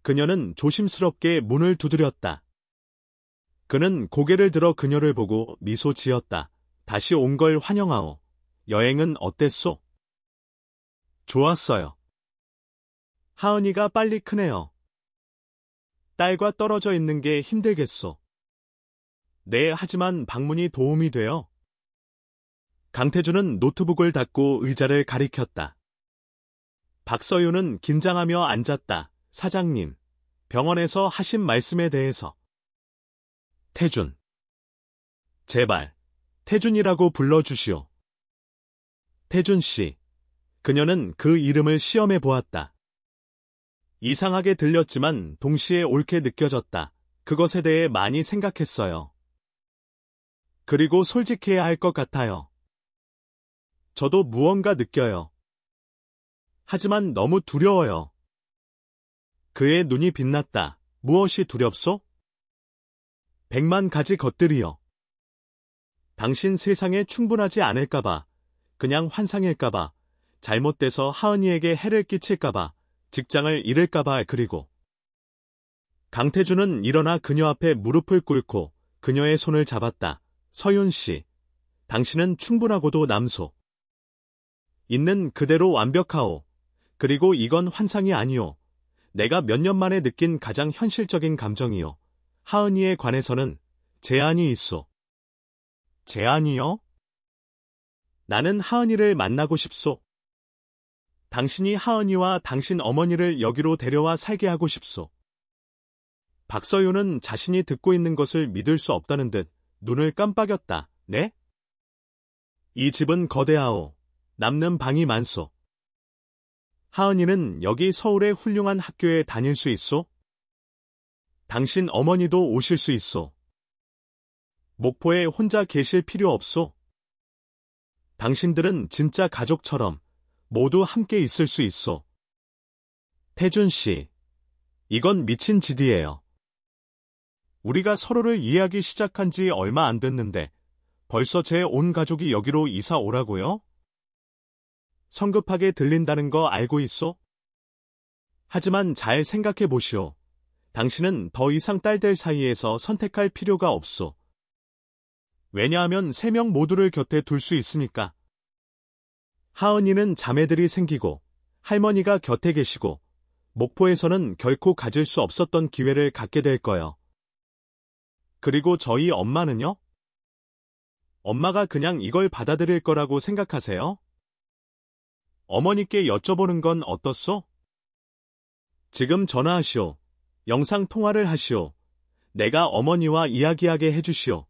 그녀는 조심스럽게 문을 두드렸다. 그는 고개를 들어 그녀를 보고 미소 지었다. 다시 온 걸 환영하오. 여행은 어땠소? 좋았어요. 하은이가 빨리 크네요. 딸과 떨어져 있는 게 힘들겠소. 네, 하지만 방문이 도움이 돼요. 강태준은 노트북을 닫고 의자를 가리켰다. 박서윤은 긴장하며 앉았다. 사장님, 병원에서 하신 말씀에 대해서. 태준. 제발, 태준이라고 불러주시오. 태준 씨. 그녀는 그 이름을 시험해 보았다. 이상하게 들렸지만 동시에 옳게 느껴졌다. 그것에 대해 많이 생각했어요. 그리고 솔직해야 할 것 같아요. 저도 무언가 느껴요. 하지만 너무 두려워요. 그의 눈이 빛났다. 무엇이 두렵소? 100만 가지 것들이요. 당신 세상에 충분하지 않을까봐, 그냥 환상일까봐, 잘못돼서 하은이에게 해를 끼칠까봐, 직장을 잃을까봐. 그리고 강태준은 일어나 그녀 앞에 무릎을 꿇고 그녀의 손을 잡았다. 서윤 씨, 당신은 충분하고도 남소. 있는 그대로 완벽하오. 그리고 이건 환상이 아니오. 내가 몇 년 만에 느낀 가장 현실적인 감정이요. 하은이에 관해서는 제한이 있소. 제한이요? 나는 하은이를 만나고 싶소. 당신이 하은이와 당신 어머니를 여기로 데려와 살게 하고 싶소. 박서윤은 자신이 듣고 있는 것을 믿을 수 없다는 듯 눈을 깜빡였다. 네? 이 집은 거대하오. 남는 방이 많소. 하은이는 여기 서울의 훌륭한 학교에 다닐 수 있소? 당신 어머니도 오실 수 있소. 목포에 혼자 계실 필요 없소. 당신들은 진짜 가족처럼 모두 함께 있을 수 있소. 태준 씨, 이건 미친 짓이에요. 우리가 서로를 이해하기 시작한 지 얼마 안 됐는데 벌써 제 온 가족이 여기로 이사 오라고요? 성급하게 들린다는 거 알고 있소? 하지만 잘 생각해 보시오. 당신은 더 이상 딸들 사이에서 선택할 필요가 없소. 왜냐하면 3명 모두를 곁에 둘 수 있으니까. 하은이는 자매들이 생기고 할머니가 곁에 계시고 목포에서는 결코 가질 수 없었던 기회를 갖게 될 거요. 그리고 저희 엄마는요? 엄마가 그냥 이걸 받아들일 거라고 생각하세요? 어머니께 여쭤보는 건 어떻소? 지금 전화하시오. 영상 통화를 하시오. 내가 어머니와 이야기하게 해주시오.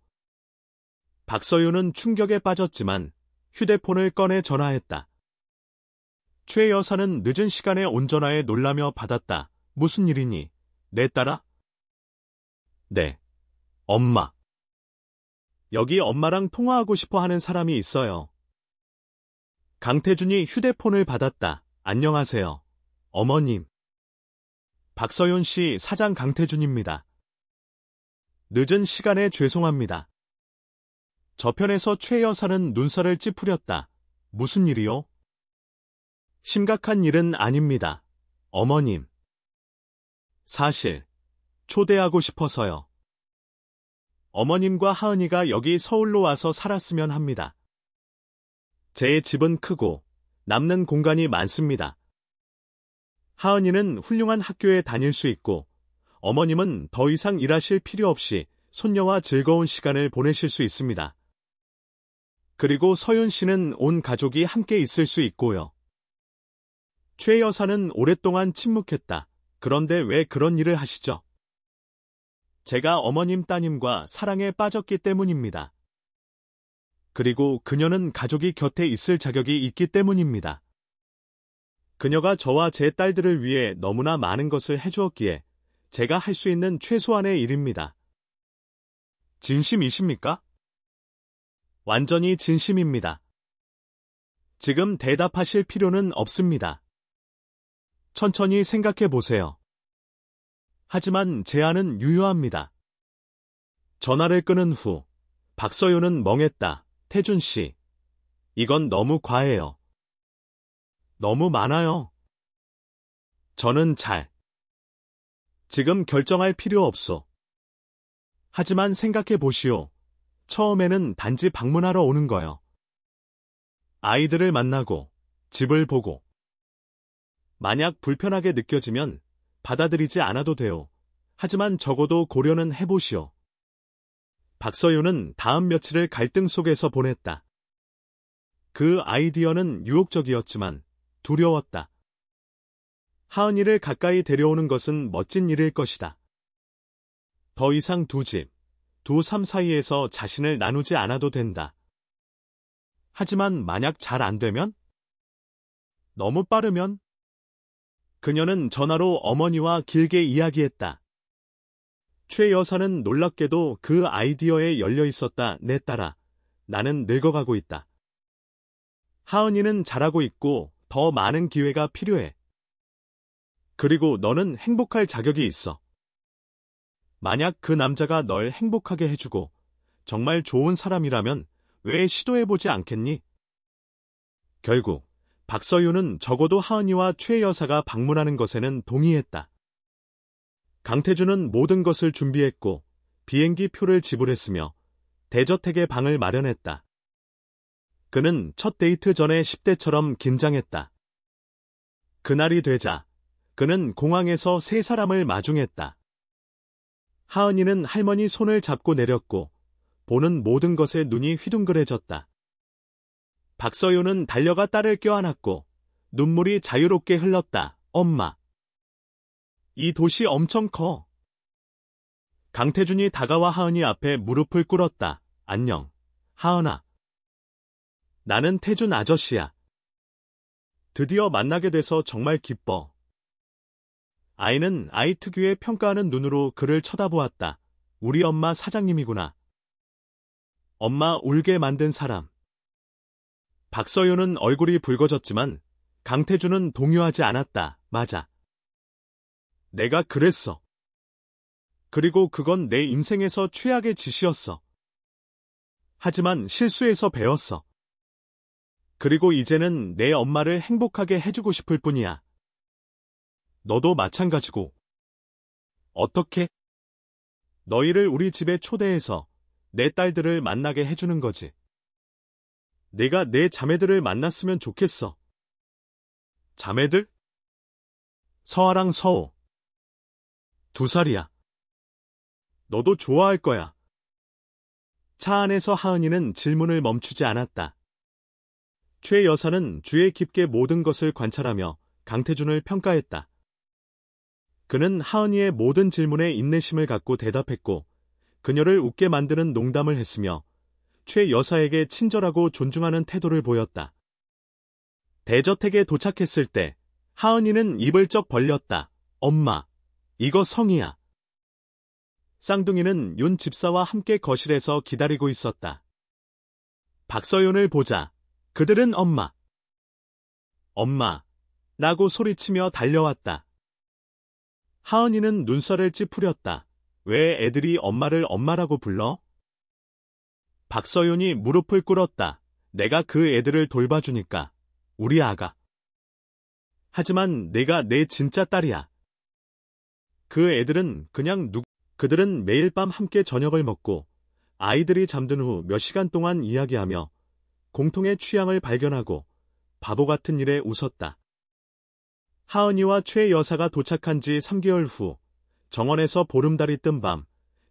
박서윤은 충격에 빠졌지만 휴대폰을 꺼내 전화했다. 최 여사는 늦은 시간에 온 전화에 놀라며 받았다. 무슨 일이니? 내 딸아? 네. 엄마. 여기 엄마랑 통화하고 싶어 하는 사람이 있어요. 강태준이 휴대폰을 받았다. 안녕하세요. 어머님. 박서윤 씨, 사장 강태준입니다. 늦은 시간에 죄송합니다. 저편에서 최 여사는 눈살을 찌푸렸다. 무슨 일이요? 심각한 일은 아닙니다. 어머님. 사실, 초대하고 싶어서요. 어머님과 하은이가 여기 서울로 와서 살았으면 합니다. 제 집은 크고 남는 공간이 많습니다. 하은이는 훌륭한 학교에 다닐 수 있고 어머님은 더 이상 일하실 필요 없이 손녀와 즐거운 시간을 보내실 수 있습니다. 그리고 서윤 씨는 온 가족이 함께 있을 수 있고요. 최 여사는 오랫동안 침묵했다. 그런데 왜 그런 일을 하시죠? 제가 어머님 따님과 사랑에 빠졌기 때문입니다. 그리고 그녀는 가족이 곁에 있을 자격이 있기 때문입니다. 그녀가 저와 제 딸들을 위해 너무나 많은 것을 해주었기에 제가 할 수 있는 최소한의 일입니다. 진심이십니까? 완전히 진심입니다. 지금 대답하실 필요는 없습니다. 천천히 생각해 보세요. 하지만 제안은 유효합니다. 전화를 끊은 후 박서윤은 멍했다. 태준 씨, 이건 너무 과해요. 너무 많아요. 저는 지금 결정할 필요 없소. 하지만 생각해 보시오. 처음에는 단지 방문하러 오는 거요. 아이들을 만나고 집을 보고. 만약 불편하게 느껴지면 받아들이지 않아도 돼요. 하지만 적어도 고려는 해보시오. 박서윤은 다음 며칠을 갈등 속에서 보냈다. 그 아이디어는 유혹적이었지만 두려웠다. 하은이를 가까이 데려오는 것은 멋진 일일 것이다. 더 이상 두 삶 사이에서 자신을 나누지 않아도 된다. 하지만 만약 잘 안 되면? 너무 빠르면? 그녀는 전화로 어머니와 길게 이야기했다. 최 여사는 놀랍게도 그 아이디어에 열려 있었다. 내 딸아, 나는 늙어가고 있다. 하은이는 잘하고 있고 더 많은 기회가 필요해. 그리고 너는 행복할 자격이 있어. 만약 그 남자가 널 행복하게 해주고 정말 좋은 사람이라면 왜 시도해보지 않겠니? 결국 박서윤은 적어도 하은이와 최 여사가 방문하는 것에는 동의했다. 강태준은 모든 것을 준비했고 비행기 표를 지불했으며 대저택의 방을 마련했다. 그는 첫 데이트 전에 10대처럼 긴장했다. 그날이 되자 그는 공항에서 세 사람을 마중했다. 하은이는 할머니 손을 잡고 내렸고 보는 모든 것에 눈이 휘둥그레졌다. 박서윤은 달려가 딸을 껴안았고 눈물이 자유롭게 흘렀다. 엄마. 이 도시 엄청 커. 강태준이 다가와 하은이 앞에 무릎을 꿇었다. 안녕, 하은아. 나는 태준 아저씨야. 드디어 만나게 돼서 정말 기뻐. 아이는 아이 특유의 평가하는 눈으로 그를 쳐다보았다. 우리 엄마 사장님이구나. 엄마 울게 만든 사람. 박서윤은 얼굴이 붉어졌지만 강태준은 동요하지 않았다. 맞아. 내가 그랬어. 그리고 그건 내 인생에서 최악의 짓이었어. 하지만 실수해서 배웠어. 그리고 이제는 내 엄마를 행복하게 해주고 싶을 뿐이야. 너도 마찬가지고. 어떻게? 너희를 우리 집에 초대해서 내 딸들을 만나게 해주는 거지. 내가 내 자매들을 만났으면 좋겠어. 자매들? 서아랑 서호. 2살이야. 너도 좋아할 거야. 차 안에서 하은이는 질문을 멈추지 않았다. 최 여사는 주의 깊게 모든 것을 관찰하며 강태준을 평가했다. 그는 하은이의 모든 질문에 인내심을 갖고 대답했고 그녀를 웃게 만드는 농담을 했으며 최 여사에게 친절하고 존중하는 태도를 보였다. 대저택에 도착했을 때 하은이는 입을 쩍 벌렸다. 엄마, 이거 성이야. 쌍둥이는 윤 집사와 함께 거실에서 기다리고 있었다. 박서윤을 보자 그들은 엄마, 라고 소리치며 달려왔다. 하은이는 눈살을 찌푸렸다. 왜 애들이 엄마를 엄마라고 불러? 박서윤이 무릎을 꿇었다. 내가 그 애들을 돌봐주니까. 우리 아가. 하지만 내가 내 진짜 딸이야. 그 애들은 그들은 매일 밤 함께 저녁을 먹고 아이들이 잠든 후 몇 시간 동안 이야기하며 공통의 취향을 발견하고 바보 같은 일에 웃었다. 하은이와 최 여사가 도착한 지 3개월 후 정원에서 보름달이 뜬 밤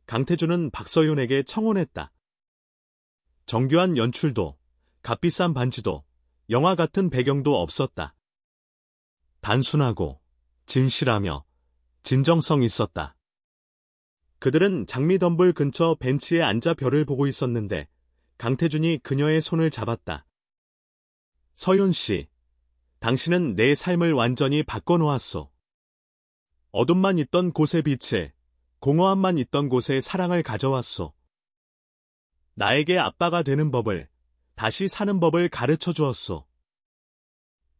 강태준은 박서윤에게 청혼했다. 정교한 연출도 값비싼 반지도 영화 같은 배경도 없었다. 단순하고 진실하며 진정성 있었다. 그들은 장미덤불 근처 벤치에 앉아 별을 보고 있었는데 강태준이 그녀의 손을 잡았다. 서윤 씨, 당신은 내 삶을 완전히 바꿔놓았소. 어둠만 있던 곳에 빛을, 공허함만 있던 곳에 사랑을 가져왔소. 나에게 아빠가 되는 법을, 다시 사는 법을 가르쳐 주었소.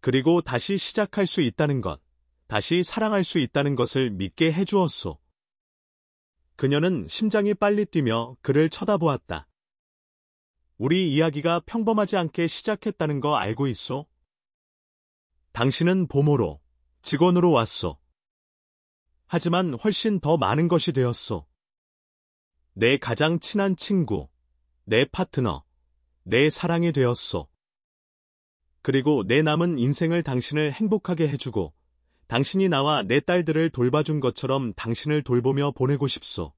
그리고 다시 시작할 수 있다는 것, 다시 사랑할 수 있다는 것을 믿게 해주었소. 그녀는 심장이 빨리 뛰며 그를 쳐다보았다. 우리 이야기가 평범하지 않게 시작했다는 거 알고 있소? 당신은 보모로, 직원으로 왔소. 하지만 훨씬 더 많은 것이 되었소. 내 가장 친한 친구, 내 파트너, 내 사랑이 되었소. 그리고 내 남은 인생을 당신을 행복하게 해주고 당신이 나와 내 딸들을 돌봐준 것처럼 당신을 돌보며 보내고 싶소.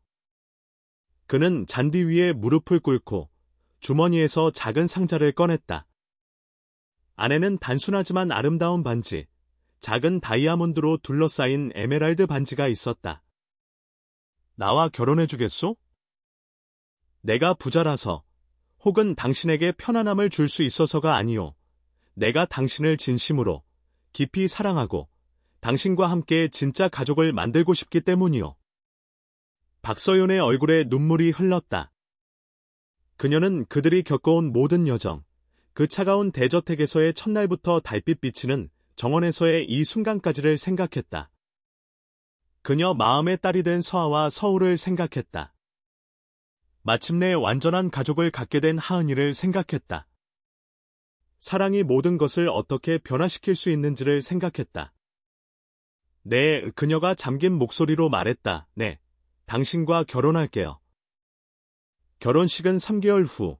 그는 잔디 위에 무릎을 꿇고 주머니에서 작은 상자를 꺼냈다. 안에는 단순하지만 아름다운 반지, 작은 다이아몬드로 둘러싸인 에메랄드 반지가 있었다. 나와 결혼해주겠소? 내가 부자라서 혹은 당신에게 편안함을 줄 수 있어서가 아니오. 내가 당신을 진심으로 깊이 사랑하고 당신과 함께 진짜 가족을 만들고 싶기 때문이오. 박서윤의 얼굴에 눈물이 흘렀다. 그녀는 그들이 겪어온 모든 여정, 그 차가운 대저택에서의 첫날부터 달빛 비치는 정원에서의 이 순간까지를 생각했다. 그녀 마음의 딸이 된 서아와 서울을 생각했다. 마침내 완전한 가족을 갖게 된 하은이를 생각했다. 사랑이 모든 것을 어떻게 변화시킬 수 있는지를 생각했다. 네, 그녀가 잠긴 목소리로 말했다. 네, 당신과 결혼할게요. 결혼식은 3개월 후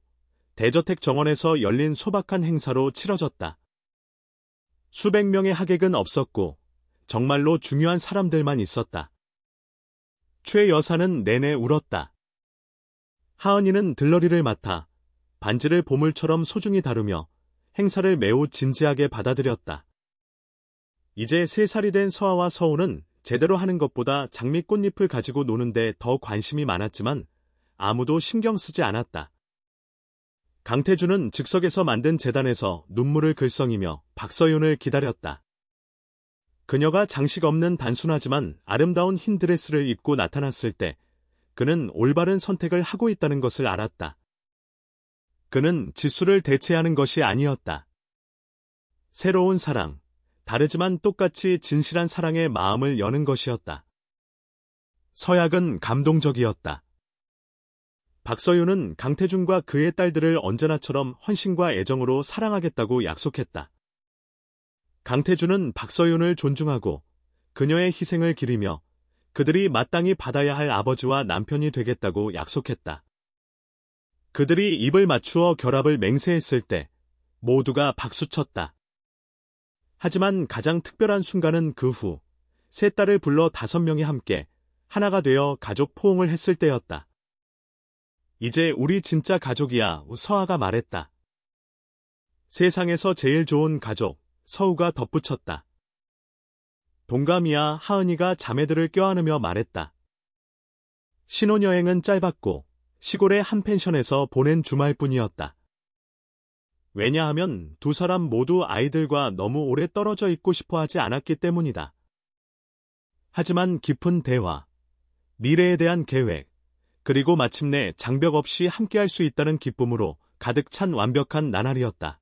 대저택 정원에서 열린 소박한 행사로 치러졌다. 수백 명의 하객은 없었고 정말로 중요한 사람들만 있었다. 최 여사는 내내 울었다. 하은이는 들러리를 맡아 반지를 보물처럼 소중히 다루며 행사를 매우 진지하게 받아들였다. 이제 3살이 된 서아와 서우는 제대로 하는 것보다 장미꽃잎을 가지고 노는데 더 관심이 많았지만 아무도 신경 쓰지 않았다. 강태준은 즉석에서 만든 제단에서 눈물을 글썽이며 박서윤을 기다렸다. 그녀가 장식 없는 단순하지만 아름다운 흰 드레스를 입고 나타났을 때 그는 올바른 선택을 하고 있다는 것을 알았다. 그는 지수를 대체하는 것이 아니었다. 새로운 사랑, 다르지만 똑같이 진실한 사랑의 마음을 여는 것이었다. 서약은 감동적이었다. 박서윤은 강태준과 그의 딸들을 언제나처럼 헌신과 애정으로 사랑하겠다고 약속했다. 강태준은 박서윤을 존중하고 그녀의 희생을 기리며 그들이 마땅히 받아야 할 아버지와 남편이 되겠다고 약속했다. 그들이 입을 맞추어 결합을 맹세했을 때 모두가 박수쳤다. 하지만 가장 특별한 순간은 그 후 세 딸을 불러 5명이 함께 하나가 되어 가족 포옹을 했을 때였다. 이제 우리 진짜 가족이야, 서아가 말했다. 세상에서 제일 좋은 가족, 서우가 덧붙였다. 동감이야, 하은이가 자매들을 껴안으며 말했다. 신혼여행은 짧았고 시골의 한 펜션에서 보낸 주말뿐이었다. 왜냐하면 두 사람 모두 아이들과 너무 오래 떨어져 있고 싶어 하지 않았기 때문이다. 하지만 깊은 대화, 미래에 대한 계획, 그리고 마침내 장벽 없이 함께할 수 있다는 기쁨으로 가득 찬 완벽한 나날이었다.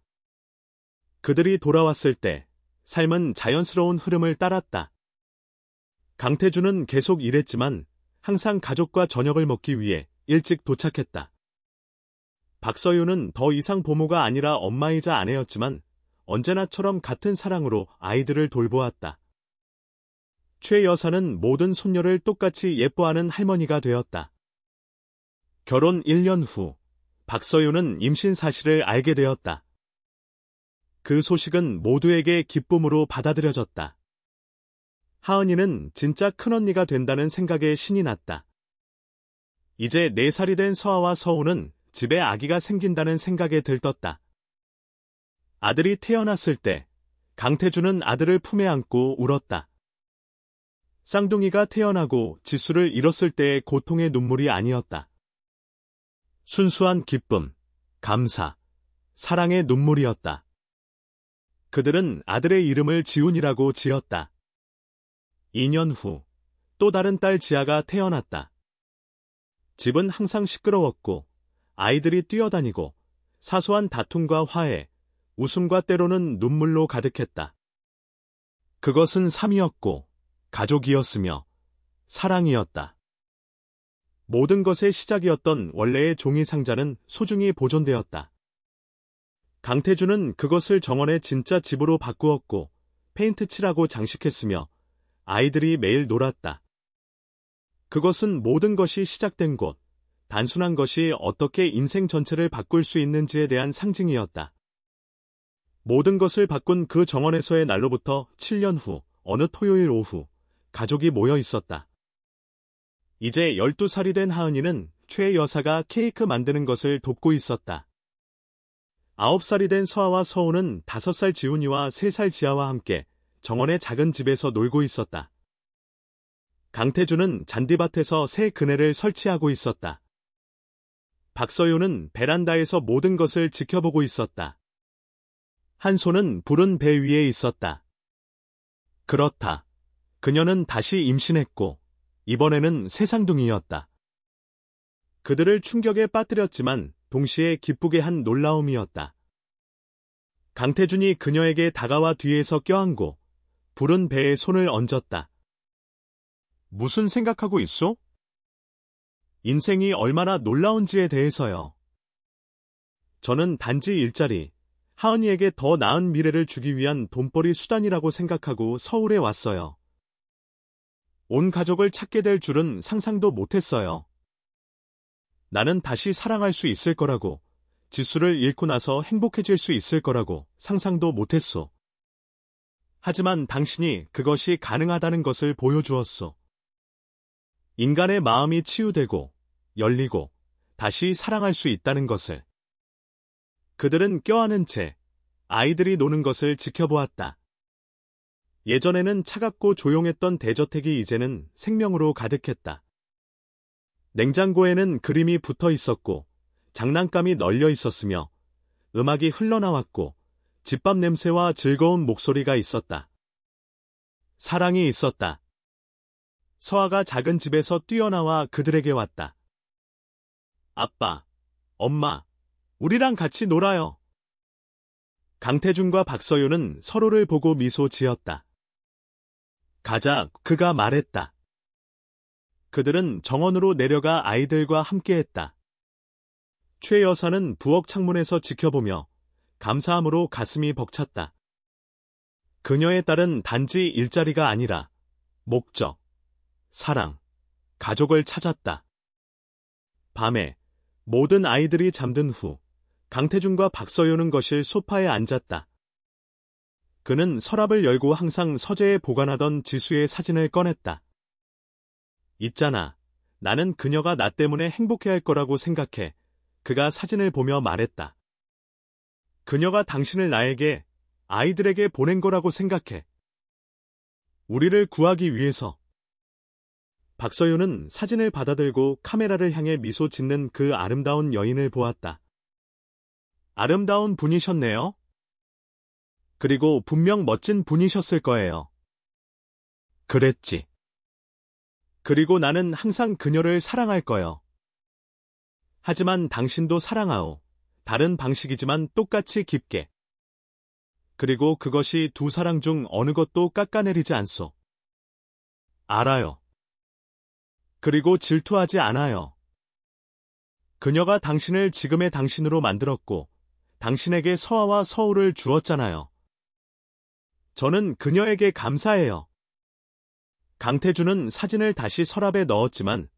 그들이 돌아왔을 때 삶은 자연스러운 흐름을 따랐다. 강태준은 계속 일했지만 항상 가족과 저녁을 먹기 위해 일찍 도착했다. 박서윤은 더 이상 보모가 아니라 엄마이자 아내였지만 언제나처럼 같은 사랑으로 아이들을 돌보았다. 최 여사는 모든 손녀를 똑같이 예뻐하는 할머니가 되었다. 결혼 1년 후 박서윤은 임신 사실을 알게 되었다. 그 소식은 모두에게 기쁨으로 받아들여졌다. 하은이는 진짜 큰언니가 된다는 생각에 신이 났다. 이제 4살이 된 서아와 서우는 집에 아기가 생긴다는 생각에 들떴다. 아들이 태어났을 때 강태주는 아들을 품에 안고 울었다. 쌍둥이가 태어나고 지수를 잃었을 때의 고통의 눈물이 아니었다. 순수한 기쁨, 감사, 사랑의 눈물이었다. 그들은 아들의 이름을 지훈이라고 지었다. 2년 후 또 다른 딸 지아가 태어났다. 집은 항상 시끄러웠고 아이들이 뛰어다니고 사소한 다툼과 화해, 웃음과 때로는 눈물로 가득했다. 그것은 삶이었고 가족이었으며 사랑이었다. 모든 것의 시작이었던 원래의 종이 상자는 소중히 보존되었다. 강태주는 그것을 정원의 진짜 집으로 바꾸었고 페인트 칠하고 장식했으며 아이들이 매일 놀았다. 그것은 모든 것이 시작된 곳, 단순한 것이 어떻게 인생 전체를 바꿀 수 있는지에 대한 상징이었다. 모든 것을 바꾼 그 정원에서의 날로부터 7년 후 어느 토요일 오후 가족이 모여 있었다. 이제 12살이 된 하은이는 최 여사가 케이크 만드는 것을 돕고 있었다. 9살이 된 서아와 서우는 5살 지훈이와 3살 지아와 함께 정원의 작은 집에서 놀고 있었다. 강태주는 잔디밭에서 새 그네를 설치하고 있었다. 박서윤은 베란다에서 모든 것을 지켜보고 있었다. 한 손은 부른 배 위에 있었다. 그렇다. 그녀는 다시 임신했고 이번에는 새쌍둥이였다. 그들을 충격에 빠뜨렸지만 동시에 기쁘게 한 놀라움이었다. 강태준이 그녀에게 다가와 뒤에서 껴안고 부른 배에 손을 얹었다. 무슨 생각하고 있어? 인생이 얼마나 놀라운지에 대해서요. 저는 단지 일자리, 하은이에게 더 나은 미래를 주기 위한 돈벌이 수단이라고 생각하고 서울에 왔어요. 온 가족을 찾게 될 줄은 상상도 못했어요. 나는 다시 사랑할 수 있을 거라고, 지수를 잃고 나서 행복해질 수 있을 거라고 상상도 못했소. 하지만 당신이 그것이 가능하다는 것을 보여주었소. 인간의 마음이 치유되고, 열리고, 다시 사랑할 수 있다는 것을. 그들은 껴안은 채 아이들이 노는 것을 지켜보았다. 예전에는 차갑고 조용했던 대저택이 이제는 생명으로 가득했다. 냉장고에는 그림이 붙어 있었고 장난감이 널려 있었으며 음악이 흘러나왔고 집밥 냄새와 즐거운 목소리가 있었다. 사랑이 있었다. 서아가 작은 집에서 뛰어나와 그들에게 왔다. 아빠, 엄마, 우리랑 같이 놀아요. 강태준과 박서윤은 서로를 보고 미소 지었다. 가자, 그가 말했다. 그들은 정원으로 내려가 아이들과 함께했다. 최 여사는 부엌 창문에서 지켜보며 감사함으로 가슴이 벅찼다. 그녀의 딸은 단지 일자리가 아니라 목적, 사랑, 가족을 찾았다. 밤에 모든 아이들이 잠든 후 강태준과 박서윤은 거실 소파에 앉았다. 그는 서랍을 열고 항상 서재에 보관하던 지수의 사진을 꺼냈다. 있잖아, 나는 그녀가 나 때문에 행복해할 거라고 생각해. 그가 사진을 보며 말했다. 그녀가 당신을 나에게, 아이들에게 보낸 거라고 생각해. 우리를 구하기 위해서. 박서윤은 사진을 받아들고 카메라를 향해 미소 짓는 그 아름다운 여인을 보았다. 아름다운 분이셨네요. 그리고 분명 멋진 분이셨을 거예요. 그랬지. 그리고 나는 항상 그녀를 사랑할 거요. 하지만 당신도 사랑하오. 다른 방식이지만 똑같이 깊게. 그리고 그것이 두 사랑 중 어느 것도 깎아내리지 않소. 알아요. 그리고 질투하지 않아요. 그녀가 당신을 지금의 당신으로 만들었고, 당신에게 서아와 서울을 주었잖아요. 저는 그녀에게 감사해요. 강태주는 사진을 다시 서랍에 넣었지만